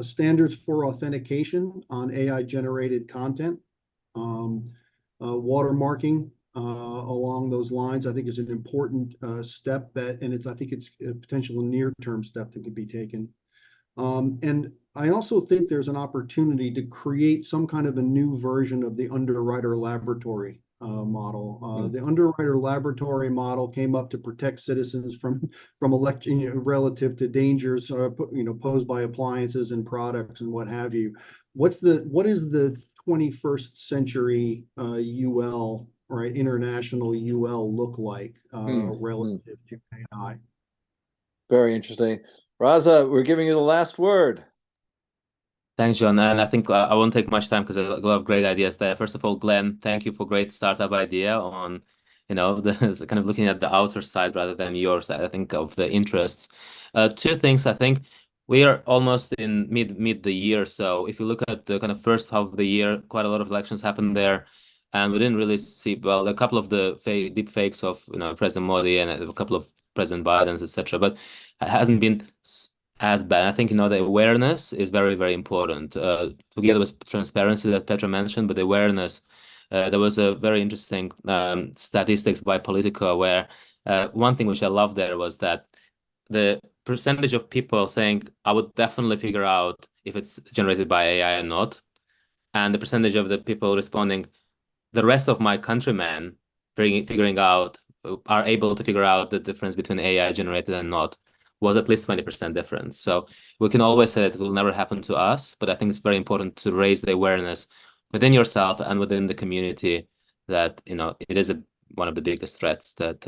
S7: standards for authentication on AI generated content, watermarking along those lines, I think is an important step I think it's a potential near-term step that could be taken. And I also think there's an opportunity to create some kind of a new version of the underwriter laboratory model. The underwriter laboratory model came up to protect citizens from election relative to dangers posed by appliances and products and what have you. What is the 21st century UL, right, international UL look like relative to AI?
S8: Very interesting. Raza, we're giving you the last word.
S9: Thanks, John. And I think I won't take much time because a lot of great ideas there. First of all, Glenn, thank you for great startup idea on, the kind of looking at the outer side rather than your side, I think, of the interests. Two things, I think we are almost in mid the year. So if you look at the kind of first half of the year, quite a lot of elections happened there. And we didn't really see, well, a couple of the deep fakes of, President Modi and a couple of President Biden's, etc. But it hasn't been as bad. I think, the awareness is very, very important, together with transparency that Petra mentioned, but the awareness. There was a very interesting statistics by Politica where one thing which I loved there was that the percentage of people saying, I would definitely figure out if it's generated by AI or not, and the percentage of the people responding, the rest of my countrymen figuring out, are able to figure out the difference between AI generated and not, was at least 20% difference. So we can always say that it will never happen to us, but I think it's very important to raise the awareness within yourself and within the community that, it is one of the biggest threats that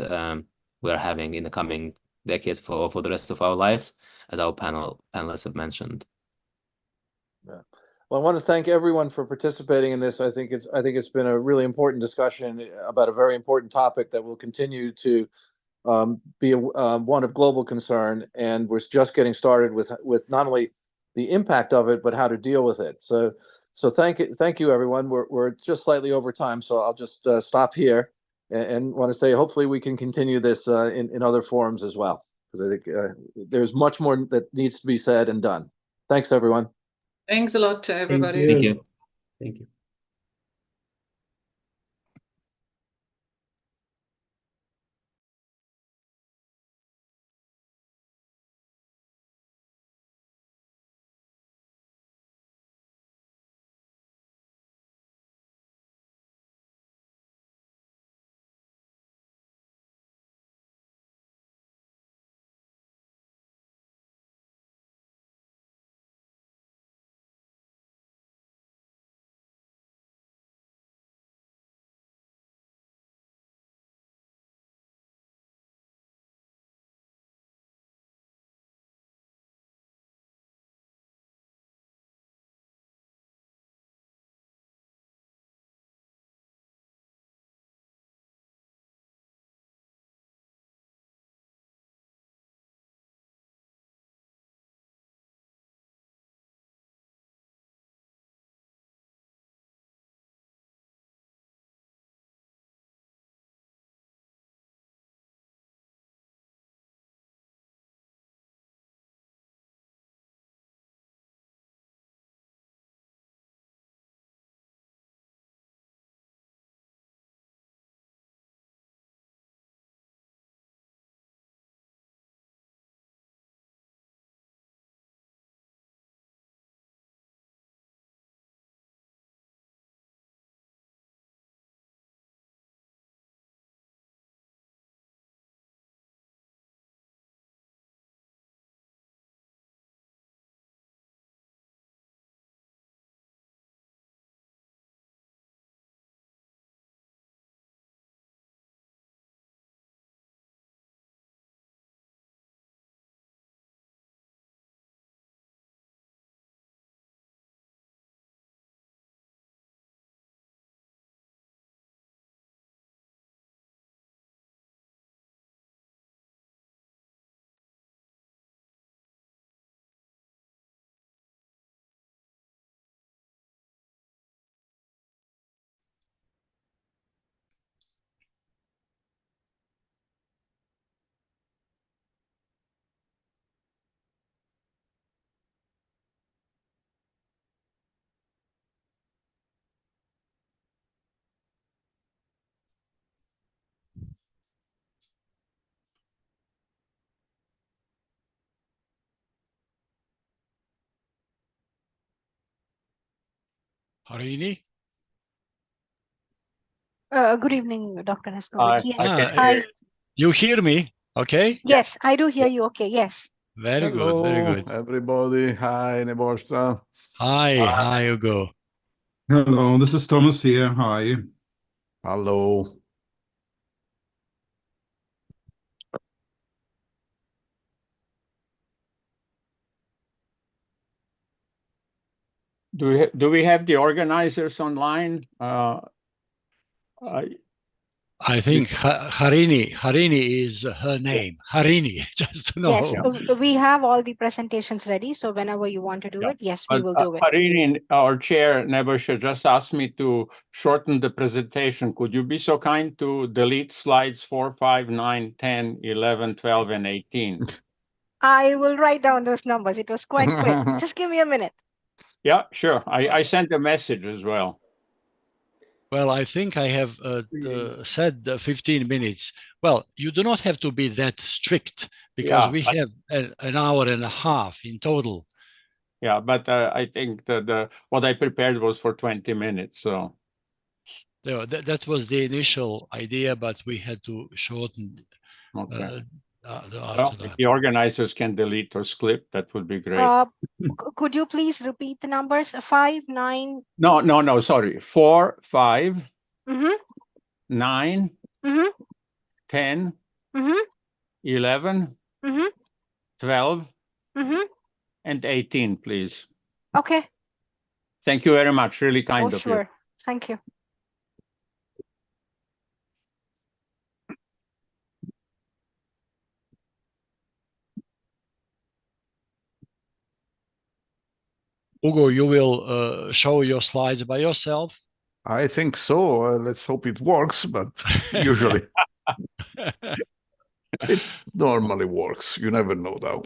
S9: we are having in the coming decades for the rest of our lives, as our panelists have mentioned.
S8: Yeah. Well, I want to thank everyone for participating in this. I think it's been a really important discussion about a very important topic that will continue to be one of global concern, and we're just getting started with not only the impact of it but how to deal with it. So thank you everyone. We're just slightly over time, so I'll just stop here and want to say hopefully we can continue this in other forums as well, because I think there's much more that needs to be said and done. Thanks everyone.
S10: Thanks a lot to everybody.
S11: Thank you.
S9: Thank you.
S11: Thank you.
S12: Harini?
S6: Good evening, Dr. Neskovic. Yes,
S12: Ah, you hear me? Okay.
S6: yes, I do hear you. Okay, yes.
S12: Very good. Very
S13: Hello,
S12: good.
S13: everybody. Hi, Nebosta.
S12: Hi, Hugo.
S14: Hello, this is Thomas here. How are you?
S13: Hello.
S15: Do we have the organizers online?
S12: I think Harini is her name. Harini, just to know.
S6: Yes, we have all the presentations ready. So whenever you want to do it, yes, we will do it.
S15: Harini, our chair, Nebusha, just asked me to shorten the presentation. Could you be so kind to delete slides 4, 5, 9, 10, 11, 12, and 18?
S6: I will write down those numbers. It was quite quick. Just give me a minute.
S15: Yeah, sure. I sent a message as well.
S12: Well, I think I have said 15 minutes. Well, you do not have to be that strict because we have an hour and a half in total.
S15: Yeah, but I think that what I prepared was for 20 minutes. So
S12: that was the initial idea, but we had to shorten.
S15: Okay.
S12: After
S15: If the organizers can delete or clip, that would be great.
S6: Could you please repeat the numbers? 5, 9.
S15: No, sorry. 4, 5,
S6: Mm-hmm.
S15: 9,
S6: Mm-hmm.
S15: 10,
S6: Mm-hmm.
S15: 11,
S6: Mm-hmm.
S15: 12,
S6: Mm-hmm.
S15: and 18, please.
S6: Okay.
S15: Thank you very much. Really kind of you.
S6: Sure. Thank you.
S12: Hugo, you will show your slides by yourself?
S13: I think so. Let's hope it works, but usually it normally works. You never know, though.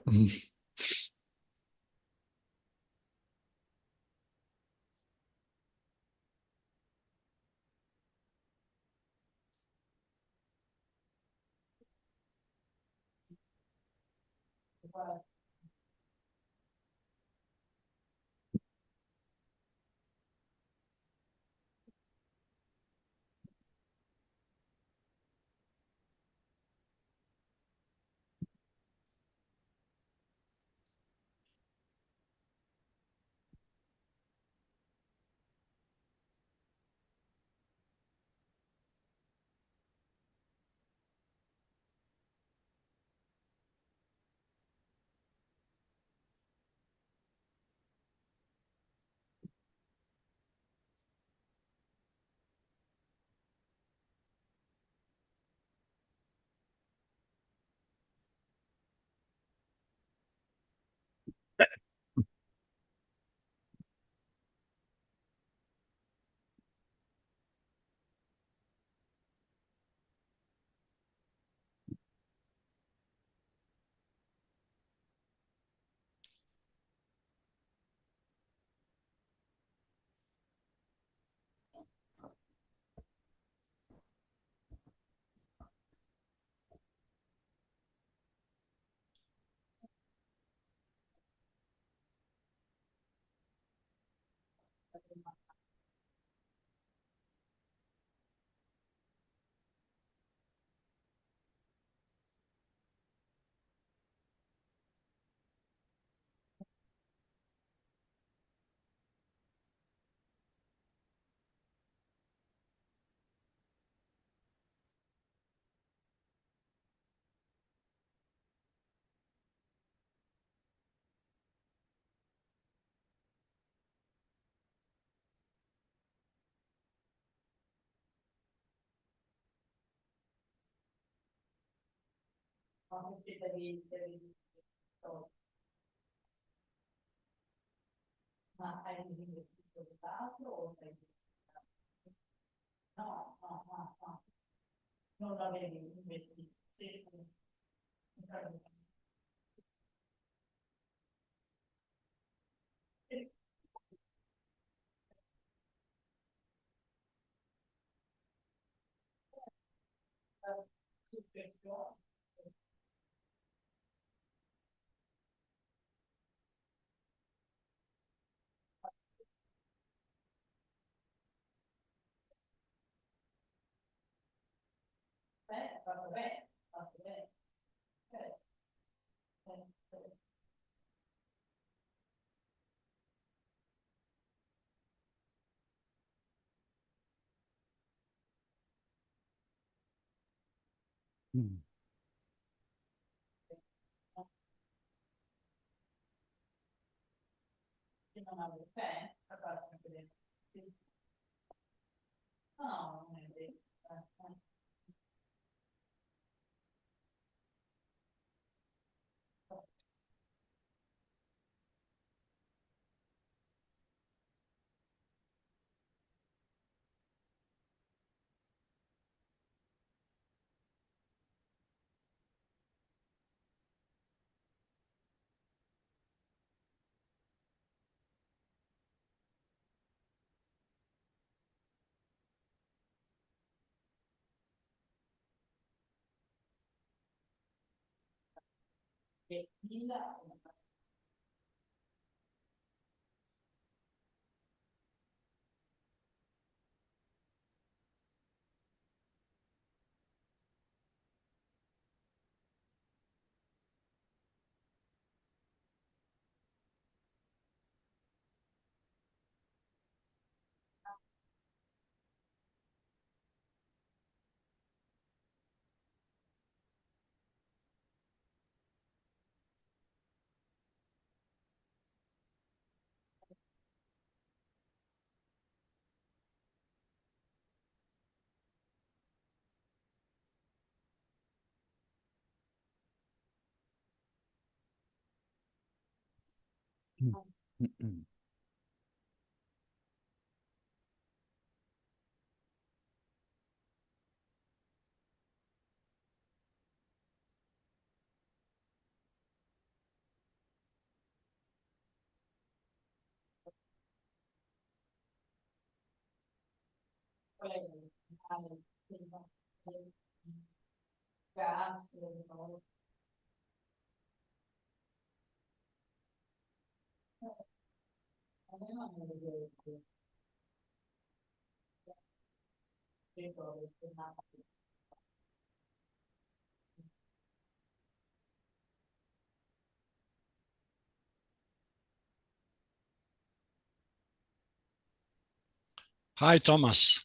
S12: Hi, Thomas.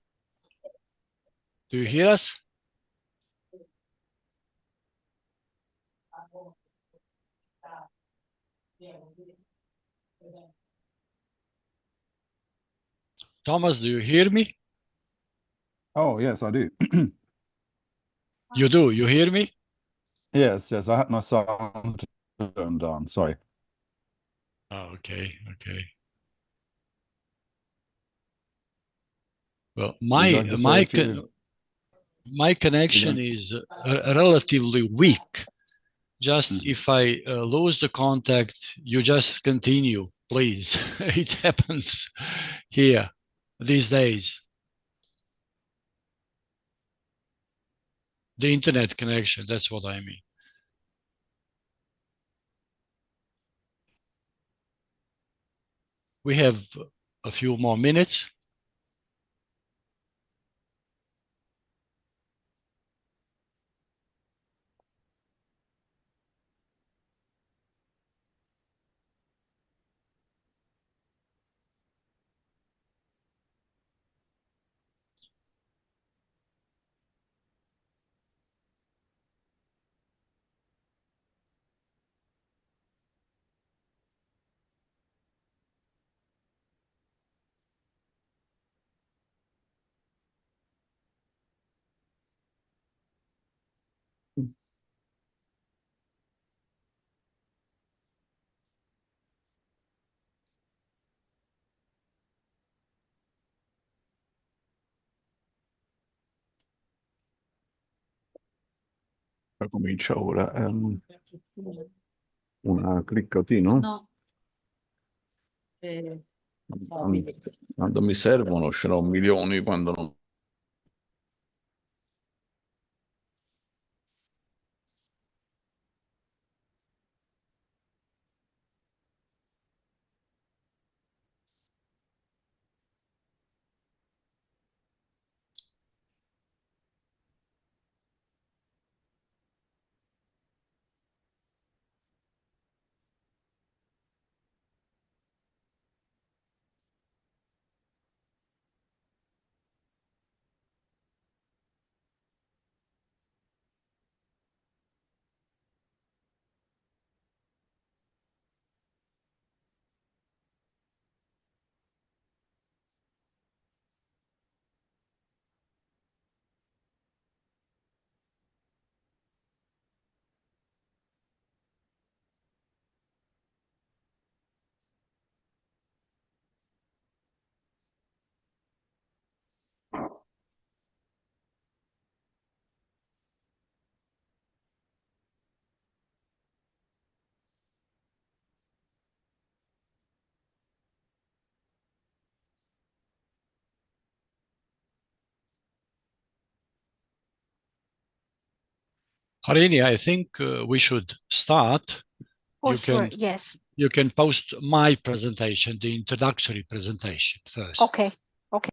S12: Do you hear us? Thomas, do you hear me?
S14: Oh, yes, I do.
S12: You do. You hear me?
S14: Yes, I had my sound turned on. Sorry.
S12: Oh, okay. Well,
S14: Would you like to say a few?
S12: my connection is relatively weak. Just if I lose the contact, you just continue, please. It happens here these days. The internet connection, that's what I mean. We have a few more minutes.
S13: Comincia ora. Una cliccatina?
S10: No.
S13: Quando mi servono ce n'ho milioni, quando non.
S12: Harini, I think we should start.
S6: Oh,
S12: You
S6: sure.
S12: can
S6: Yes.
S12: you can post my presentation, the introductory presentation first.
S6: Okay. Okay.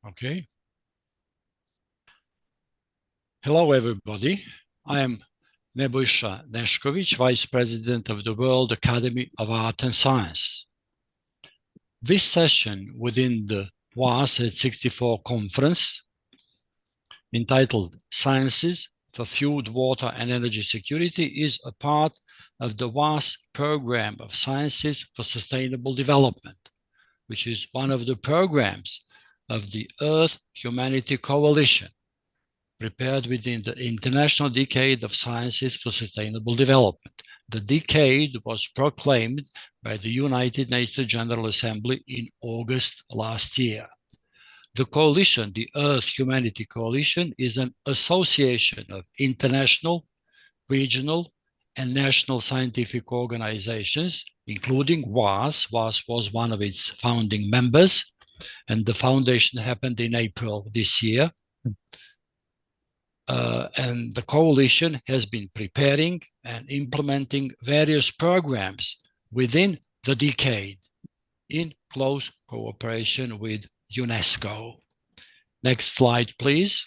S12: Okay. Hello, everybody. I am Nebojša Nešković, Vice President of the World Academy of Art and Science. This session within the WAAS at 64 conference, entitled Sciences for Food, Water and Energy Security, is a part of the WAAS program of Sciences for Sustainable Development, which is one of the programs of the Earth Humanity Coalition, prepared within the International Decade of Sciences for Sustainable Development. The decade was proclaimed by the United Nations General Assembly in August last year. The coalition, the Earth Humanity Coalition, is an association of international, regional, and national scientific organizations, including WAAS. WAAS was one of its founding members, and the foundation happened in April this year. And the coalition has been preparing and implementing various programs within the decade in close cooperation with UNESCO. Next slide, please.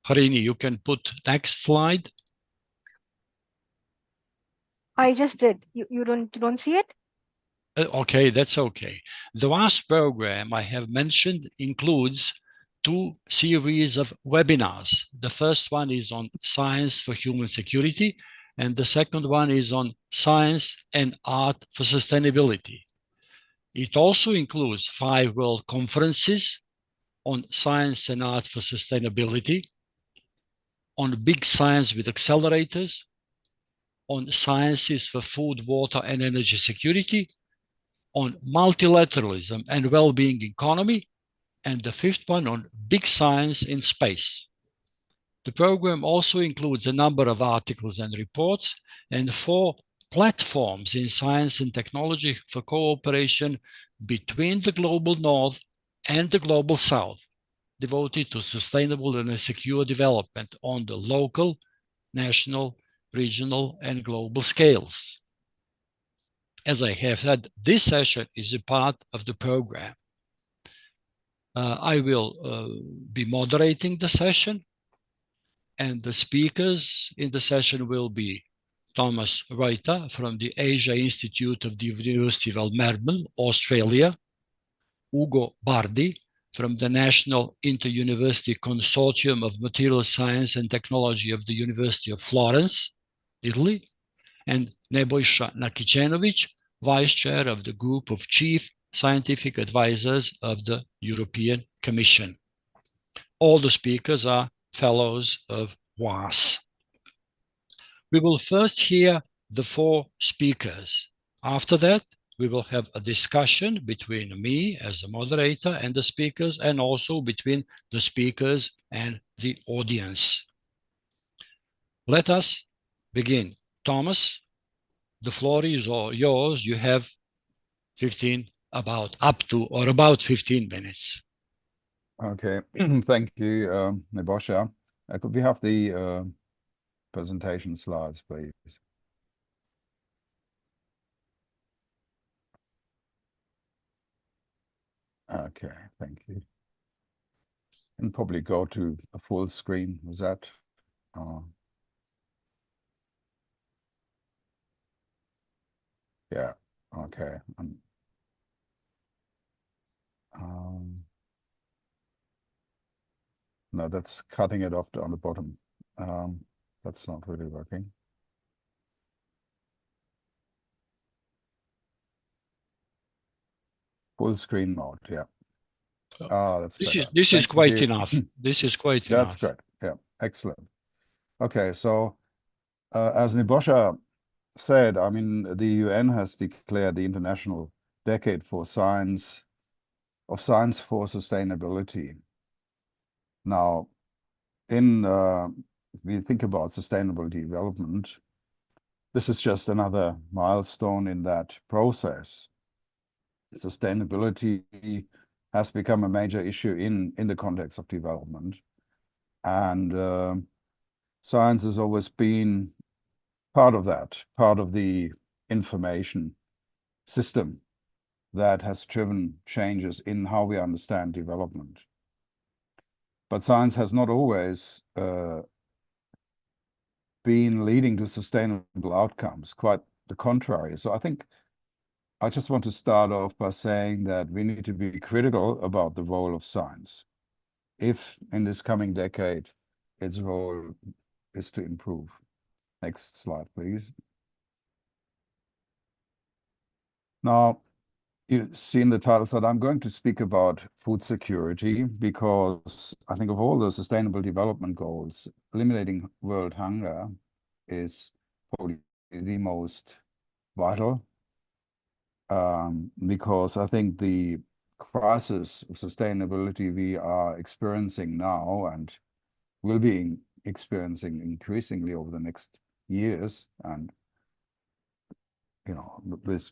S12: Harini, you can put next slide.
S6: I just did. You don't see it?
S12: Okay, that's okay. The WAAS program I have mentioned includes 2 series of webinars. The first one is on science for human security, and the second one is on science and art for sustainability. It also includes 5 world conferences on science and art for sustainability, on big science with accelerators, on sciences for food, water, and energy security, on multilateralism and well-being economy, and the 5th one on big science in space. The program also includes a number of articles and reports and 4 platforms in science and technology for cooperation between the global north and the global south, devoted to sustainable and secure development on the local, national, regional, and global scales. As I have said, this session is a part of the program. I will be moderating the session, and the speakers in the session will be Thomas Reuter from the Asia Institute of the University of Melbourne, Australia, Ugo Bardi from the National Inter-University Consortium of Material Science and Technology of the University of Florence, Italy, and Nebojša Nakicenović, Vice Chair of the Group of Chief Scientific Advisors of the European Commission. All the speakers are fellows of WAAS. We will first hear the 4 speakers. After that, we will have a discussion between me as a moderator and the speakers, and also between the speakers and the audience. Let us begin. Thomas, the floor is all yours. You have about 15 minutes.
S14: Okay, thank you, Nebojša. Could we have the presentation slides, please? Okay, thank you. And probably go to a full screen. Was that? Yeah. Okay. No, that's cutting it off on the bottom. That's not really working. Full screen mode, yeah. That's better.
S12: This is quite enough. This is quite enough.
S14: That's great. Yeah, excellent. Okay, so as Nebojša said, I mean, the UN has declared the International Decade for Science of science for sustainability. Now, if we think about sustainable development, this is just another milestone in that process. Sustainability has become a major issue in the context of development. And science has always been part of that, part of the information system that has driven changes in how we understand development. But science has not always been leading to sustainable outcomes, quite the contrary. So I think I just want to start off by saying that we need to be critical about the role of science, if in this coming decade its role is to improve. Next slide, please. Now, you see in the title that I'm going to speak about food security, because I think of all the sustainable development goals, eliminating world hunger is probably the most vital, because I think the crisis of sustainability we are experiencing now and will be experiencing increasingly over the next years, and with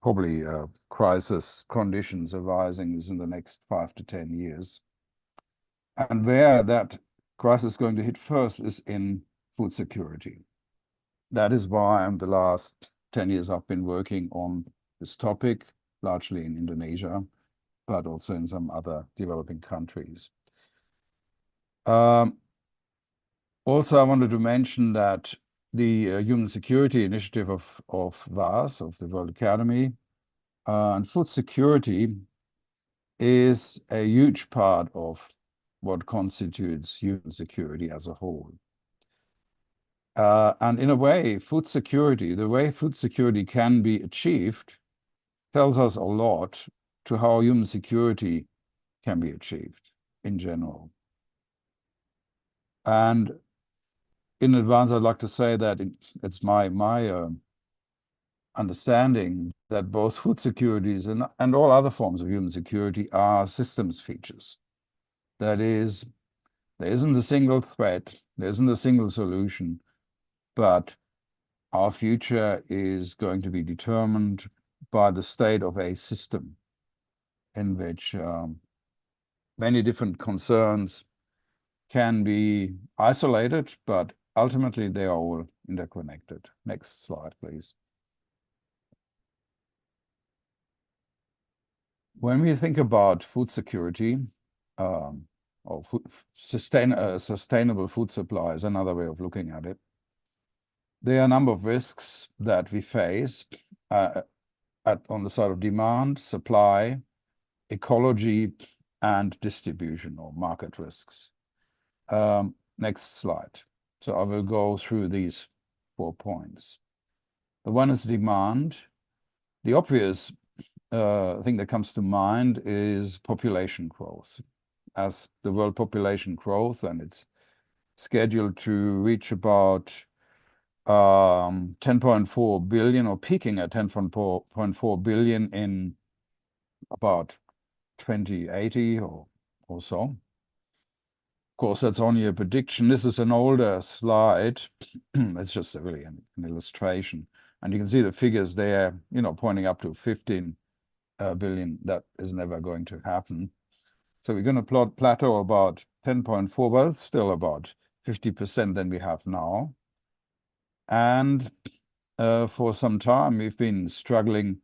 S14: probably crisis conditions arising in the next 5 to 10 years. And where that crisis is going to hit first is in food security. That is why the last 10 years I've been working on this topic, largely in Indonesia, but also in some other developing countries. Also, I wanted to mention that the Human Security Initiative of WAAS, of the World Academy, and food security is a huge part of what constitutes human security as a whole. And in a way, the way food security can be achieved tells us a lot to how human security can be achieved in general. And in advance, I'd like to say that it's my understanding that both food securities and all other forms of human security are systems features. That is, there isn't a single threat, there isn't a single solution, but our future is going to be determined by the state of a system in which many different concerns can be isolated, but ultimately they are all interconnected. Next slide, please. When we think about food security, or sustainable food supply is another way of looking at it. There are a number of risks that we face on the side of demand, supply, ecology, and distribution or market risks. Next slide. So I will go through these 4 points. The one is demand. The obvious thing that comes to mind is population growth. As the world population growth, and it's scheduled to reach about 10.4 billion, or peaking at 10.4 billion in about 2080 or so. Of course, that's only a prediction. This is an older slide. It's just really an illustration. And you can see the figures there, pointing up to 15 billion. That is never going to happen. So we're going to plot plateau about 10.4, well, it's still about 50% than we have now. And for some time, we've been struggling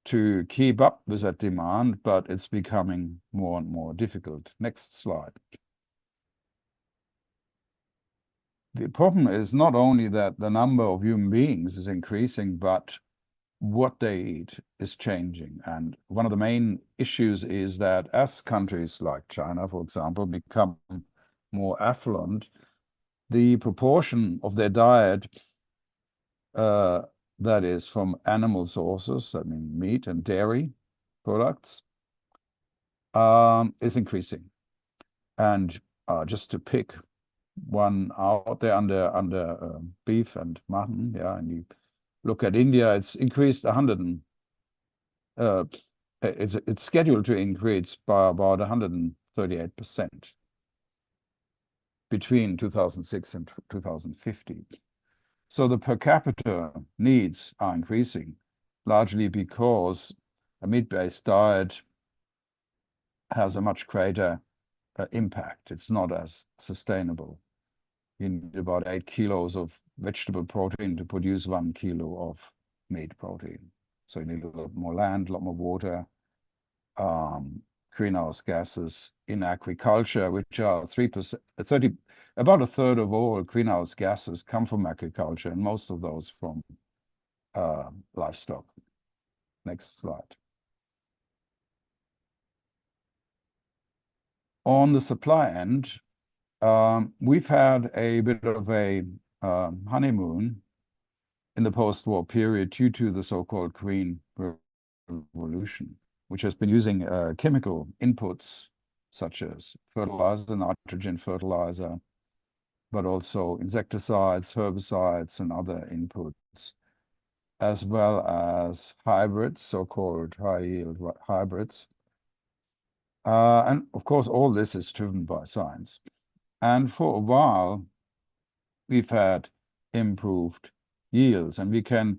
S14: to keep up with that demand, but it's becoming more and more difficult. Next slide. The problem is not only that the number of human beings is increasing, but what they eat is changing. And one of the main issues is that as countries like China, for example, become more affluent, the proportion of their diet that is from animal sources, I mean meat and dairy products, is increasing. And just to pick one out there under beef and mutton, and you look at India, it's increased 100% it's scheduled to increase by about 138% between 2006 and 2050. So the per capita needs are increasing, largely because a meat-based diet has a much greater impact. It's not as sustainable. You need about 8 kilos of vegetable protein to produce 1 kilo of meat protein. So you need a lot more land, a lot more water, greenhouse gases in agriculture, which are 3%, about a third of all greenhouse gases come from agriculture, and most of those from livestock. Next slide. On the supply end, we've had a bit of a honeymoon in the post-war period due to the so-called Green Revolution, which has been using chemical inputs such as fertilizer, nitrogen fertilizer, but also insecticides, herbicides, and other inputs, as well as hybrids, so-called high-yield hybrids. And of course, all this is driven by science. And for a while, we've had improved yields, and we can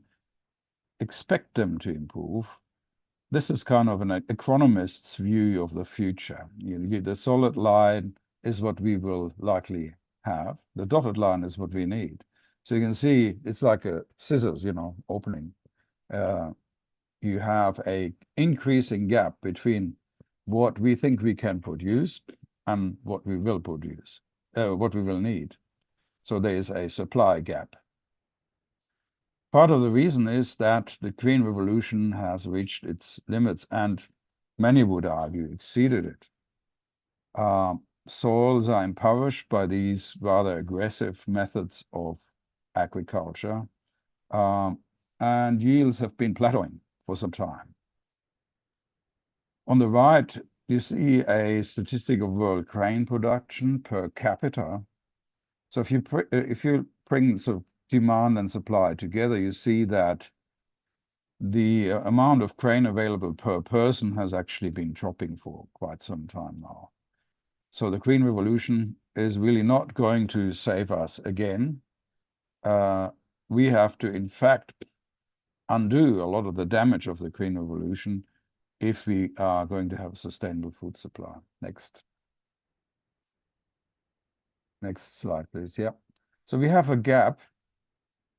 S14: expect them to improve. This is kind of an economist's view of the future. The solid line is what we will likely have. The dotted line is what we need. So you can see it's like a scissors, opening. You have a increasing gap between what we think we can produce and what we will produce, what we will need. So there is a supply gap. Part of the reason is that the Green Revolution has reached its limits, and many would argue exceeded it. Soils are impoverished by these rather aggressive methods of agriculture, and yields have been plateauing for some time. On the right, you see a statistic of world grain production per capita. So if you bring sort of demand and supply together, you see that the amount of grain available per person has actually been dropping for quite some time now. So the Green Revolution is really not going to save us again. We have to, in fact, undo a lot of the damage of the Green Revolution if we are going to have a sustainable food supply. Next. Next slide, please. Yeah. So we have a gap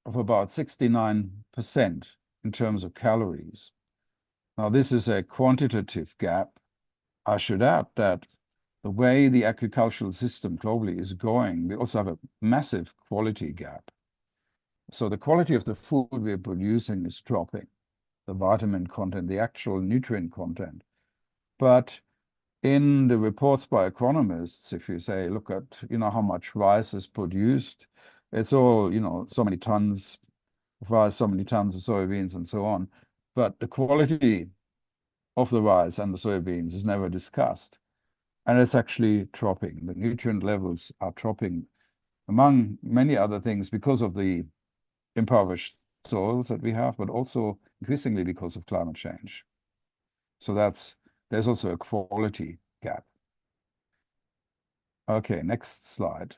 S14: of about 69% in terms of calories. Now, this is a quantitative gap. I should add that the way the agricultural system globally is going, we also have a massive quality gap. So the quality of the food we're producing is dropping, the vitamin content, the actual nutrient content. But in the reports by economists, if you say, look at, how much rice is produced, it's all, so many tons of rice, so many tons of soybeans, and so on. But the quality of the rice and the soybeans is never discussed. And it's actually dropping. The nutrient levels are dropping, among many other things, because of the impoverished soils that we have, but also increasingly because of climate change. So there's also a quality gap. Okay, next slide.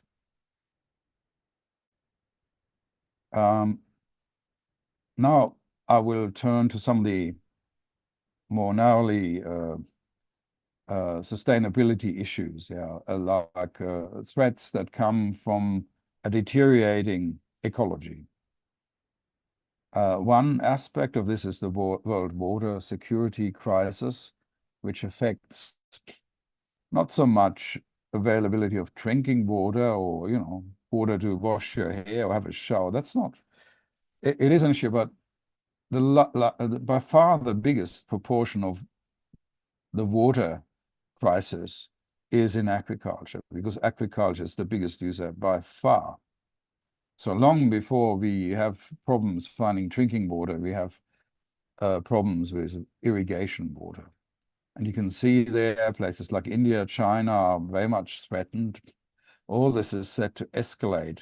S14: Now I will turn to some of the more narrowly sustainability issues, like threats that come from a deteriorating ecology. One aspect of this is the world water security crisis, which affects not so much availability of drinking water or, water to wash your hair or have a shower. That's not, it is an issue, but by far the biggest proportion of the water crisis is in agriculture, because agriculture is the biggest user by far. So long before we have problems finding drinking water, we have problems with irrigation water. And you can see there places like India, China are very much threatened. All this is set to escalate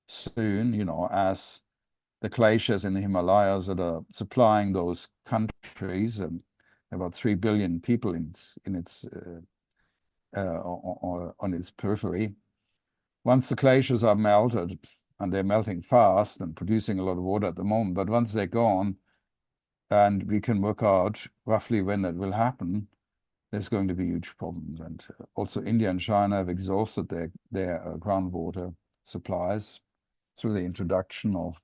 S14: soon, as the glaciers in the Himalayas that are supplying those countries about 3 billion people on its periphery. Once the glaciers are melted, and they're melting fast and producing a lot of water at the moment, but once they're gone, and we can work out roughly when that will happen, there's going to be huge problems. And also India and China have exhausted their groundwater supplies through the introduction of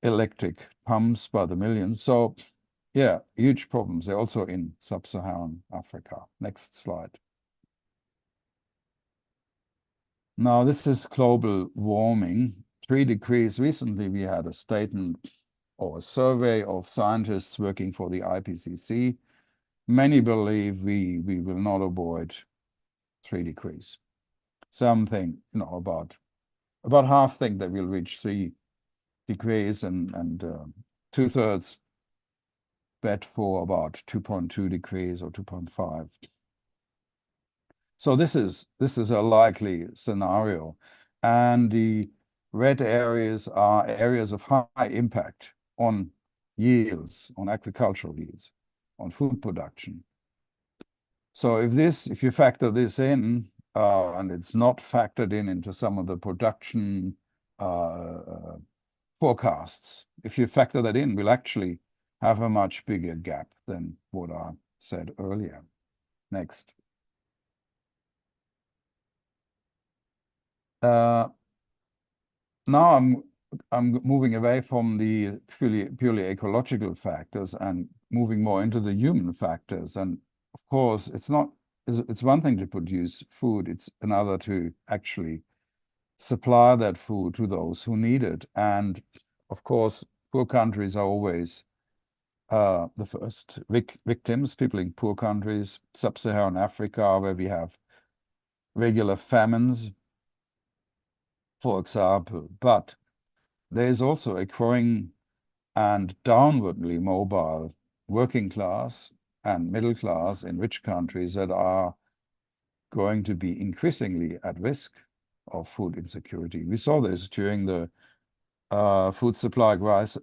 S14: electric pumps by the millions. So yeah, huge problems. They're also in sub-Saharan Africa. Next slide. Now, this is global warming, 3 degrees. Recently, we had a statement or a survey of scientists working for the IPCC. Many believe we will not avoid 3 degrees. Some think, about half think that we'll reach 3 degrees, and 2/3 bet for about 2.2 degrees or 2.5. So this is a likely scenario, and the red areas are areas of high impact on yields, on agricultural yields, on food production. So if you factor this in, and it's not factored into some of the production forecasts, if you factor that in, we'll actually have a much bigger gap than what I said earlier. Next. Now I'm moving away from the purely ecological factors and moving more into the human factors. And of course, it's one thing to produce food, it's another to actually supply that food to those who need it. And of course, poor countries are always the first victims, people in poor countries, sub-Saharan Africa, where we have regular famines, for example. But there is also a growing and downwardly mobile working class and middle class in rich countries that are going to be increasingly at risk of food insecurity. We saw this during the food supply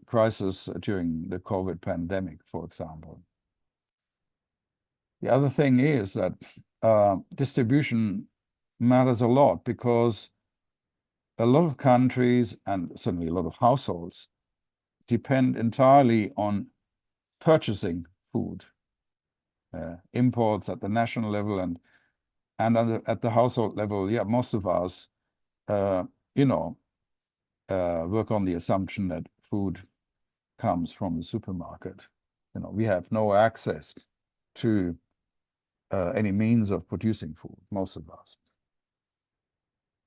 S14: crisis during the COVID pandemic, for example. The other thing is that distribution matters a lot, because a lot of countries and certainly a lot of households depend entirely on purchasing food, imports at the national level and at the household level. Yeah, most of us, work on the assumption that food comes from the supermarket. We have no access to any means of producing food, most of us.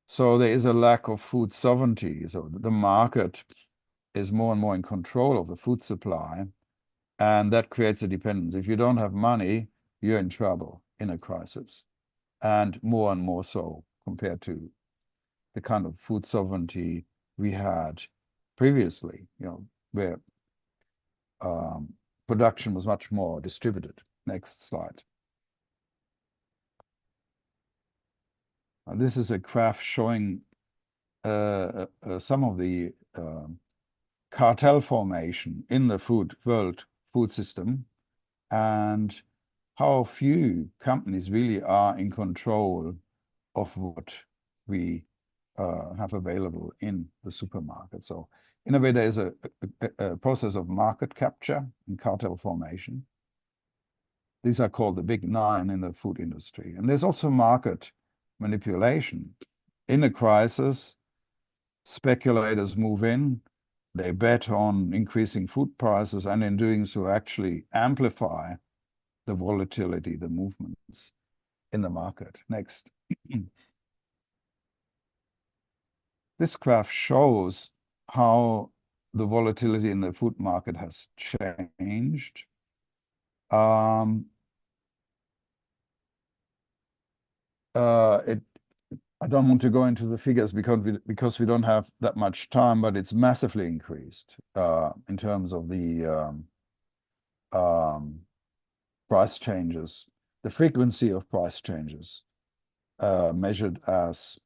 S14: So there is a lack of food sovereignty. So the market is more and more in control of the food supply, and that creates a dependence. If you don't have money, you're in trouble in a crisis, and more so compared to the kind of food sovereignty we had previously, where production was much more distributed. Next slide. This is a graph showing some of the cartel formation in the world food system, and how few companies really are in control of what we have available in the supermarket. So in a way, there is a process of market capture and cartel formation. These are called the big 9 in the food industry. And there's also market manipulation. In a crisis, speculators move in, they bet on increasing food prices, and in doing so actually amplify the volatility, the movements in the market. Next. This graph shows how the volatility in the food market has changed. I don't want to go into the figures because we don't have that much time, but it's massively increased in terms of the price changes, the frequency of price changes measured as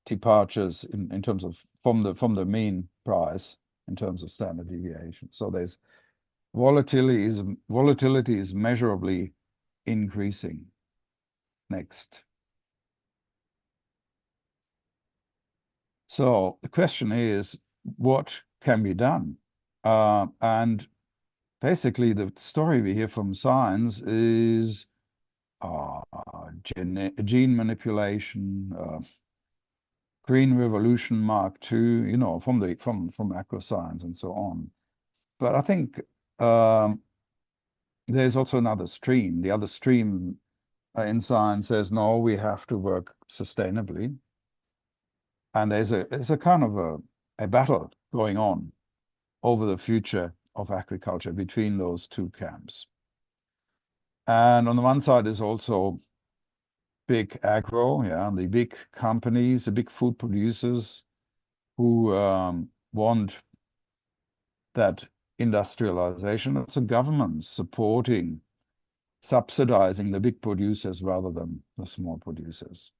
S14: departures in terms of from the mean price in terms of standard deviation. So there's volatility is measurably increasing. Next. So the question is, what can be done? And basically, the story we hear from science is gene manipulation, green revolution Mark II, from agroscience and so on. But I think there's also another stream. The other stream in science says, no, we have to work sustainably. And there's a kind of a battle going on over the future of agriculture between those two camps. And on the one side is also big agro, the big companies, the big food producers who want that industrialization. It's the government supporting, subsidizing the big producers rather than the small producers.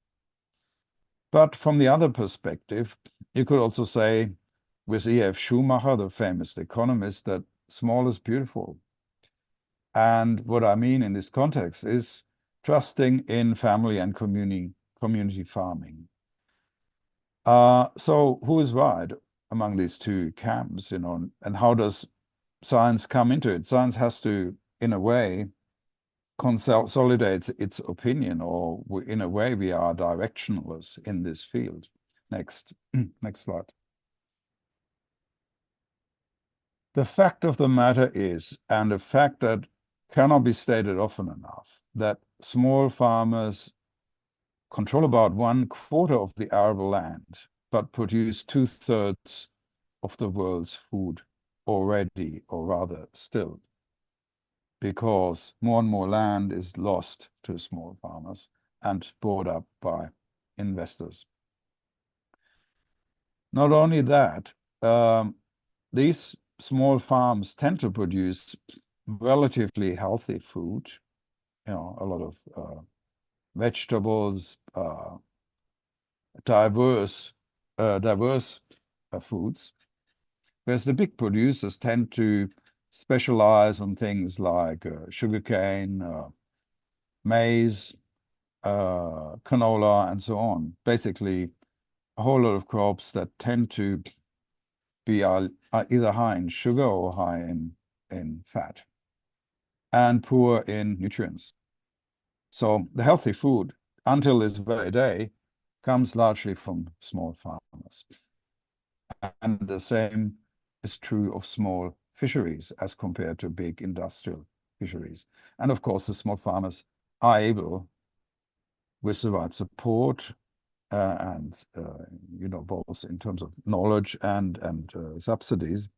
S14: But from the other perspective, you could also say, with E.F. Schumacher, the famous economist, that small is beautiful. And what I mean in this context is trusting in family and community farming. So who is right among these two camps, and how does science come into it? Science has to, in a way, consolidate its opinion, or in a way we are directionless in this field. Next slide. The fact of the matter is, and a fact that cannot be stated often enough, that small farmers control about 1/4 of the arable land, but produce 2/3 of the world's food already, or rather still, because more and more land is lost to small farmers and bought up by investors. Not only that, these small farms tend to produce relatively healthy food, a lot of vegetables, diverse foods, whereas the big producers tend to specialize on things like sugarcane, maize, canola, and so on. Basically, a whole lot of crops that tend to be either high in sugar or high in fat, and poor in nutrients. So the healthy food, until this very day, comes largely from small farmers. And the same is true of small fisheries as compared to big industrial fisheries. And of course, the small farmers are able, with the right support, and both in terms of knowledge and subsidies,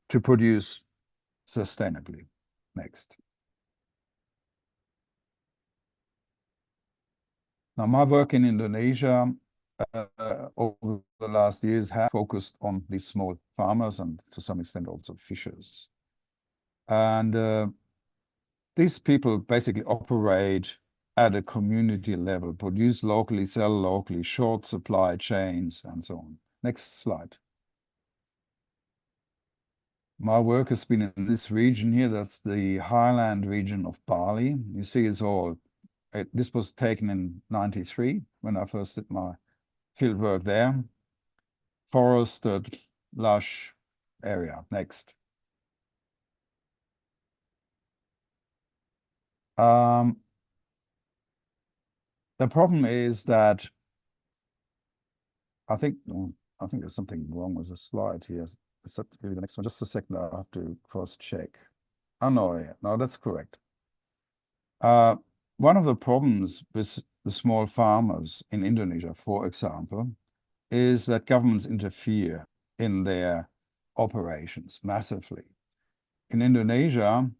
S14: to produce sustainably. Next. Now, my work in Indonesia over the last years has focused on these small farmers and to some extent also fishers. And these people basically operate at a community level, produce locally, sell locally, short supply chains, and so on. Next slide. My work has been in this region here. That's the highland region of Bali. You see, this was taken in '93 when I first did my field work there. Forested, lush area. Next. The problem is that I think there's something wrong with the slide here. Is that really the next one? Just a second, I have to cross-check. Oh, no, yeah, no, that's correct. One of the problems with the small farmers in Indonesia, for example, is that governments interfere in their operations massively. In Indonesia,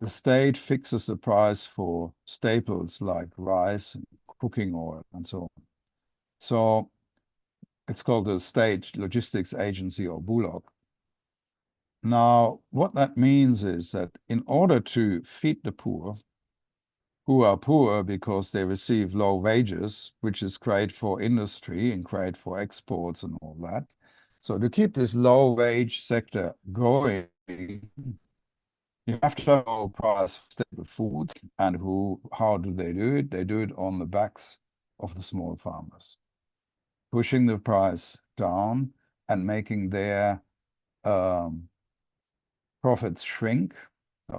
S14: the state fixes the price for staples like rice, and cooking oil, and so on. So it's called the State Logistics Agency, or Bulog. Now, what that means is that in order to feed the poor, who are poor because they receive low wages, which is great for industry and great for exports and all that. So to keep this low wage sector going, you have to have a price for stable food, and how do they do it? They do it on the backs of the small farmers, pushing the price down and making their profits shrink.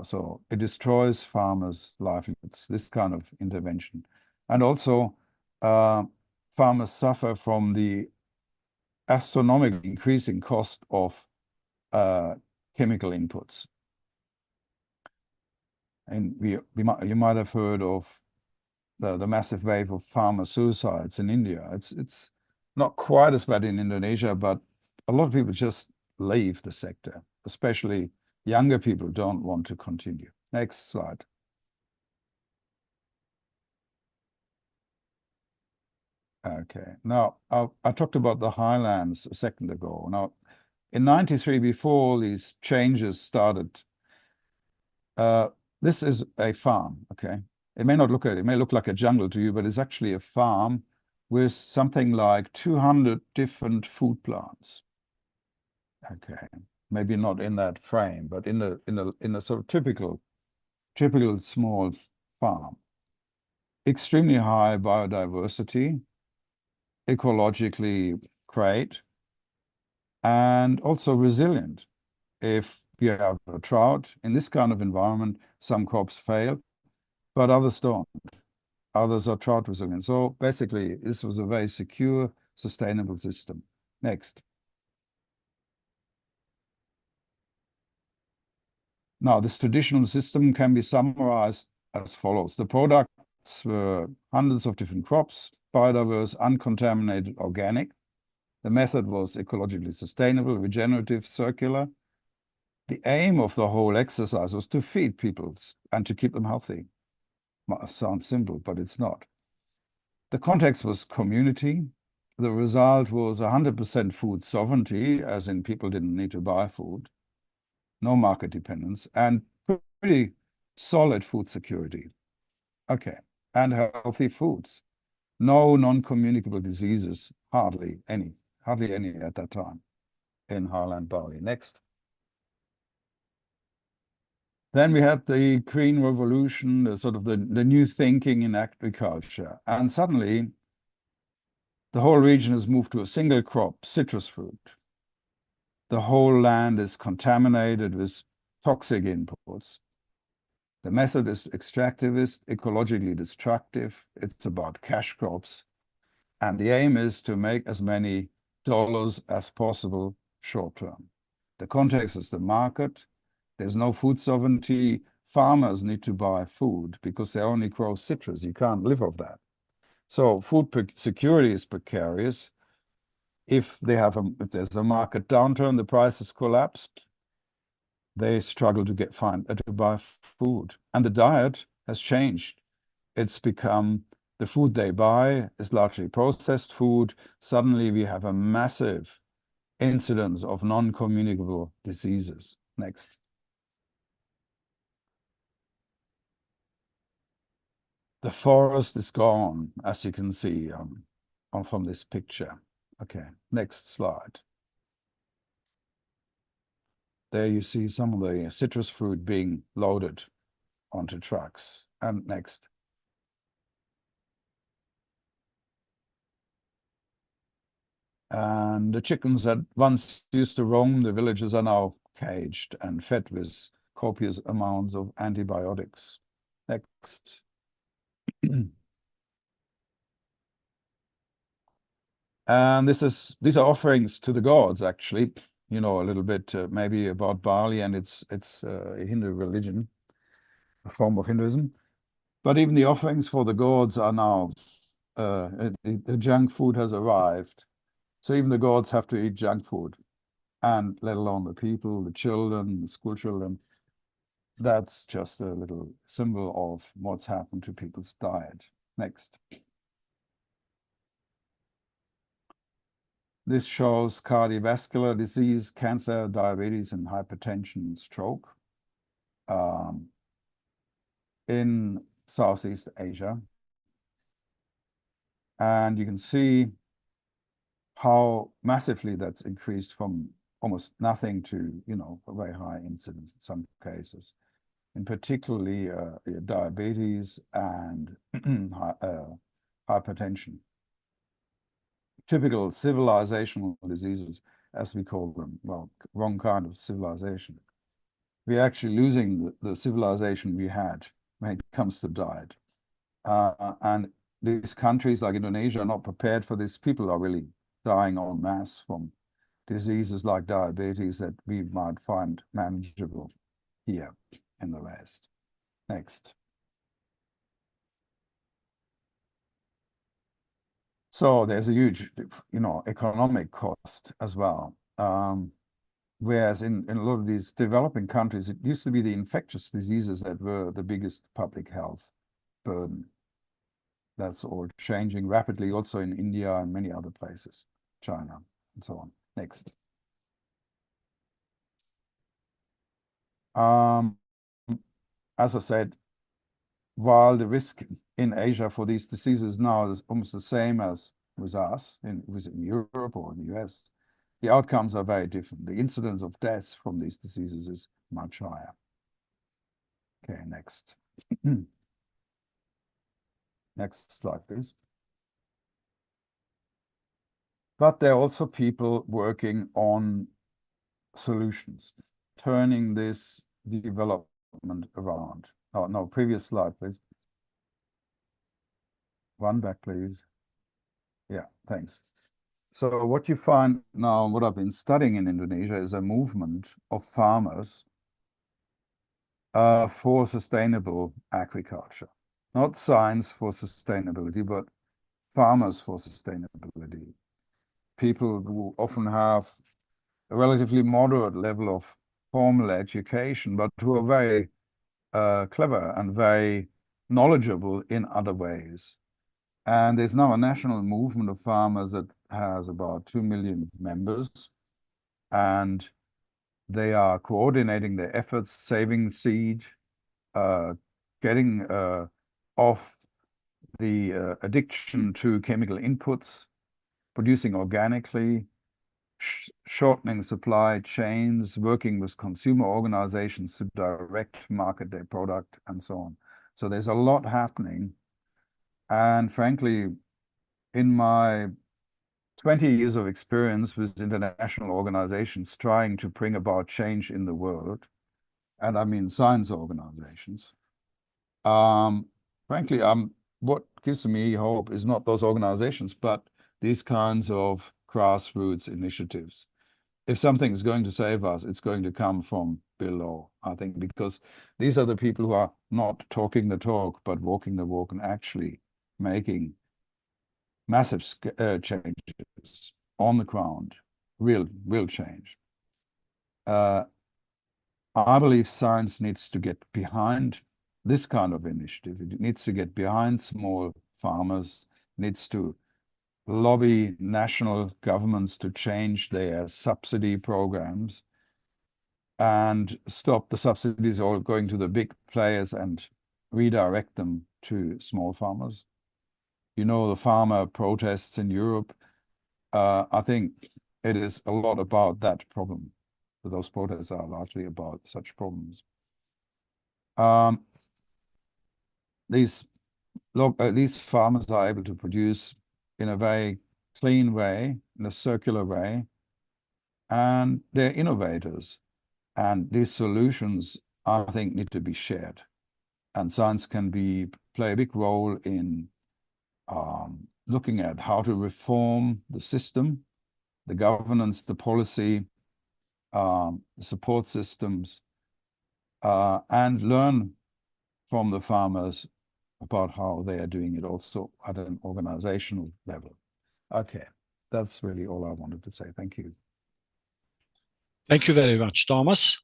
S14: So it destroys farmers' livelihoods, this kind of intervention. And also, farmers suffer from the astronomically increasing cost of chemical inputs. And you might have heard of the massive wave of farmer suicides in India. It's not quite as bad in Indonesia, but a lot of people just leave the sector, especially younger people don't want to continue. Next slide. Okay, now I talked about the highlands a second ago. Now, in '93, before these changes started, this is a farm, okay? It may look like a jungle to you, but it's actually a farm with something like 200 different food plants. Okay, maybe not in that frame, but in a sort of typical small farm. Extremely high biodiversity, ecologically great, and also resilient. If you have a drought in this kind of environment, some crops fail, but others don't. Others are drought resilient. So basically, this was a very secure, sustainable system. Next. Now, this traditional system can be summarized as follows. The products were hundreds of different crops, biodiverse, uncontaminated, organic. The method was ecologically sustainable, regenerative, circular. The aim of the whole exercise was to feed people and to keep them healthy. Sounds simple, but it's not. The context was community. The result was 100% food sovereignty, as in people didn't need to buy food, no market dependence, and pretty solid food security. Okay, and healthy foods. No non-communicable diseases, hardly any at that time in Highland Bali. Next. Then we had the Green Revolution, the sort of the new thinking in agriculture. And suddenly, the whole region has moved to a single crop, citrus fruit. The whole land is contaminated with toxic inputs. The method is extractivist, ecologically destructive. It's about cash crops. And the aim is to make as many dollars as possible short term. The context is the market. There's no food sovereignty. Farmers need to buy food because they only grow citrus. You can't live off that. So food security is precarious. If there's a market downturn, the prices collapse, they struggle to buy food. And the diet has changed. It's become the food they buy is largely processed food. Suddenly we have a massive incidence of non-communicable diseases. Next. The forest is gone, as you can see from this picture. Okay, next slide. There you see some of the citrus fruit being loaded onto trucks. And next. And the chickens that once used to roam the villages are now caged and fed with copious amounts of antibiotics. Next. And these are offerings to the gods, actually. You know, a little bit maybe about Bali and its a Hindu religion, a form of Hinduism. But even the offerings for the gods are now, the junk food has arrived. So even the gods have to eat junk food, and let alone the people, the children, the school children. That's just a little symbol of what's happened to people's diet. Next. This shows cardiovascular disease, cancer, diabetes, and hypertension and stroke in Southeast Asia. And you can see how massively that's increased from almost nothing to, a very high incidence in some cases, in particularly diabetes and hypertension. Typical civilizational diseases, as we call them, well, wrong kind of civilization. We're actually losing the civilization we had when it comes to diet. And these countries like Indonesia are not prepared for this. People are really dying en masse from diseases like diabetes that we might find manageable here in the West. Next. So there's a huge, economic cost as well. Whereas in a lot of these developing countries, it used to be the infectious diseases that were the biggest public health burden. That's all changing rapidly, also in India and many other places, China, and so on. Next. As I said, while the risk in Asia for these diseases now is almost the same as with us, in Europe or in the US, the outcomes are very different. The incidence of deaths from these diseases is much higher. Okay, next. Next slide, please. But there are also people working on solutions, turning this development around. Oh, no, previous slide, please. One back, please. Yeah, thanks. So what you find now, what I've been studying in Indonesia, is a movement of farmers for sustainable agriculture. Not science for sustainability, but farmers for sustainability. People who often have a relatively moderate level of formal education, but who are very clever and very knowledgeable in other ways. And there's now a national movement of farmers that has about 2 million members, and they are coordinating their efforts, saving seed, getting off the addiction to chemical inputs, producing organically, shortening supply chains, working with consumer organizations to direct market their product, and so on. So there's a lot happening. And frankly, in my 20 years of experience with international organizations trying to bring about change in the world, and I mean science organizations, frankly, what gives me hope is not those organizations, but these kinds of grassroots initiatives. If something is going to save us, it's going to come from below, I think, because these are the people who are not talking the talk, but walking the walk and actually making massive changes on the ground, real change. I believe science needs to get behind this kind of initiative. It needs to get behind small farmers, needs to lobby national governments to change their subsidy programs and stop the subsidies all going to the big players and redirect them to small farmers. The farmer protests in Europe. I think it is a lot about that problem. Those protests are largely about such problems. These farmers are able to produce in a very clean way, in a circular way, and they're innovators. And these solutions, I think, need to be shared. And science can play a big role in looking at how to reform the system, the governance, the policy, the support systems, and learn from the farmers about how they are doing it also at an organizational level. Okay, that's really all I wanted to say. Thank you.
S12: Thank you very much, Thomas.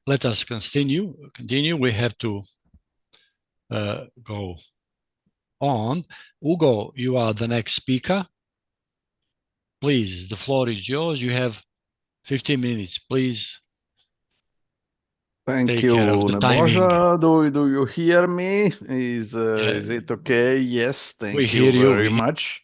S12: Let us continue. We have to go on. Ugo, you are the next speaker. Please, the floor is yours. You have 15 minutes, please.
S13: Thank you, Nebojsa. Do you hear me? Is it okay? Yes, thank you very much.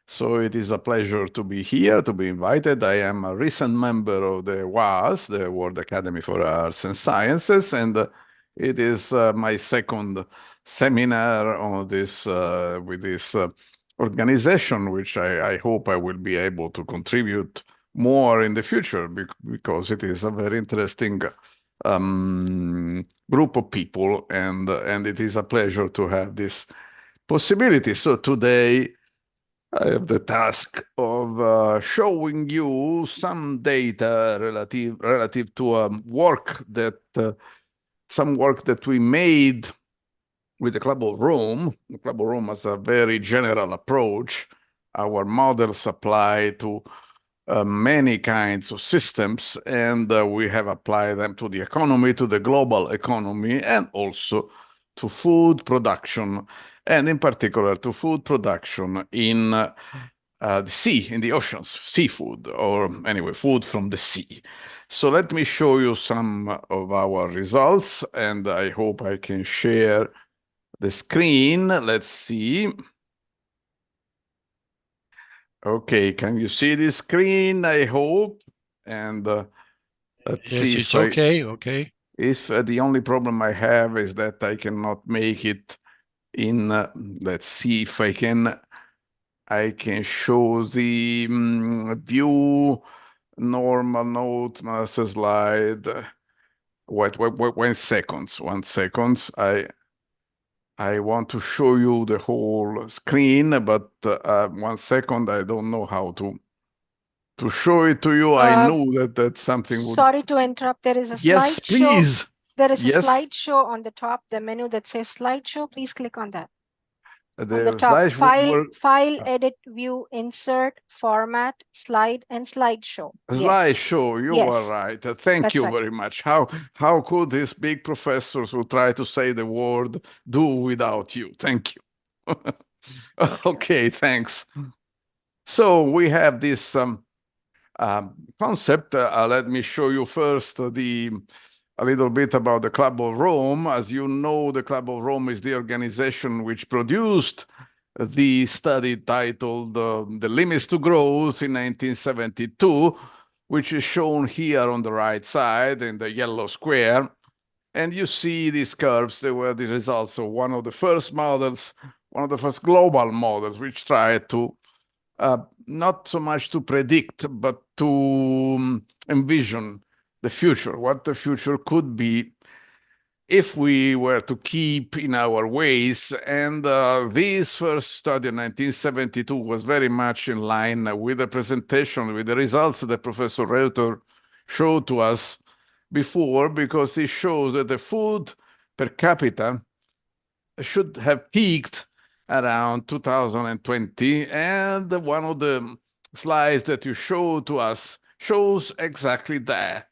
S13: So it is a pleasure to be here, to be invited. I am a recent member of the WAAS, the World Academy for Arts and Sciences, and it is my second seminar on this with this organization, which I hope I will be able to contribute more in the future because it is a very interesting group of people, and it is a pleasure to have this possibility. So today I have the task of showing you some data relative to some work that we made with the Club of Rome. The Club of Rome has a very general approach. Our models apply to many kinds of systems, and we have applied them to the economy, to the global economy, and also to food production, and in particular to food production in the sea, in the oceans, seafood, or anyway, food from the sea. So let me show you some of our results, and I hope I can share the screen. Let's see. Okay, can you see the screen? I hope. And let's
S12: Yes,
S13: see
S12: it's
S13: if
S12: okay. Okay.
S13: If the only problem I have is that I cannot make it in. Let's see if I can show the view normal note master slide. Wait, 1 second. 1 second. I want to show you the whole screen, but 1 second, I don't know how to show it to you. I know that that's something would.
S6: Sorry to interrupt. There is a
S13: Yes,
S6: slideshow.
S13: please.
S6: There is a
S13: Yes.
S6: slideshow on the top, the menu that says slideshow. Please click on that. On the
S13: The
S6: top,
S13: slides
S6: file, edit, view, insert, format, slide, and slideshow. Yes.
S13: slideshow. You
S6: Yes.
S13: were right. Thank
S6: That's
S13: you
S6: right.
S13: very much. How could these big professors who try to say the word do without you? Thank you. Okay, thanks. So we have this concept. Let me show you first a little bit about the Club of Rome. As you know, the Club of Rome is the organization which produced the study titled The Limits to Growth in 1972, which is shown here on the right side in the yellow square. And you see these curves. They were the results of one of the first models, one of the first global models, which tried to not so much to predict, but to envision the future, what the future could be if we were to keep in our ways. And this first study in 1972 was very much in line with the presentation, with the results that Professor Reuter showed to us before, because he shows that the food per capita should have peaked around 2020. And one of the slides that you showed to us shows exactly that.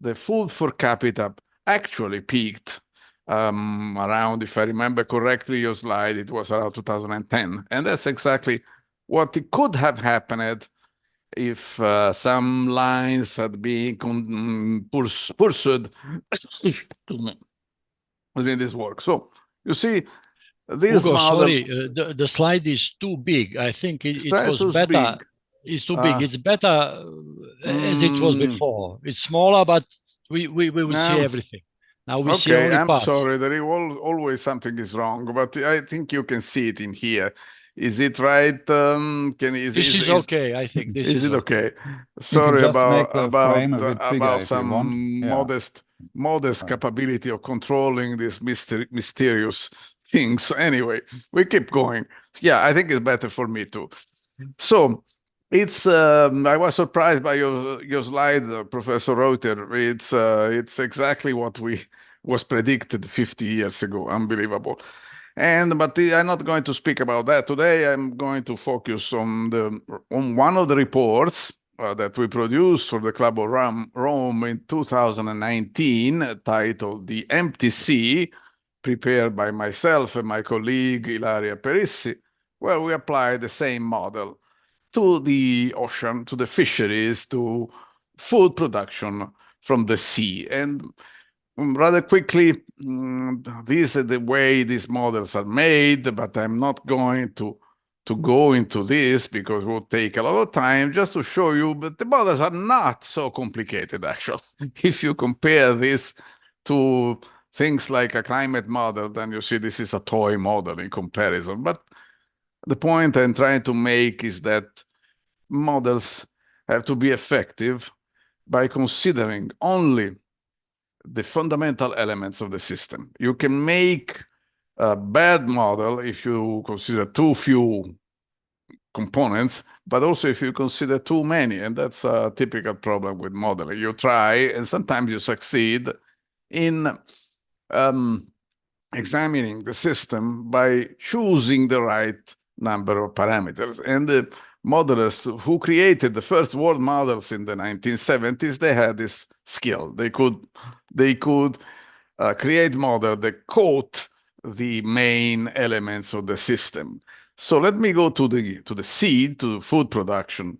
S13: The food per capita actually peaked around, if I remember correctly, your slide, it was around 2010. And that's exactly what it could have happened if some lines had been pursued within this work. So you see, this
S12: Ugo,
S13: model.
S12: sorry, the slide is too big. I think it was
S13: Status
S12: better.
S13: big.
S12: It's too big. It's better as it was before. It's smaller, but we will see everything. Now we see
S13: Okay,
S12: only
S13: I'm
S12: parts.
S13: sorry. There is always something is wrong, but I think you can see it in here. Is it right?
S12: This is okay. I think this
S13: is it okay?
S14: You
S13: Sorry
S14: can just make
S13: about
S14: the frame a bit bigger
S13: about
S14: if you want.
S13: some
S14: Yeah.
S13: modest capability of controlling these mysterious things. Anyway, we keep going. Yeah, I think it's better for me too. So it's I was surprised by your slide, Professor Reuter. It's exactly what was predicted 50 years ago. Unbelievable. But I'm not going to speak about that today. I'm going to focus on one of the reports that we produced for the Club of Rome in 2019, titled "The Empty Sea," prepared by myself and my colleague Ilaria Perissi, where we applied the same model to the ocean, to the fisheries, to food production from the sea. And rather quickly, this is the way these models are made, but I'm not going to to go into this because it will take a lot of time, just to show you, but the models are not so complicated, actually. If you compare this to things like a climate model, then you see this is a toy model in comparison. But the point I'm trying to make is that models have to be effective by considering only the fundamental elements of the system. You can make a bad model if you consider too few components, but also if you consider too many, and that's a typical problem with modeling. You try, and sometimes you succeed in examining the system by choosing the right number of parameters. And the modelers who created the first world models in the 1970s, they had this skill. They could create models that caught the main elements of the system. So let me go to the seed, to food production.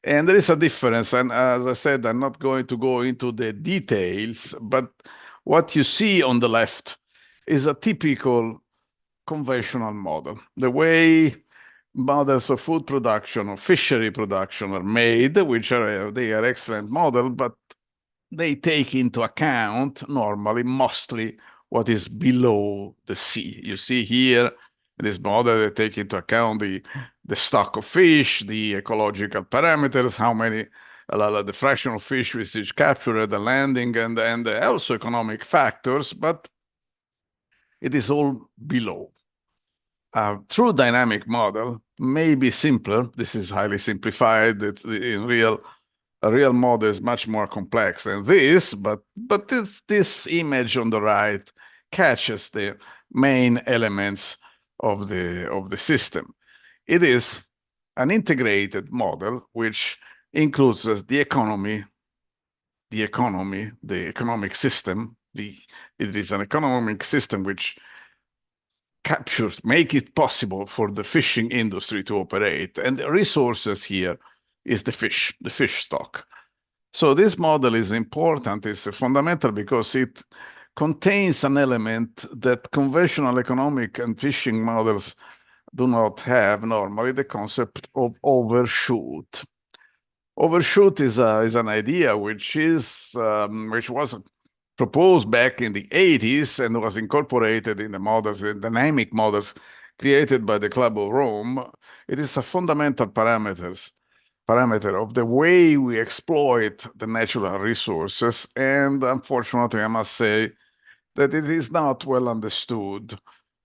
S13: And there is a difference. And as I said, I'm not going to go into the details, but what you see on the left is a typical conventional model. The way models of food production or fishery production are made, they are excellent models, but they take into account normally mostly what is below the sea. You see here in this model, they take into account the stock of fish, the ecological parameters, how many the fraction of fish which is captured at the landing, and also economic factors, but it is all below. A true dynamic model may be simpler. This is highly simplified. A real model is much more complex than this, but this image on the right catches the main elements of the system. It is an integrated model which includes the economy, the economic system. It is an economic system which make it possible for the fishing industry to operate. And the resources here is the fish stock. So this model is important, it's fundamental because it contains an element that conventional economic and fishing models do not have normally, the concept of overshoot. Overshoot is an idea which was proposed back in the 80s and was incorporated in the models, the dynamic models created by the Club of Rome. It is a fundamental parameter of the way we exploit the natural resources. And unfortunately, I must say that it is not well understood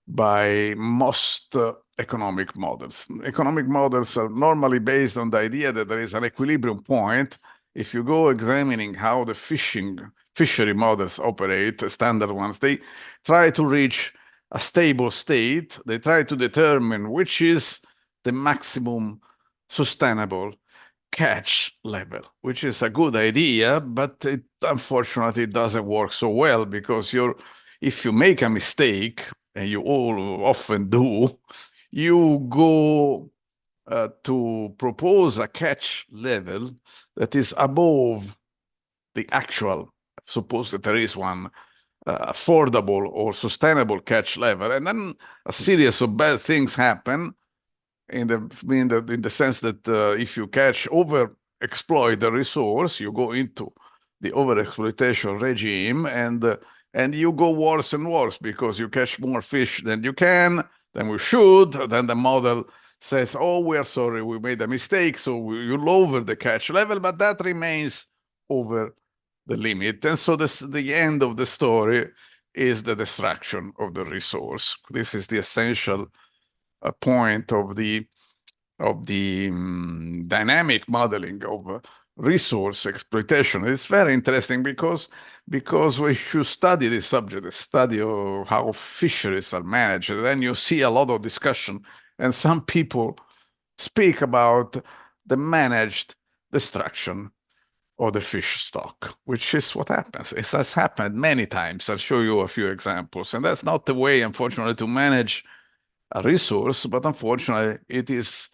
S13: by most economic models. Economic models are normally based on the idea that there is an equilibrium point. If you go examining how the fishery models operate, standard ones, they try to reach a stable state. They try to determine which is the maximum sustainable catch level, which is a good idea, but it unfortunately doesn't work so well because if you make a mistake, and you all often do, you go to propose a catch level that is above the actual, suppose that there is one affordable or sustainable catch level, and then a series of bad things happen in the sense that if you exploit the resource, you go into the overexploitation regime, and you go worse and worse because you catch more fish than we should. Then the model says, "Oh, we are sorry, we made a mistake," so you lower the catch level, but that remains over the limit. And so the end of the story is the destruction of the resource. This is the essential point of the dynamic modeling of resource exploitation. It's very interesting because when you study this subject, the study of how fisheries are managed, then you see a lot of discussion, and some people speak about the managed destruction of the fish stock, which is what happens. It has happened many times. I'll show you a few examples, and that's not the way, unfortunately, to manage a resource, but unfortunately, it is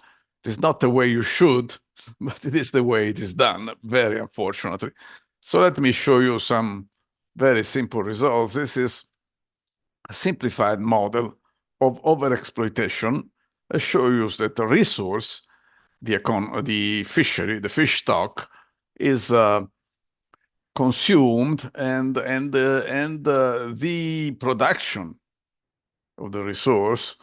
S13: not the way you should, but it is the way it is done, very unfortunately. So let me show you some very simple results. This is a simplified model of overexploitation show you that the resource, the fishery, the fish stock, is consumed, and the production of the resource,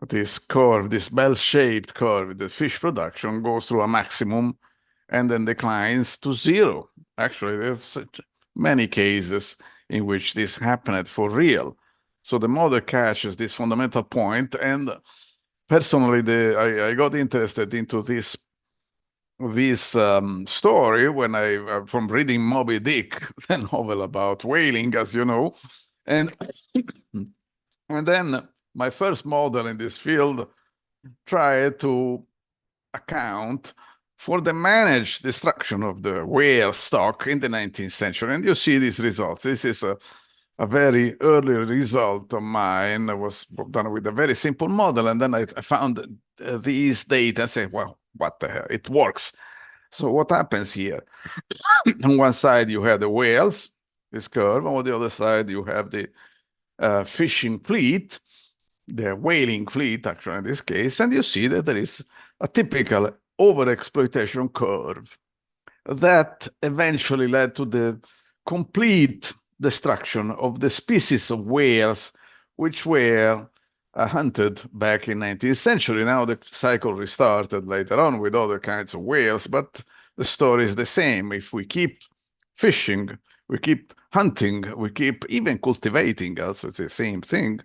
S13: this curve, this bell-shaped curve, the fish production goes through a maximum and then declines to zero. Actually, there's many cases in which this happened for real. So the model catches this fundamental point, and personally, I got interested into this story when from reading Moby Dick, the novel about whaling, as you know, and then my first model in this field tried to account for the managed destruction of the whale stock in the 19th century. And you see these results. This is a very early result of mine. It was done with a very simple model. And then I found these data and say, well, what the hell? It works. So what happens here? On one side, you have the whales, this curve. On the other side, you have the fishing fleet, the whaling fleet, actually, in this case. And you see that there is a typical overexploitation curve that eventually led to the complete destruction of the species of whales which were hunted back in 19th century. Now the cycle restarted later on with other kinds of whales, but the story is the same. If we keep fishing, we keep hunting, we keep even cultivating, also it's the same thing,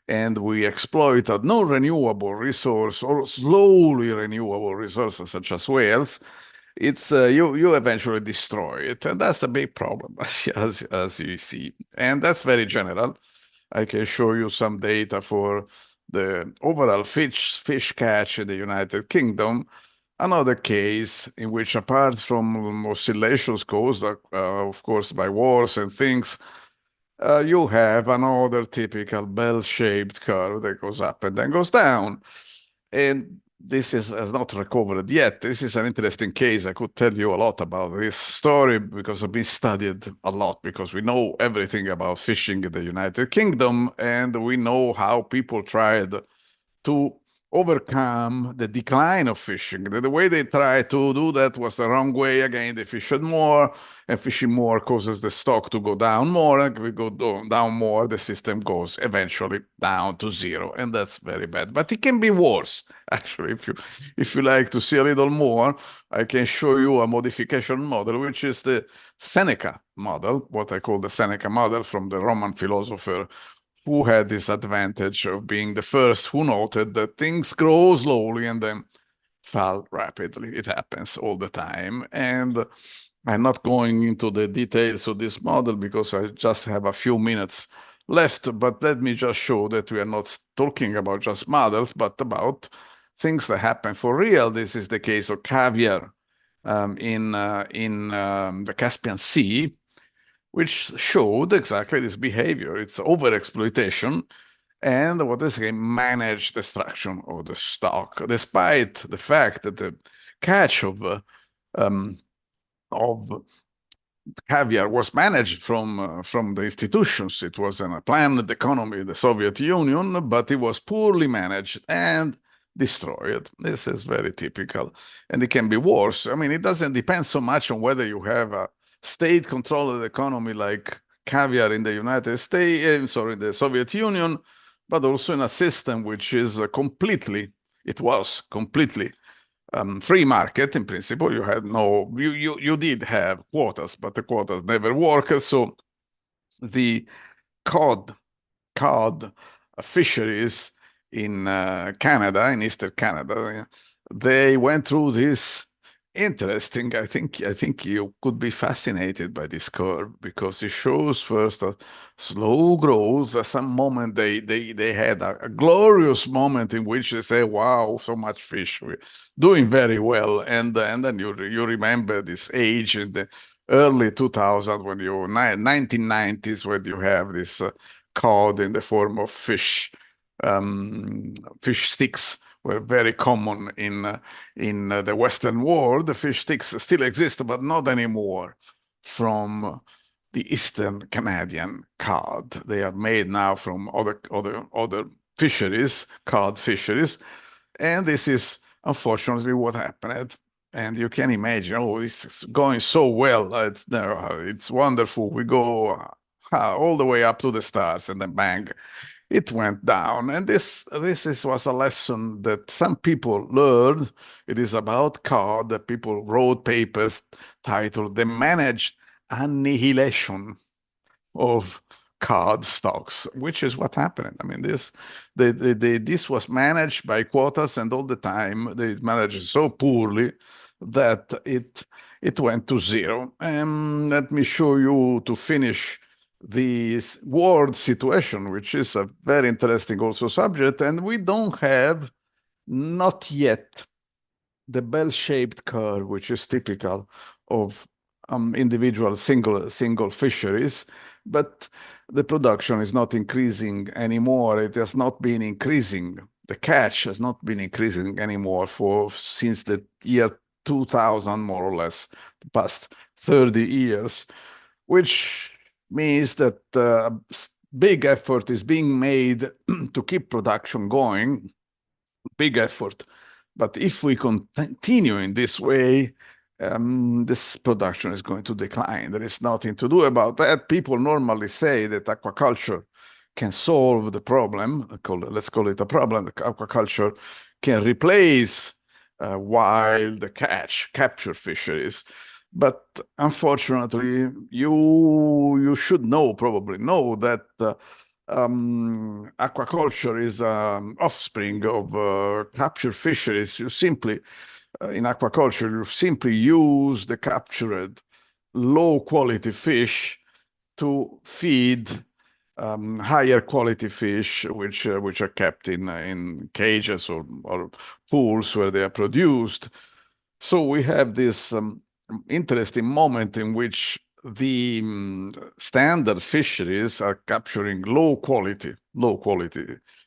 S13: and we exploit a non-renewable resource or slowly renewable resources such as whales, it's you eventually destroy it, and that's a big problem as you see, and that's very general. I can show you some data for the overall fish catch in the United Kingdom. Another case in which, apart from oscillations caused, of course, by wars and things, you have another typical bell-shaped curve that goes up and then goes down. And this has not recovered yet. This is an interesting case. I could tell you a lot about this story because I've been studied a lot, because we know everything about fishing in the United Kingdom, and we know how people tried to overcome the decline of fishing. The way they tried to do that was the wrong way. Again, they fished more, and fishing more causes the stock to go down more. And we go down more, the system goes eventually down to zero, and that's very bad. But it can be worse, actually. If you like to see a little more, I can show you a modification model, which is the Seneca model, what I call the Seneca model, from the Roman philosopher, who had this advantage of being the first who noted that things grow slowly and then fall rapidly. It happens all the time. And I'm not going into the details of this model because I just have a few minutes left, but let me just show that we are not talking about just models, but about things that happen for real. This is the case of caviar in the Caspian Sea, which showed exactly this behavior. It's overexploitation and what is a managed destruction of the stock, despite the fact that the catch of caviar was managed from the institutions. It was in a planned economy, the Soviet Union, but it was poorly managed and destroyed. This is very typical, and it can be worse. I mean, it doesn't depend so much on whether you have a state-controlled economy like caviar in the United States, sorry, the Soviet Union, but also in a system which is completely free market. In principle, you had no, you did have quotas, but the quotas never worked. So the cod fisheries in Canada, in Eastern Canada, they went through this interesting. I think you could be fascinated by this curve because it shows first a slow growth. At some moment they had a glorious moment in which they say, "Wow, so much fish, we're doing very well." And then you remember this age in the early 2000s when 1990s when you have this cod in the form of fish. Fish sticks were very common in the Western world. The fish sticks still exist, but not anymore from the Eastern Canadian cod. They are made now from other fisheries, cod fisheries. And this is unfortunately what happened. And you can imagine, oh, this is going so well. It's wonderful. We go all the way up to the stars, and then bang, it went down. And this was a lesson that some people learned. It is about card that people wrote papers titled "The Managed Annihilation of card stocks," which is what happened. I mean, this was managed by quotas, and all the time they managed it so poorly that it went to zero. And let me show you, to finish, this world situation, which is a very interesting also subject, and we don't have, not yet, the bell-shaped curve, which is typical of individual single fisheries, but the production is not increasing anymore. It has not been increasing. The catch has not been increasing anymore since the year 2000, more or less, the past 30 years, which means that big effort is being made to keep production going, big effort. But if we continue in this way, this production is going to decline. There is nothing to do about that. People normally say that aquaculture can solve the problem. Let's call it a problem. Aquaculture can replace wild capture fisheries. But unfortunately, you should probably know that aquaculture is offspring of capture fisheries. You simply, in aquaculture, you simply use the captured low quality fish to feed higher quality fish, which are kept in cages or pools where they are produced. So we have this interesting moment in which the standard fisheries are capturing low quality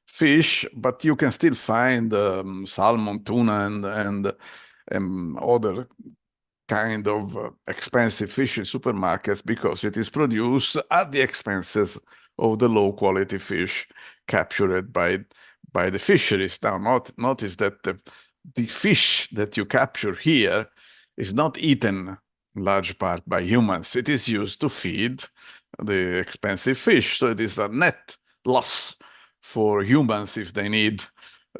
S13: fish, but you can still find salmon, tuna, and other kind of expensive fish in supermarkets, because it is produced at the expenses of the low quality fish captured by the fisheries. Now, notice that the fish that you capture here is not eaten in large part by humans. It is used to feed the expensive fish. So it is a net loss for humans if they need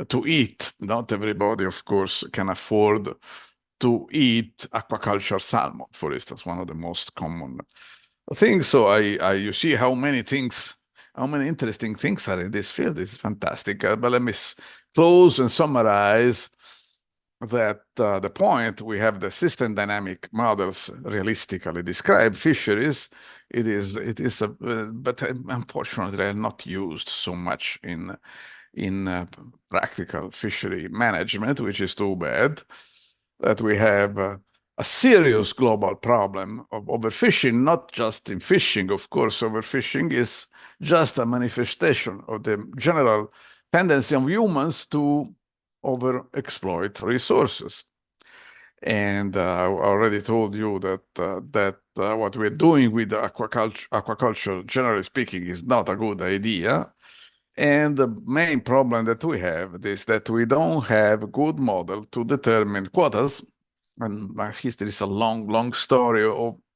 S13: to eat. Not everybody, of course, can afford to eat aquaculture salmon, for instance, one of the most common things. So you see how many interesting things are in this field. This is fantastic. But let me close and summarize that the point: we have the system dynamic models realistically describe fisheries. But unfortunately, they are not used so much in practical fishery management, which is too bad. That we have a serious global problem of overfishing, not just in fishing. Of course, overfishing is just a manifestation of the general tendency of humans to overexploit resources. And I already told you that what we're doing with aquaculture, generally speaking, is not a good idea. And the main problem that we have is that we don't have a good model to determine quotas. And my history is a long story.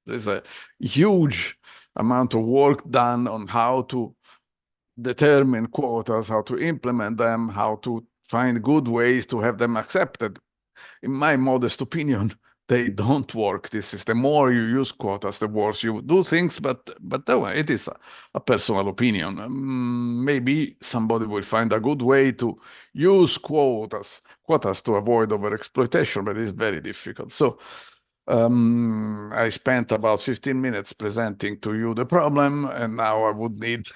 S13: There's a huge amount of work done on how to determine quotas, how to implement them, how to find good ways to have them accepted. In my modest opinion, they don't work. This is, the more you use quotas, the worse you do things. But it is a personal opinion. Maybe somebody will find a good way to use quotas to avoid overexploitation, but it's very difficult. So I spent about 15 minutes presenting to you the problem, and now I would need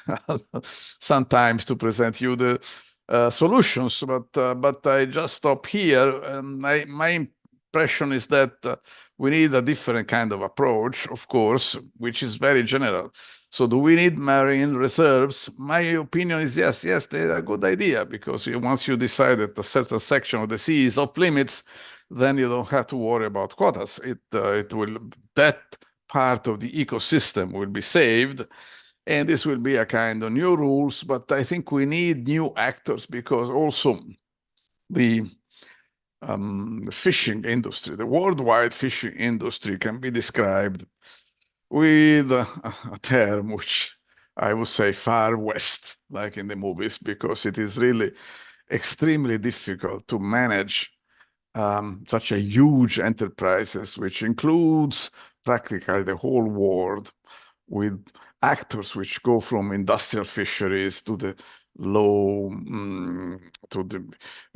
S13: some time to present you the solutions. But I just stop here. And my impression is that we need a different kind of approach, of course, which is very general. So do we need marine reserves? My opinion is yes, they're a good idea, because once you decide that a certain section of the sea is off limits, then you don't have to worry about quotas. That part of the ecosystem will be saved, and this will be a kind of new rules. But I think we need new actors, because also the fishing industry, the worldwide fishing industry can be described with a term which I would say far west, like in the movies, because it is really extremely difficult to manage such a huge enterprises, which includes practically the whole world, with actors which go from industrial fisheries to the low, to the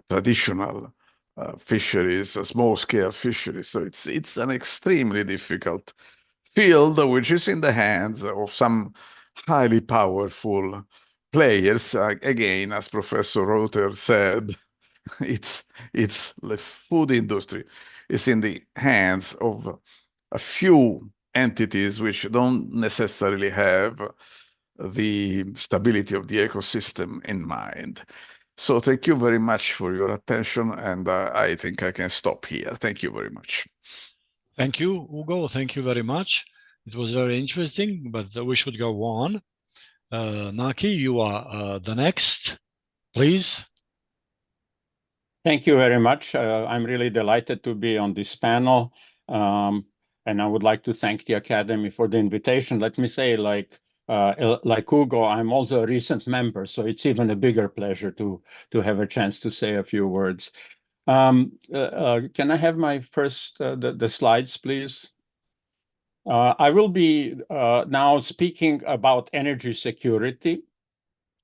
S13: traditional fisheries, small-scale fisheries. So it's an extremely difficult field, which is in the hands of some highly powerful players. Again, as Professor Rother said, it's the food industry is in the hands of a few entities which don't necessarily have the stability of the ecosystem in mind. So thank you very much for your attention, and I think I can stop here. Thank you very much.
S12: Thank you, Ugo. Thank you very much. It was very interesting, but we should go on. Naki, you are the next, please.
S15: Thank you very much. I'm really delighted to be on this panel. And I would like to thank the Academy for the invitation. Let me say, like Ugo, I'm also a recent member, so it's even a bigger pleasure to have a chance to say a few words. Can I have my first, the slides, please? I will be now speaking about energy security.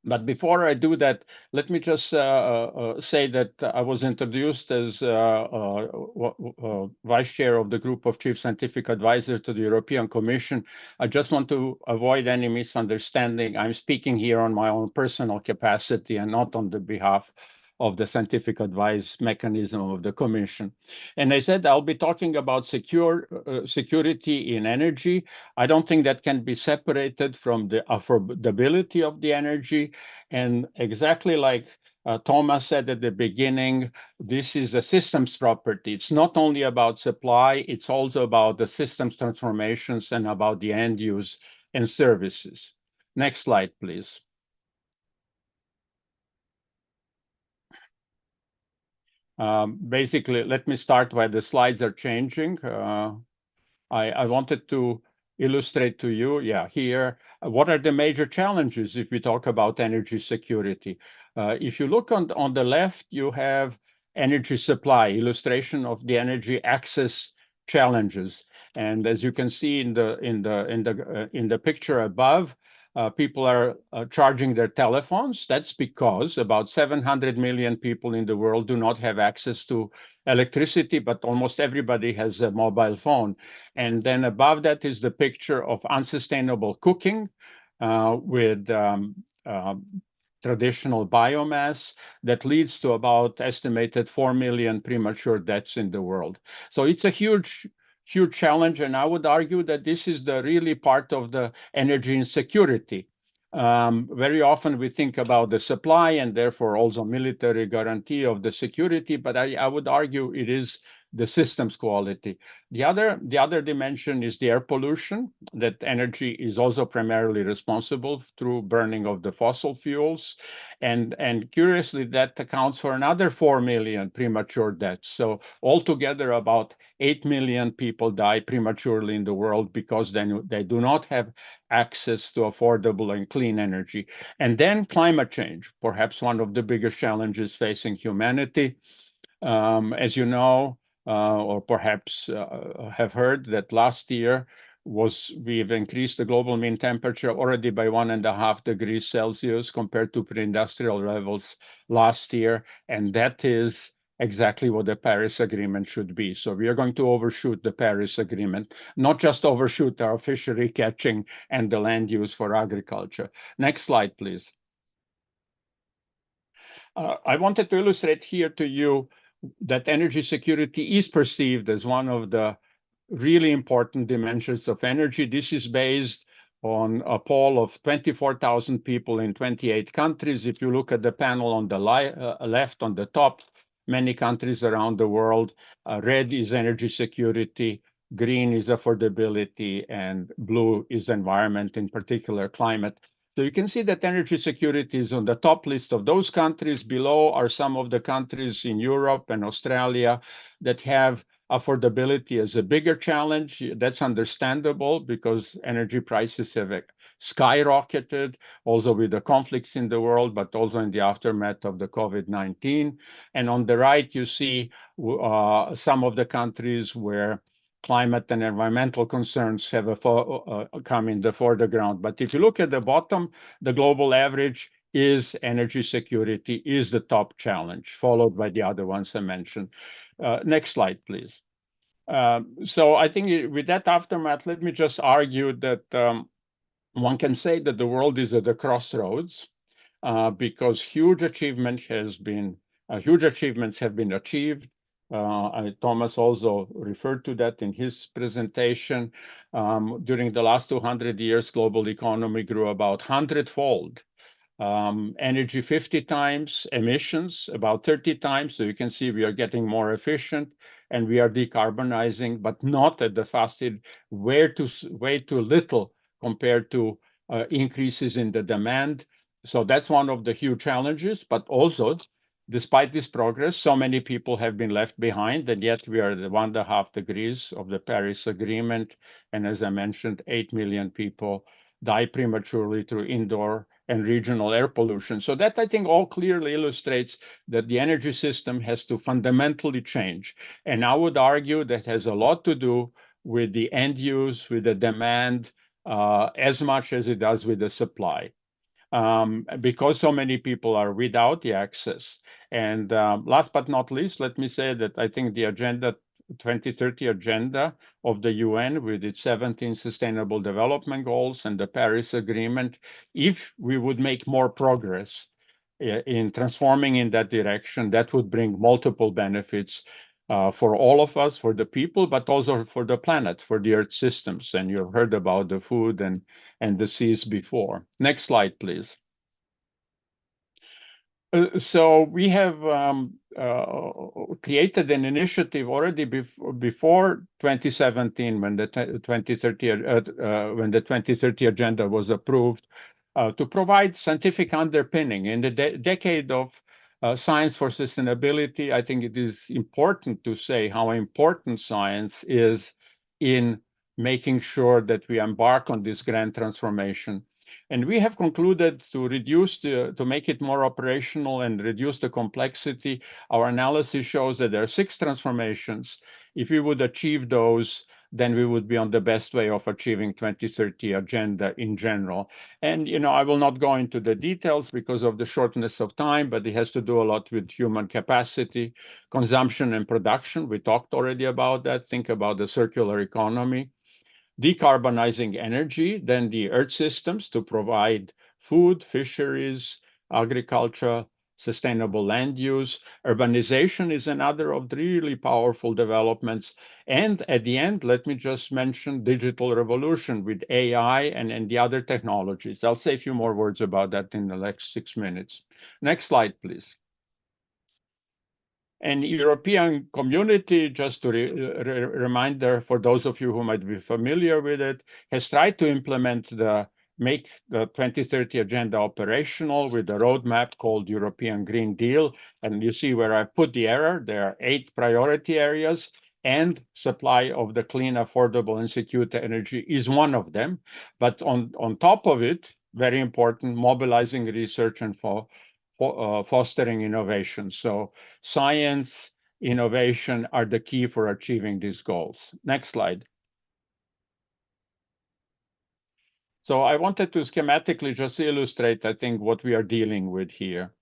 S15: But before I do that, let me just say that I was introduced as vice chair of the group of chief scientific advisors to the European Commission. I just want to avoid any misunderstanding. I'm speaking here on my own personal capacity and not on the behalf of the scientific advice mechanism of the Commission. And I said I'll be talking about security in energy. I don't think that can be separated from the affordability of the energy. And exactly like Thomas said at the beginning, this is a systems property. It's not only about supply, it's also about the systems transformations and about the end use and services. Next slide, please. Basically, let me start where the slides are changing. I wanted to illustrate to you, here, what are the major challenges if we talk about energy security? If you look on the left, you have energy supply, illustration of the energy access challenges. And as you can see in the picture above, people are charging their telephones. That's because about 700 million people in the world do not have access to electricity, but almost everybody has a mobile phone. And then above that is the picture of unsustainable cooking with traditional biomass that leads to about estimated 4 million premature deaths in the world. So it's a huge challenge, and I would argue that this is the really part of the energy insecurity. Very often we think about the supply and therefore also military guarantee of the security, but I would argue it is the systems quality. The other dimension is the air pollution, that energy is also primarily responsible through burning of the fossil fuels. And curiously, that accounts for another 4 million premature deaths. So altogether, about 8 million people die prematurely in the world because they do not have access to affordable and clean energy. And then climate change, perhaps one of the biggest challenges facing humanity. As you know, or perhaps have heard that last year we've increased the global mean temperature already by 1.5 degrees Celsius compared to pre-industrial levels last year. And that is exactly what the Paris Agreement should be. So we are going to overshoot the Paris Agreement, not just overshoot our fishery catching and the land use for agriculture. Next slide, please. I wanted to illustrate here to you that energy security is perceived as one of the really important dimensions of energy. This is based on a poll of 24,000 people in 28 countries. If you look at the panel on the left on the top, many countries around the world, red is energy security, green is affordability, and blue is environment, in particular climate. So you can see that energy security is on the top list of those countries. Below are some of the countries in Europe and Australia that have affordability as a bigger challenge. That's understandable because energy prices have skyrocketed, also with the conflicts in the world, but also in the aftermath of the COVID-19. And on the right, you see some of the countries where climate and environmental concerns have come in the foreground. But if you look at the bottom, the global average is energy security is the top challenge, followed by the other ones I mentioned. Next slide, please. So I think with that aftermath, let me just argue that one can say that the world is at the crossroads because huge achievements have been achieved. Thomas also referred to that in his presentation. During the last 200 years, global economy grew about 100-fold. Energy 50 times, emissions about 30 times. So you can see we are getting more efficient and we are decarbonizing, but not at the fastest, way too little compared to increases in the demand. So that's one of the huge challenges, but also, despite this progress, so many people have been left behind, and yet we are at 1.5 degrees of the Paris Agreement. And as I mentioned, 8 million people die prematurely through indoor and regional air pollution. So that, I think, all clearly illustrates that the energy system has to fundamentally change. And I would argue that has a lot to do with the end use, with the demand, as much as it does with the supply. Because so many people are without the access. And last but not least, let me say that I think the 2030 agenda of the UN with its 17 Sustainable Development Goals and the Paris Agreement, if we would make more progress in transforming in that direction, that would bring multiple benefits for all of us, for the people, but also for the planet, for the Earth systems. And you've heard about the food and the seas before. Next slide, please. So we have created an initiative already before 2017, when the 2030 agenda was approved, to provide scientific underpinning. In the decade of science for sustainability, I think it is important to say how important science is in making sure that we embark on this grand transformation. And we have concluded to make it more operational and reduce the complexity. Our analysis shows that there are 6 transformations. If we would achieve those, then we would be on the best way of achieving 2030 agenda in general. And, I will not go into the details because of the shortness of time, but it has to do a lot with human capacity, consumption and production. We talked already about that. Think about the circular economy. Decarbonizing energy, then the earth systems to provide food, fisheries, agriculture, sustainable land use. Urbanization is another of the really powerful developments. And at the end, let me just mention digital revolution with AI and the other technologies. I'll say a few more words about that in the next 6 minutes. Next slide, please. And European community, just to reminder for those of you who might be familiar with it, has tried to make the 2030 agenda operational with a roadmap called European Green Deal. And you see where I put the error. There are 8 priority areas, and supply of the clean, affordable, and secure energy is one of them. But on top of it, very important, mobilizing research and fostering innovation. So science, innovation are the key for achieving these goals. Next slide. So I wanted to schematically just illustrate, I think, what we are dealing with here.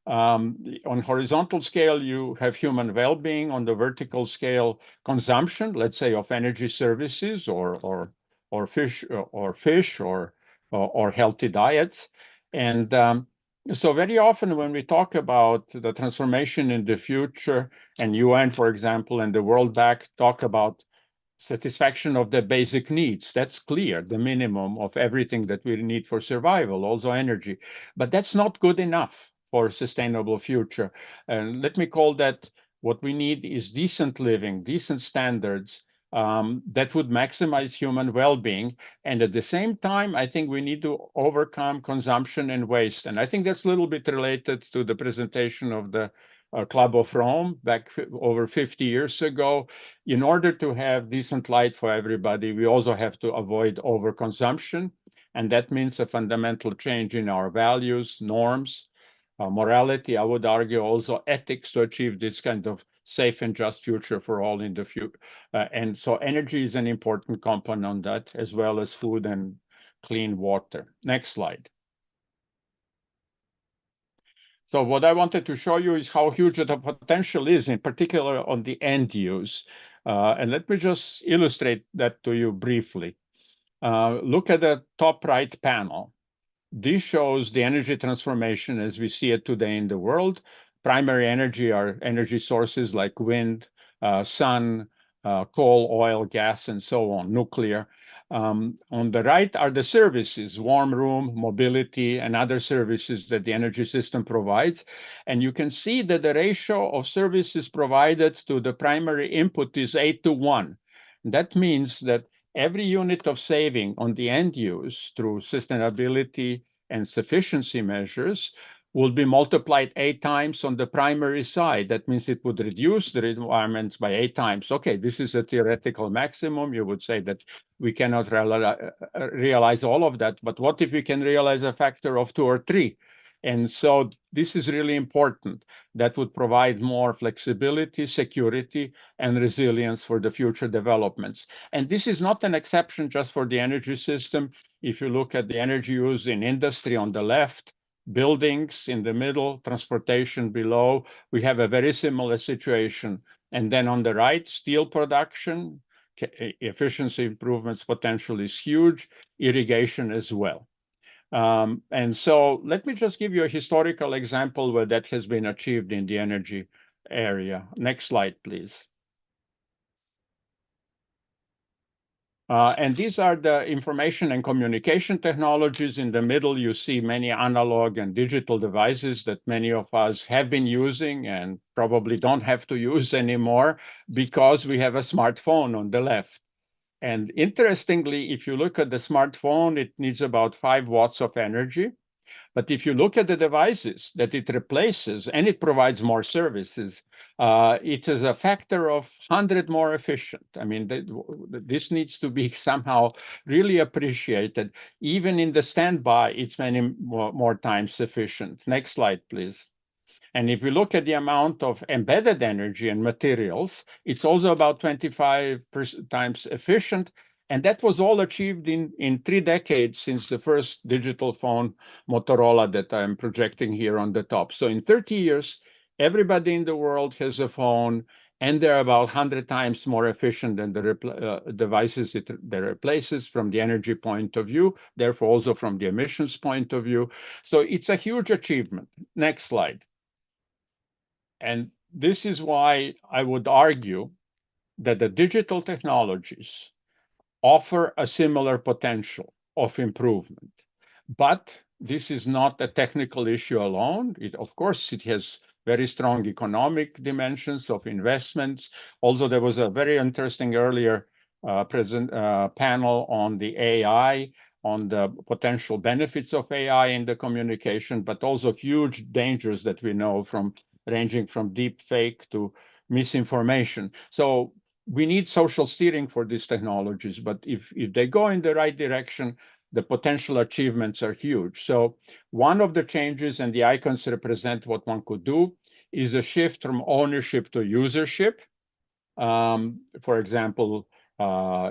S15: On horizontal scale, you have human well-being. On the vertical scale, consumption, let's say, of energy services or fish or healthy diets. And so very often when we talk about the transformation in the future, and UN, for example, and the World Bank talk about satisfaction of the basic needs, that's clear, the minimum of everything that we need for survival, also energy. But that's not good enough for a sustainable future. And let me call that what we need is decent living, decent standards, that would maximize human well-being. And at the same time, I think we need to overcome consumption and waste. And I think that's a little bit related to the presentation of the Club of Rome back over 50 years ago. In order to have decent light for everybody, we also have to avoid overconsumption. And that means a fundamental change in our values, norms, morality, I would argue also ethics to achieve this kind of safe and just future for all in the future. And so energy is an important component on that, as well as food and clean water. Next slide. So what I wanted to show you is how huge the potential is, in particular on the end use. And let me just illustrate that to you briefly. Look at the top right panel. This shows the energy transformation as we see it today in the world. Primary energy are energy sources like wind, sun, coal, oil, gas, and so on, nuclear. On the right are the services, warm room, mobility, and other services that the energy system provides. And you can see that the ratio of services provided to the primary input is 8:1. That means that every unit of saving on the end use through sustainability and sufficiency measures will be multiplied 8 times on the primary side. That means it would reduce the requirements by 8 times. Okay, this is a theoretical maximum. You would say that we cannot realize all of that, but what if we can realize a factor of 2 or 3? And so this is really important. That would provide more flexibility, security, and resilience for the future developments. And this is not an exception just for the energy system. If you look at the energy use in industry on the left, buildings in the middle, transportation below, we have a very similar situation. And then on the right, steel production, efficiency improvements potential is huge, irrigation as well. And so let me just give you a historical example where that has been achieved in the energy area. Next slide, please. And these are the information and communication technologies. In the middle, you see many analog and digital devices that many of us have been using and probably don't have to use anymore because we have a smartphone on the left. And interestingly, if you look at the smartphone, it needs about 5 watts of energy. But if you look at the devices that it replaces and it provides more services, it is a factor of 100 more efficient. I mean, this needs to be somehow really appreciated. Even in the standby, it's many more times sufficient. Next slide, please. And if we look at the amount of embedded energy and materials, it's also about 25 times efficient. And that was all achieved in 3 decades since the first digital phone, Motorola, that I'm projecting here on the top. So in 30 years, everybody in the world has a phone, and they're about 100 times more efficient than the devices it replaces from the energy point of view, therefore also from the emissions point of view. So it's a huge achievement. Next slide. And this is why I would argue that the digital technologies offer a similar potential of improvement. But this is not a technical issue alone. Of course, it has very strong economic dimensions of investments. Also, there was a very interesting earlier panel on the AI, on the potential benefits of AI in the communication, but also huge dangers that we know from ranging from deep fake to misinformation. So we need social steering for these technologies, but if they go in the right direction, the potential achievements are huge. So one of the changes, and the icons represent what one could do, is a shift from ownership to usership. For example,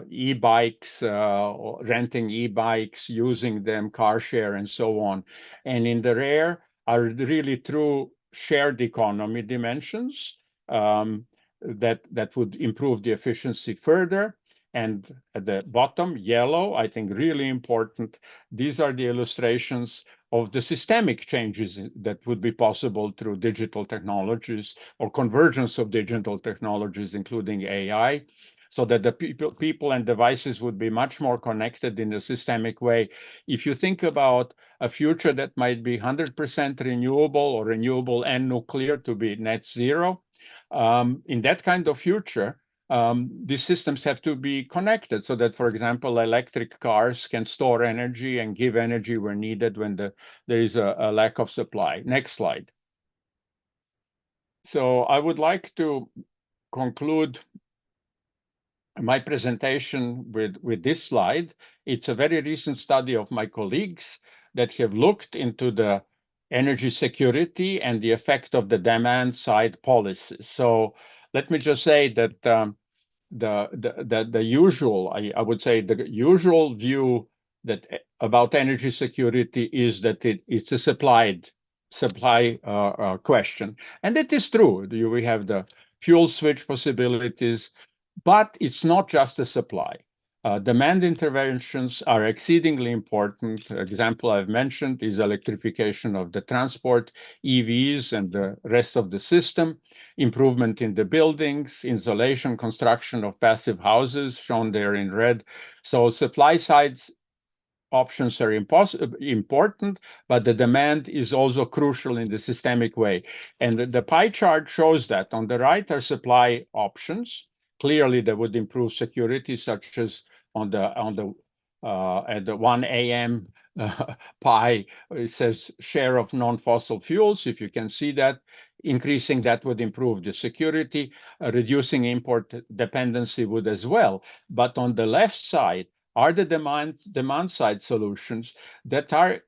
S15: e-bikes, renting e-bikes, using them, car share, and so on. And in the rear are really true shared economy dimensions that would improve the efficiency further. And at the bottom, yellow, I think really important, these are the illustrations of the systemic changes that would be possible through digital technologies or convergence of digital technologies, including AI, so that the people and devices would be much more connected in a systemic way. If you think about a future that might be 100% renewable or renewable and nuclear to be net zero, in that kind of future, these systems have to be connected so that, for example, electric cars can store energy and give energy where needed when there is a lack of supply. Next slide. So I would like to conclude my presentation with this slide. It's a very recent study of my colleagues that have looked into the energy security and the effect of the demand side policies. So let me just say that the usual, I would say the usual view that about energy security is that it's a supply question. And it is true. We have the fuel switch possibilities, but it's not just a supply. Demand interventions are exceedingly important. Example I've mentioned is electrification of the transport, EVs, and the rest of the system, improvement in the buildings, insulation, construction of passive houses, shown there in red. So supply side options are important, but the demand is also crucial in the systemic way. And the pie chart shows that. On the right are supply options. Clearly, they would improve security, such as at the 1 a.m. pie, it says share of non-fossil fuels. If you can see that, increasing that would improve the security. Reducing import dependency would as well. But on the left side are the demand side solutions that are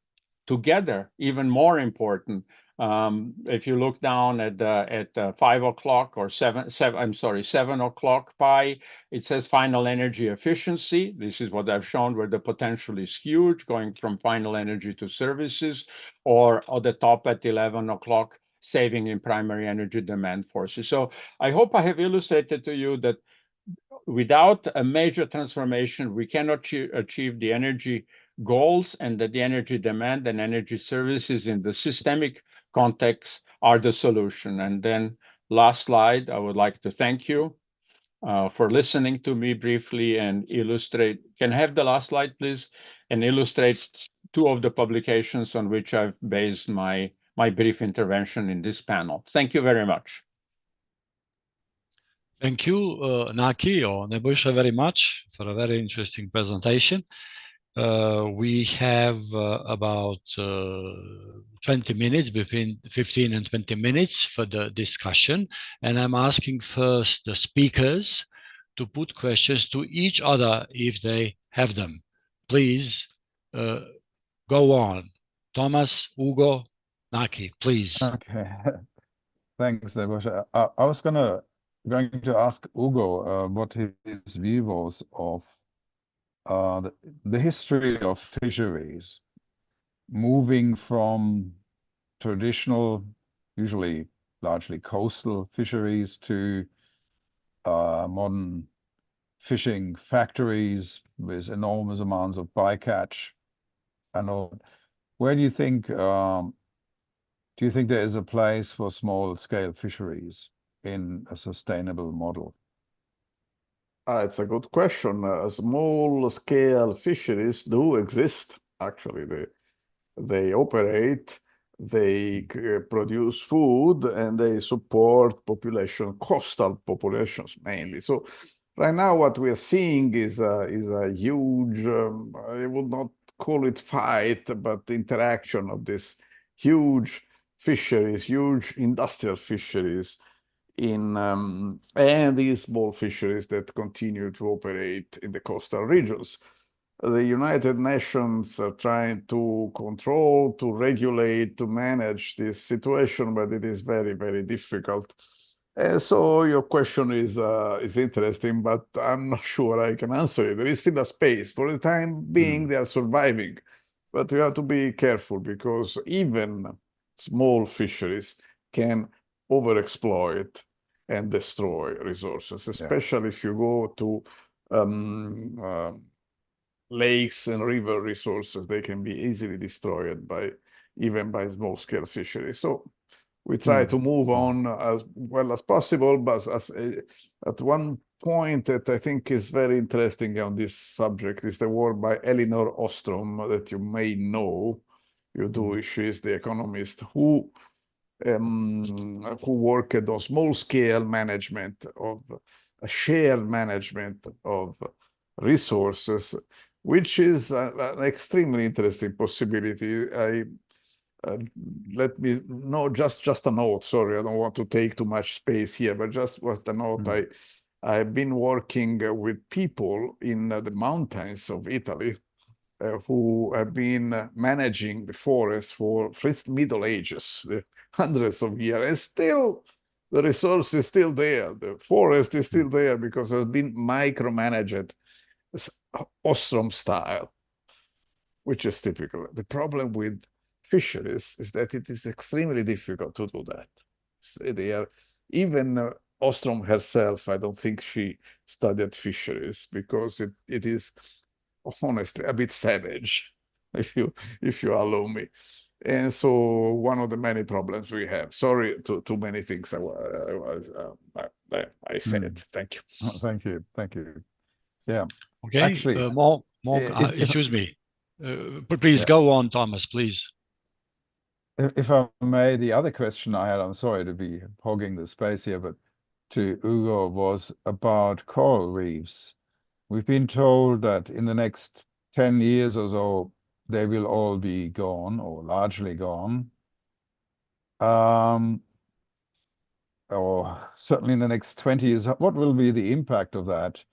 S15: together even more important. If you look down at 5 o'clock or 7 o'clock pie, it says final energy efficiency. This is what I've shown where the potential is huge, going from final energy to services, or at the top at 11 o'clock, saving in primary energy demand forces. So I hope I have illustrated to you that without a major transformation, we cannot achieve the energy goals, and that the energy demand and energy services in the systemic context are the solution. And then last slide, I would like to thank you for listening to me briefly and illustrate. Can I have the last slide, please? And illustrate two of the publications on which I've based my brief intervention in this panel. Thank you very much.
S12: Thank you, Naki or Nebojša, very much for a very interesting presentation. We have about 20 minutes, between 15 and 20 minutes for the discussion. And I'm asking first the speakers to put questions to each other if they have them. Please go on. Thomas, Ugo, Naki, please.
S14: Okay. Thanks, Nebojša. I was going to ask Ugo what his view was of the history of fisheries, moving from traditional, usually largely coastal fisheries, to modern fishing factories with enormous amounts of bycatch and all. Where do you think there is a place for small-scale fisheries in a sustainable model?
S13: It's a good question. Small-scale fisheries do exist, actually. They operate, they produce food, and they support coastal populations mainly. So right now what we are seeing is a huge, I would not call it fight, but interaction of this huge fisheries, huge industrial fisheries, and these small fisheries that continue to operate in the coastal regions. The United Nations are trying to control, to regulate, to manage this situation, but it is very, very difficult. So your question is interesting, but I'm not sure I can answer it. There is still a space. For the time being, they are surviving. But we have to be careful, because even small fisheries can overexploit and destroy resources, especially if you go to lakes and river resources. They can be easily destroyed even by small-scale fisheries. So we try to move on as well as possible, but at one point that I think is very interesting on this subject is the work by Elinor Ostrom that you may know. She is the economist who worked on small-scale management of a shared management of resources, which is an extremely interesting possibility. Let me know, just a note. Sorry, I don't want to take too much space here, but just was the note. I've been working with people in the mountains of Italy who have been managing the forest for since Middle Ages, hundreds of years, and still the resource is still there. The forest is still there because it's been micromanaged, Ostrom style, which is typical. The problem with fisheries is that it is extremely difficult to do that. They are even Ostrom herself, I don't think she studied fisheries because it is honestly a bit savage, if you allow me. And so one of the many problems we have. Sorry, too many things I said. Thank you.
S14: Oh, thank you. Thank you. Yeah.
S12: Okay.
S14: Actually,
S12: More,
S14: if-
S12: excuse me. Please go on, Thomas, please.
S14: if I may, the other question I had, I'm sorry to be hogging the space here, but to Ugo, was about coral reefs. We've been told that in the next 10 years or so, they will all be gone or largely gone. Or certainly in the next 20 years, what will be the impact of that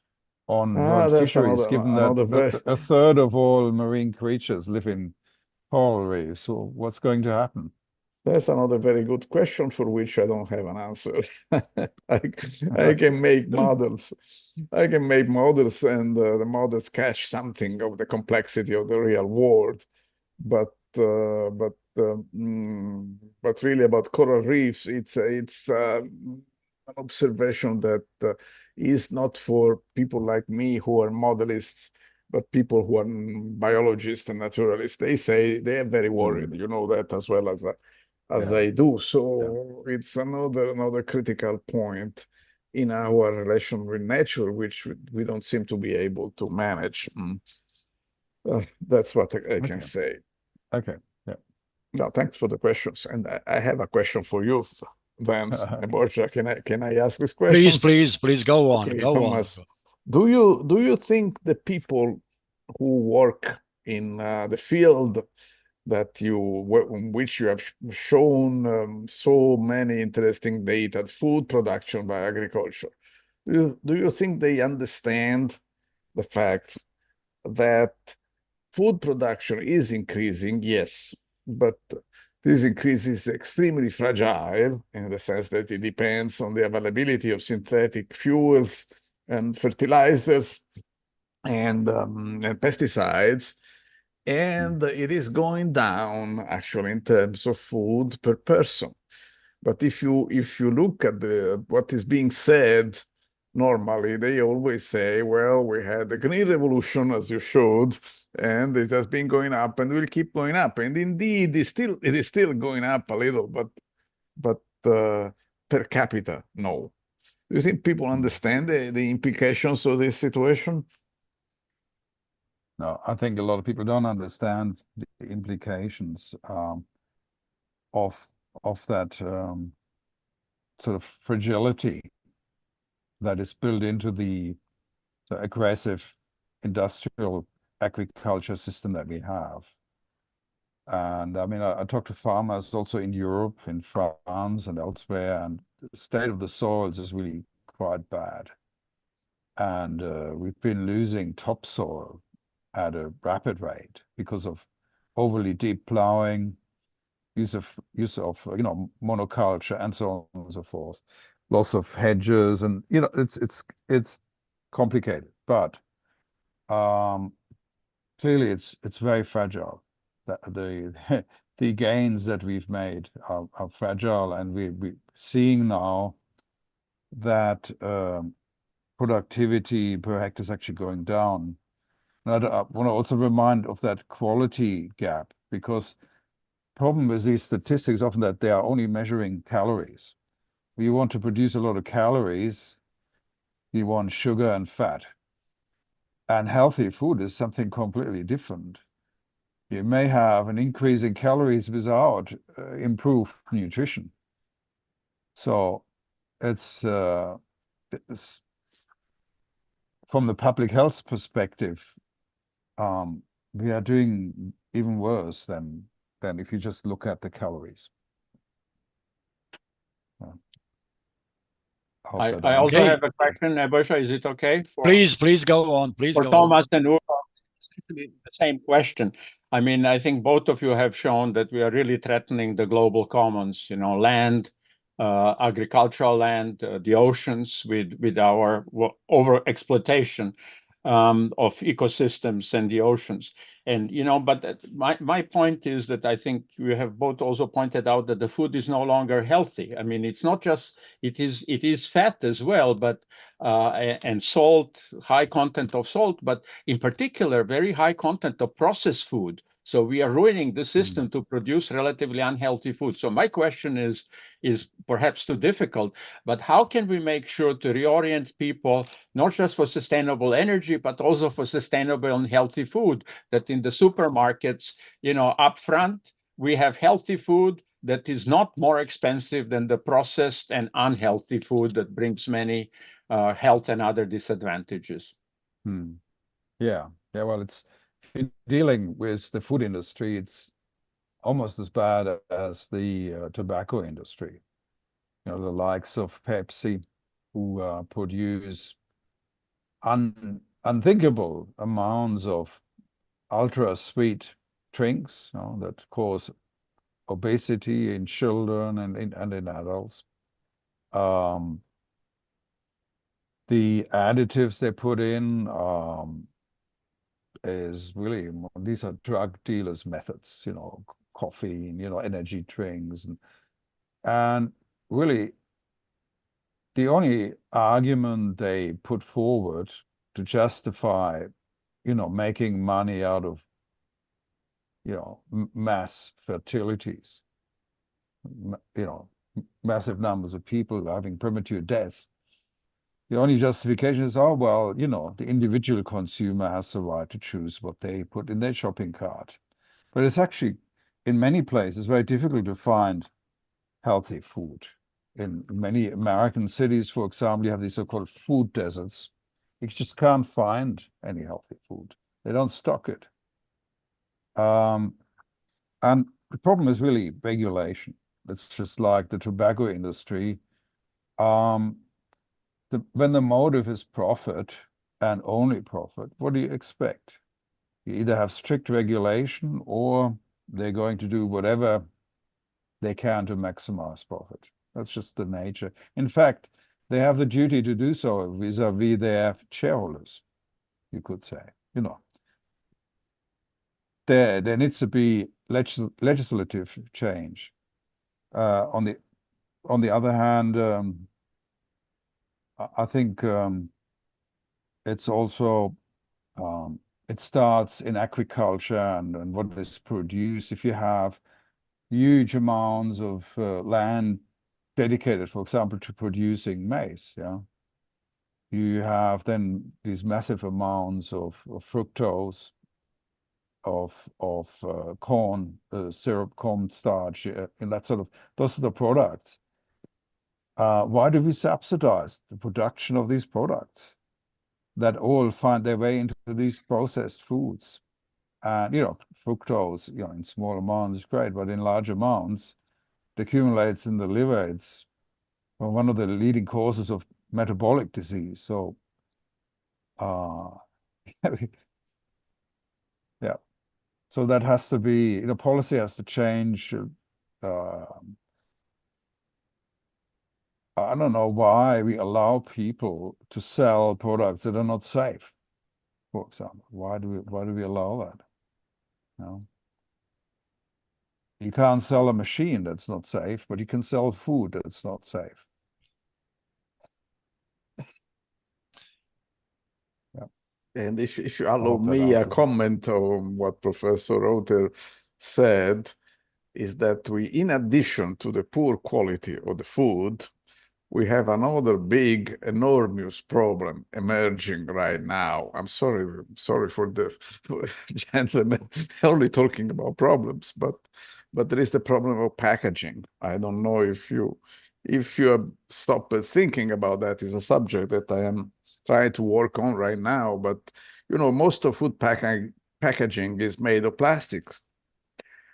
S14: on world
S13: That's
S14: fisheries, given that
S13: another
S14: a third of all marine creatures live in coral reefs? So what's going to happen?
S13: That's another very good question for which I don't have an answer. I can make models. I can make models, and the models catch something of the complexity of the real world. But really about coral reefs, it's an observation that is not for people like me who are modelists, but people who are biologists and naturalists. They say they are very worried. You know that as well as I do. So it's another critical point in our relation with nature, which we don't seem to be able to manage. That's what I can say.
S14: Okay. Yeah.
S13: No, thanks for the questions. And I have a question for you, then, Borja. Can I ask this question?
S12: Please go on.
S13: Okay,
S12: Go
S13: Thomas,
S12: on.
S13: do you think the people who work in the field that which you have shown so many interesting data, food production by agriculture, do you think they understand the fact that food production is increasing? Yes, but this increase is extremely fragile in the sense that it depends on the availability of synthetic fuels and fertilizers and pesticides. And it is going down actually in terms of food per person. But if you look at what is being said, normally they always say, well, we had the green revolution, as you showed, and it has been going up and will keep going up. And indeed, it is still going up a little, but per capita, no. Do you think people understand the implications of this situation?
S14: No, I think a lot of people don't understand the implications of that sort of fragility that is built into the aggressive industrial agriculture system that we have. And I mean, I talk to farmers also in Europe, in France and elsewhere, and the state of the soils is really quite bad. And we've been losing topsoil at a rapid rate because of overly deep plowing, use of monoculture and so on and so forth, loss of hedges, and it's complicated. But clearly it's very fragile. The gains that we've made are fragile, and we're seeing now that productivity per hectare is actually going down. And I want to also remind of that quality gap, because problem with these statistics often that they are only measuring calories. You want to produce a lot of calories, you want sugar and fat. And healthy food is something completely different. You may have an increase in calories without improved nutrition. So it's from the public health perspective, we are doing even worse than if you just look at the calories.
S15: I also have a question, Ebosha. Is it okay?
S12: Please go on.
S15: For Thomas and Ugo, essentially the same question. I mean, I think both of you have shown that we are really threatening the global commons, land, agricultural land, the oceans with our over exploitation of ecosystems and the oceans. And, but my point is that I think you have both also pointed out that the food is no longer healthy. I mean, it's not just, it is fat as well, but and salt, high content of salt, but in particular, very high content of processed food. So we are ruining the system to produce relatively unhealthy food. So my question is perhaps too difficult, but how can we make sure to reorient people, not just for sustainable energy, but also for sustainable and healthy food, that in the supermarkets, up front, we have healthy food that is not more expensive than the processed and unhealthy food that brings many health and other disadvantages.
S14: Yeah. Well, if you're dealing with the food industry, it's almost as bad as the tobacco industry. The likes of Pepsi, who produce unthinkable amounts of ultra sweet drinks that cause obesity in children and in adults. The additives they put in is really, these are drug dealers' methods, caffeine, energy drinks. And really, the only argument they put forward to justify, making money out of, mass fertilities, massive numbers of people having premature deaths. The only justification is, oh, well, the individual consumer has the right to choose what they put in their shopping cart. But it's actually, in many places, very difficult to find healthy food. In many American cities, for example, you have these so-called food deserts. You just can't find any healthy food. They don't stock it. And the problem is really regulation. It's just like the tobacco industry. When the motive is profit and only profit, what do you expect? You either have strict regulation or they're going to do whatever they can to maximize profit. That's just the nature. In fact, they have the duty to do so vis-a-vis their shareholders, you could say. There needs to be legislative change. On the other hand, I think it's also it starts in agriculture and what is produced. If you have huge amounts of land dedicated, for example, to producing maize, you have then these massive amounts of fructose, of corn syrup, corn starch, and that sort of, those are the products. Why do we subsidize the production of these products that all find their way into these processed foods? And, fructose, in small amounts is great, but in large amounts, it accumulates in the liver. It's one of the leading causes of metabolic disease. So, yeah. So that has to be, policy has to change. I don't know why we allow people to sell products that are not safe, for example. Why do we allow that? You can't sell a machine that's not safe, but you can sell food that's not safe.
S13: And if you allow me a comment on what Professor Rother said, is that we, in addition to the poor quality of the food, we have another big, enormous problem emerging right now. I'm sorry for the gentleman only talking about problems, but there is the problem of packaging. I don't know if you have stopped thinking about that. Is a subject that I am trying to work on right now. But you know, most of food packaging is made of plastics,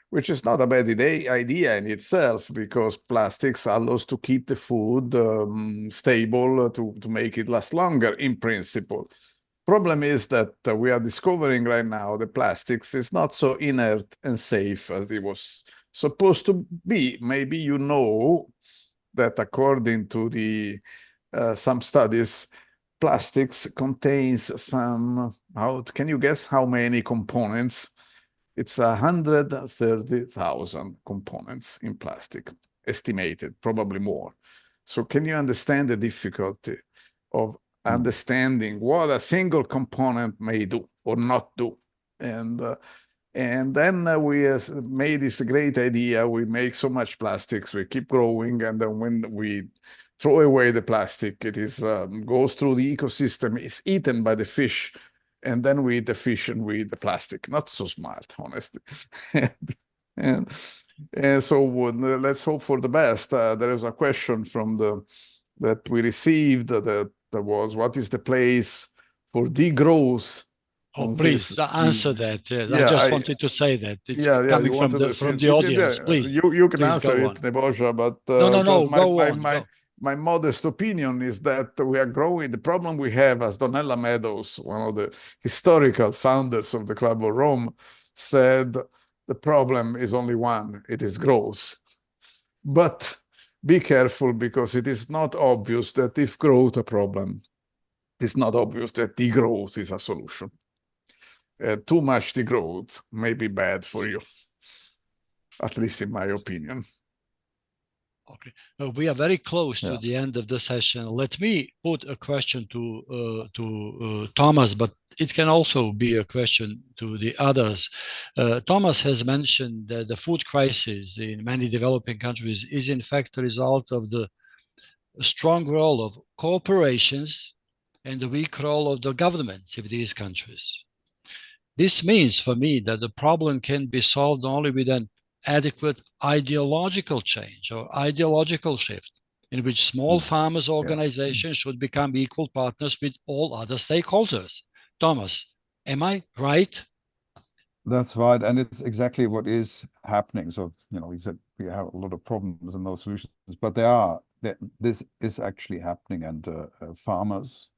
S13: which is not a bad idea in itself, because plastics allows to keep the food stable, to make it last longer in principle. Problem is that we are discovering right now the plastics is not so inert and safe as it was supposed to be. Maybe you know that according to the some studies, plastics contains some, how can you guess how many components? It's 130,000 components in plastic, estimated, probably more. So can you understand the difficulty of understanding what a single component may do or not do? And then we made this great idea. We make so much plastics, we keep growing, and then when we throw away the plastic, it is goes through the ecosystem, is eaten by the fish, and then we eat the fish and we eat the plastic. Not so smart, honestly. and so let's hope for the best. There is a question from that we received that was, what is the place for degrowth?
S12: Oh, please answer that.
S13: Yeah,
S12: I just wanted to say that it's
S13: yeah,
S12: coming
S13: you
S12: from
S13: wanted
S12: the audience. Please,
S13: you can
S12: please
S13: answer
S12: go
S13: it,
S12: on.
S13: Nebojsa, but
S12: No,
S13: just
S12: go on.
S13: my modest opinion is that we are growing. The problem we have, as Donella Meadows, one of the historical founders of the Club of Rome, said, the problem is only one: it is growth. But be careful, because it is not obvious that if growth a problem, it's not obvious that degrowth is a solution. Too much degrowth may be bad for you, at least in my opinion.
S12: Okay, we are very close to the end of the session. Let me put a question to Thomas, but it can also be a question to the others. Thomas has mentioned that the food crisis in many developing countries is in fact a result of the strong role of corporations and the weak role of the governments of these countries. This means for me that the problem can be solved only with an adequate ideological change or ideological shift, in which small farmers' organizations should become equal partners with all other stakeholders. Thomas, am I right?
S14: That's right, and it's exactly what is happening. So, you know, we said we have a lot of problems and no solutions, but this is actually happening, and farmers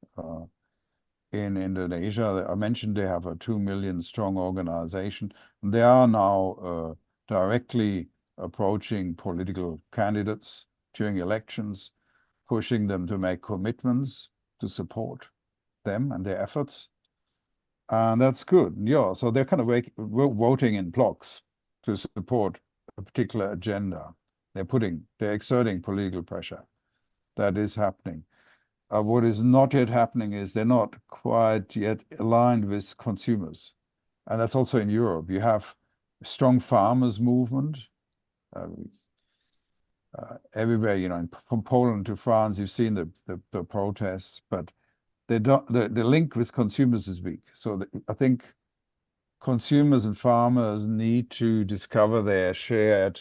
S14: in Indonesia, I mentioned they have a 2 million strong organization. They are now directly approaching political candidates during elections, pushing them to make commitments to support them and their efforts. And that's good. Yeah, so they're kind of voting in blocks to support a particular agenda. They're exerting political pressure. That is happening. What is not yet happening is they're not quite yet aligned with consumers. And that's also in Europe. You have a strong farmers movement. Everywhere, you know, from Poland to France, you've seen the protests, but the link with consumers is weak. So I think consumers and farmers need to discover their shared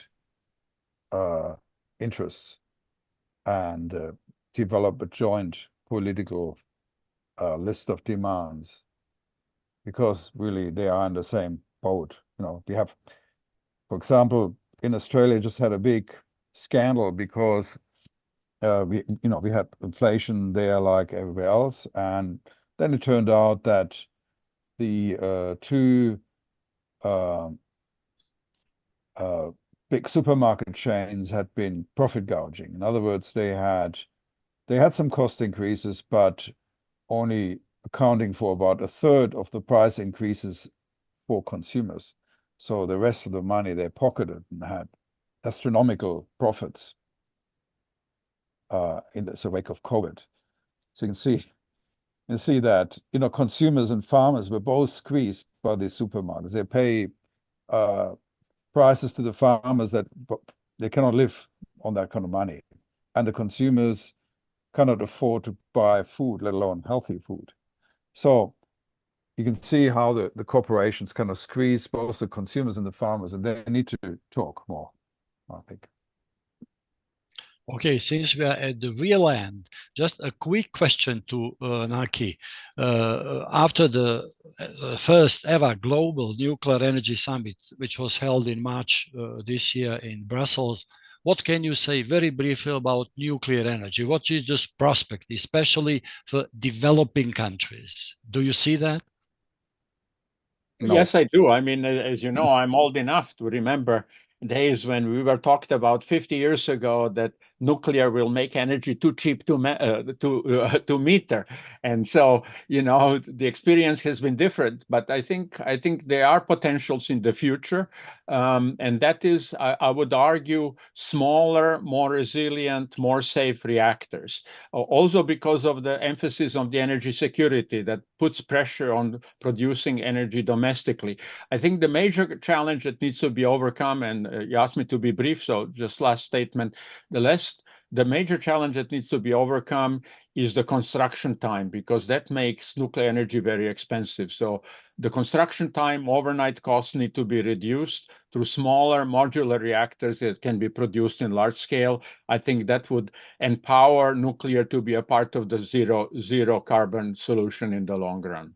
S14: interests and develop a joint political list of demands, because really they are in the same boat. You know, we have, for example, in Australia just had a big scandal because we had inflation there like everywhere else, and then it turned out that the two big supermarket chains had been profit gouging. In other words, they had some cost increases, but only accounting for about a third of the price increases for consumers. So the rest of the money they pocketed and had astronomical profits in the wake of COVID. So you can see that, you know, consumers and farmers were both squeezed by the supermarkets. They pay prices to the farmers that they cannot live on that kind of money, and the consumers cannot afford to buy food, let alone healthy food. So you can see how the corporations kind of squeeze both the consumers and the farmers, and they need to talk more, I think.
S12: Okay, since we are at the real end, just a quick question to Naki. After the first ever global nuclear energy summit, which was held in March this year in Brussels, what can you say very briefly about nuclear energy? What is this prospect, especially for developing countries? Do you see that?
S14: No.
S15: Yes, I do. I mean, as you know, I'm old enough to remember days when we were talked about 50 years ago that nuclear will make energy too cheap to meter, and so the experience has been different. But I think there are potentials in the future, and that is, I would argue, smaller, more resilient, more safe reactors. Also because of the emphasis on the energy security that puts pressure on producing energy domestically. I think the major challenge that needs to be overcome, and you asked me to be brief, so just last statement, the major challenge that needs to be overcome is the construction time, because that makes nuclear energy very expensive. So the construction time, overnight costs need to be reduced through smaller modular reactors that can be produced in large scale. I think that would empower nuclear to be a part of the zero carbon solution in the long run.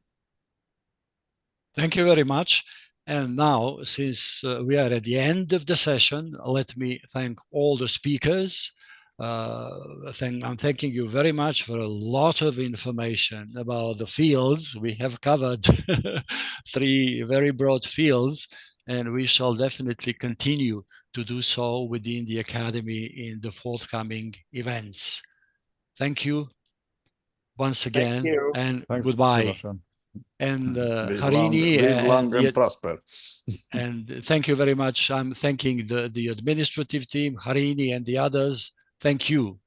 S12: Thank you very much. And now, since we are at the end of the session, let me thank all the speakers. I'm thanking you very much for a lot of information about the fields. We have covered 3 very broad fields, and we shall definitely continue to do so within the Academy in the forthcoming events. Thank you once again, and
S14: Thanks,
S12: goodbye.
S14: Sebastian.
S12: And
S13: Live
S12: Harini,
S13: long and prosper.
S12: and thank you very much. I'm thanking the administrative team, Harini and the others. Thank you.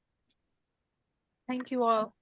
S6: Thank you all.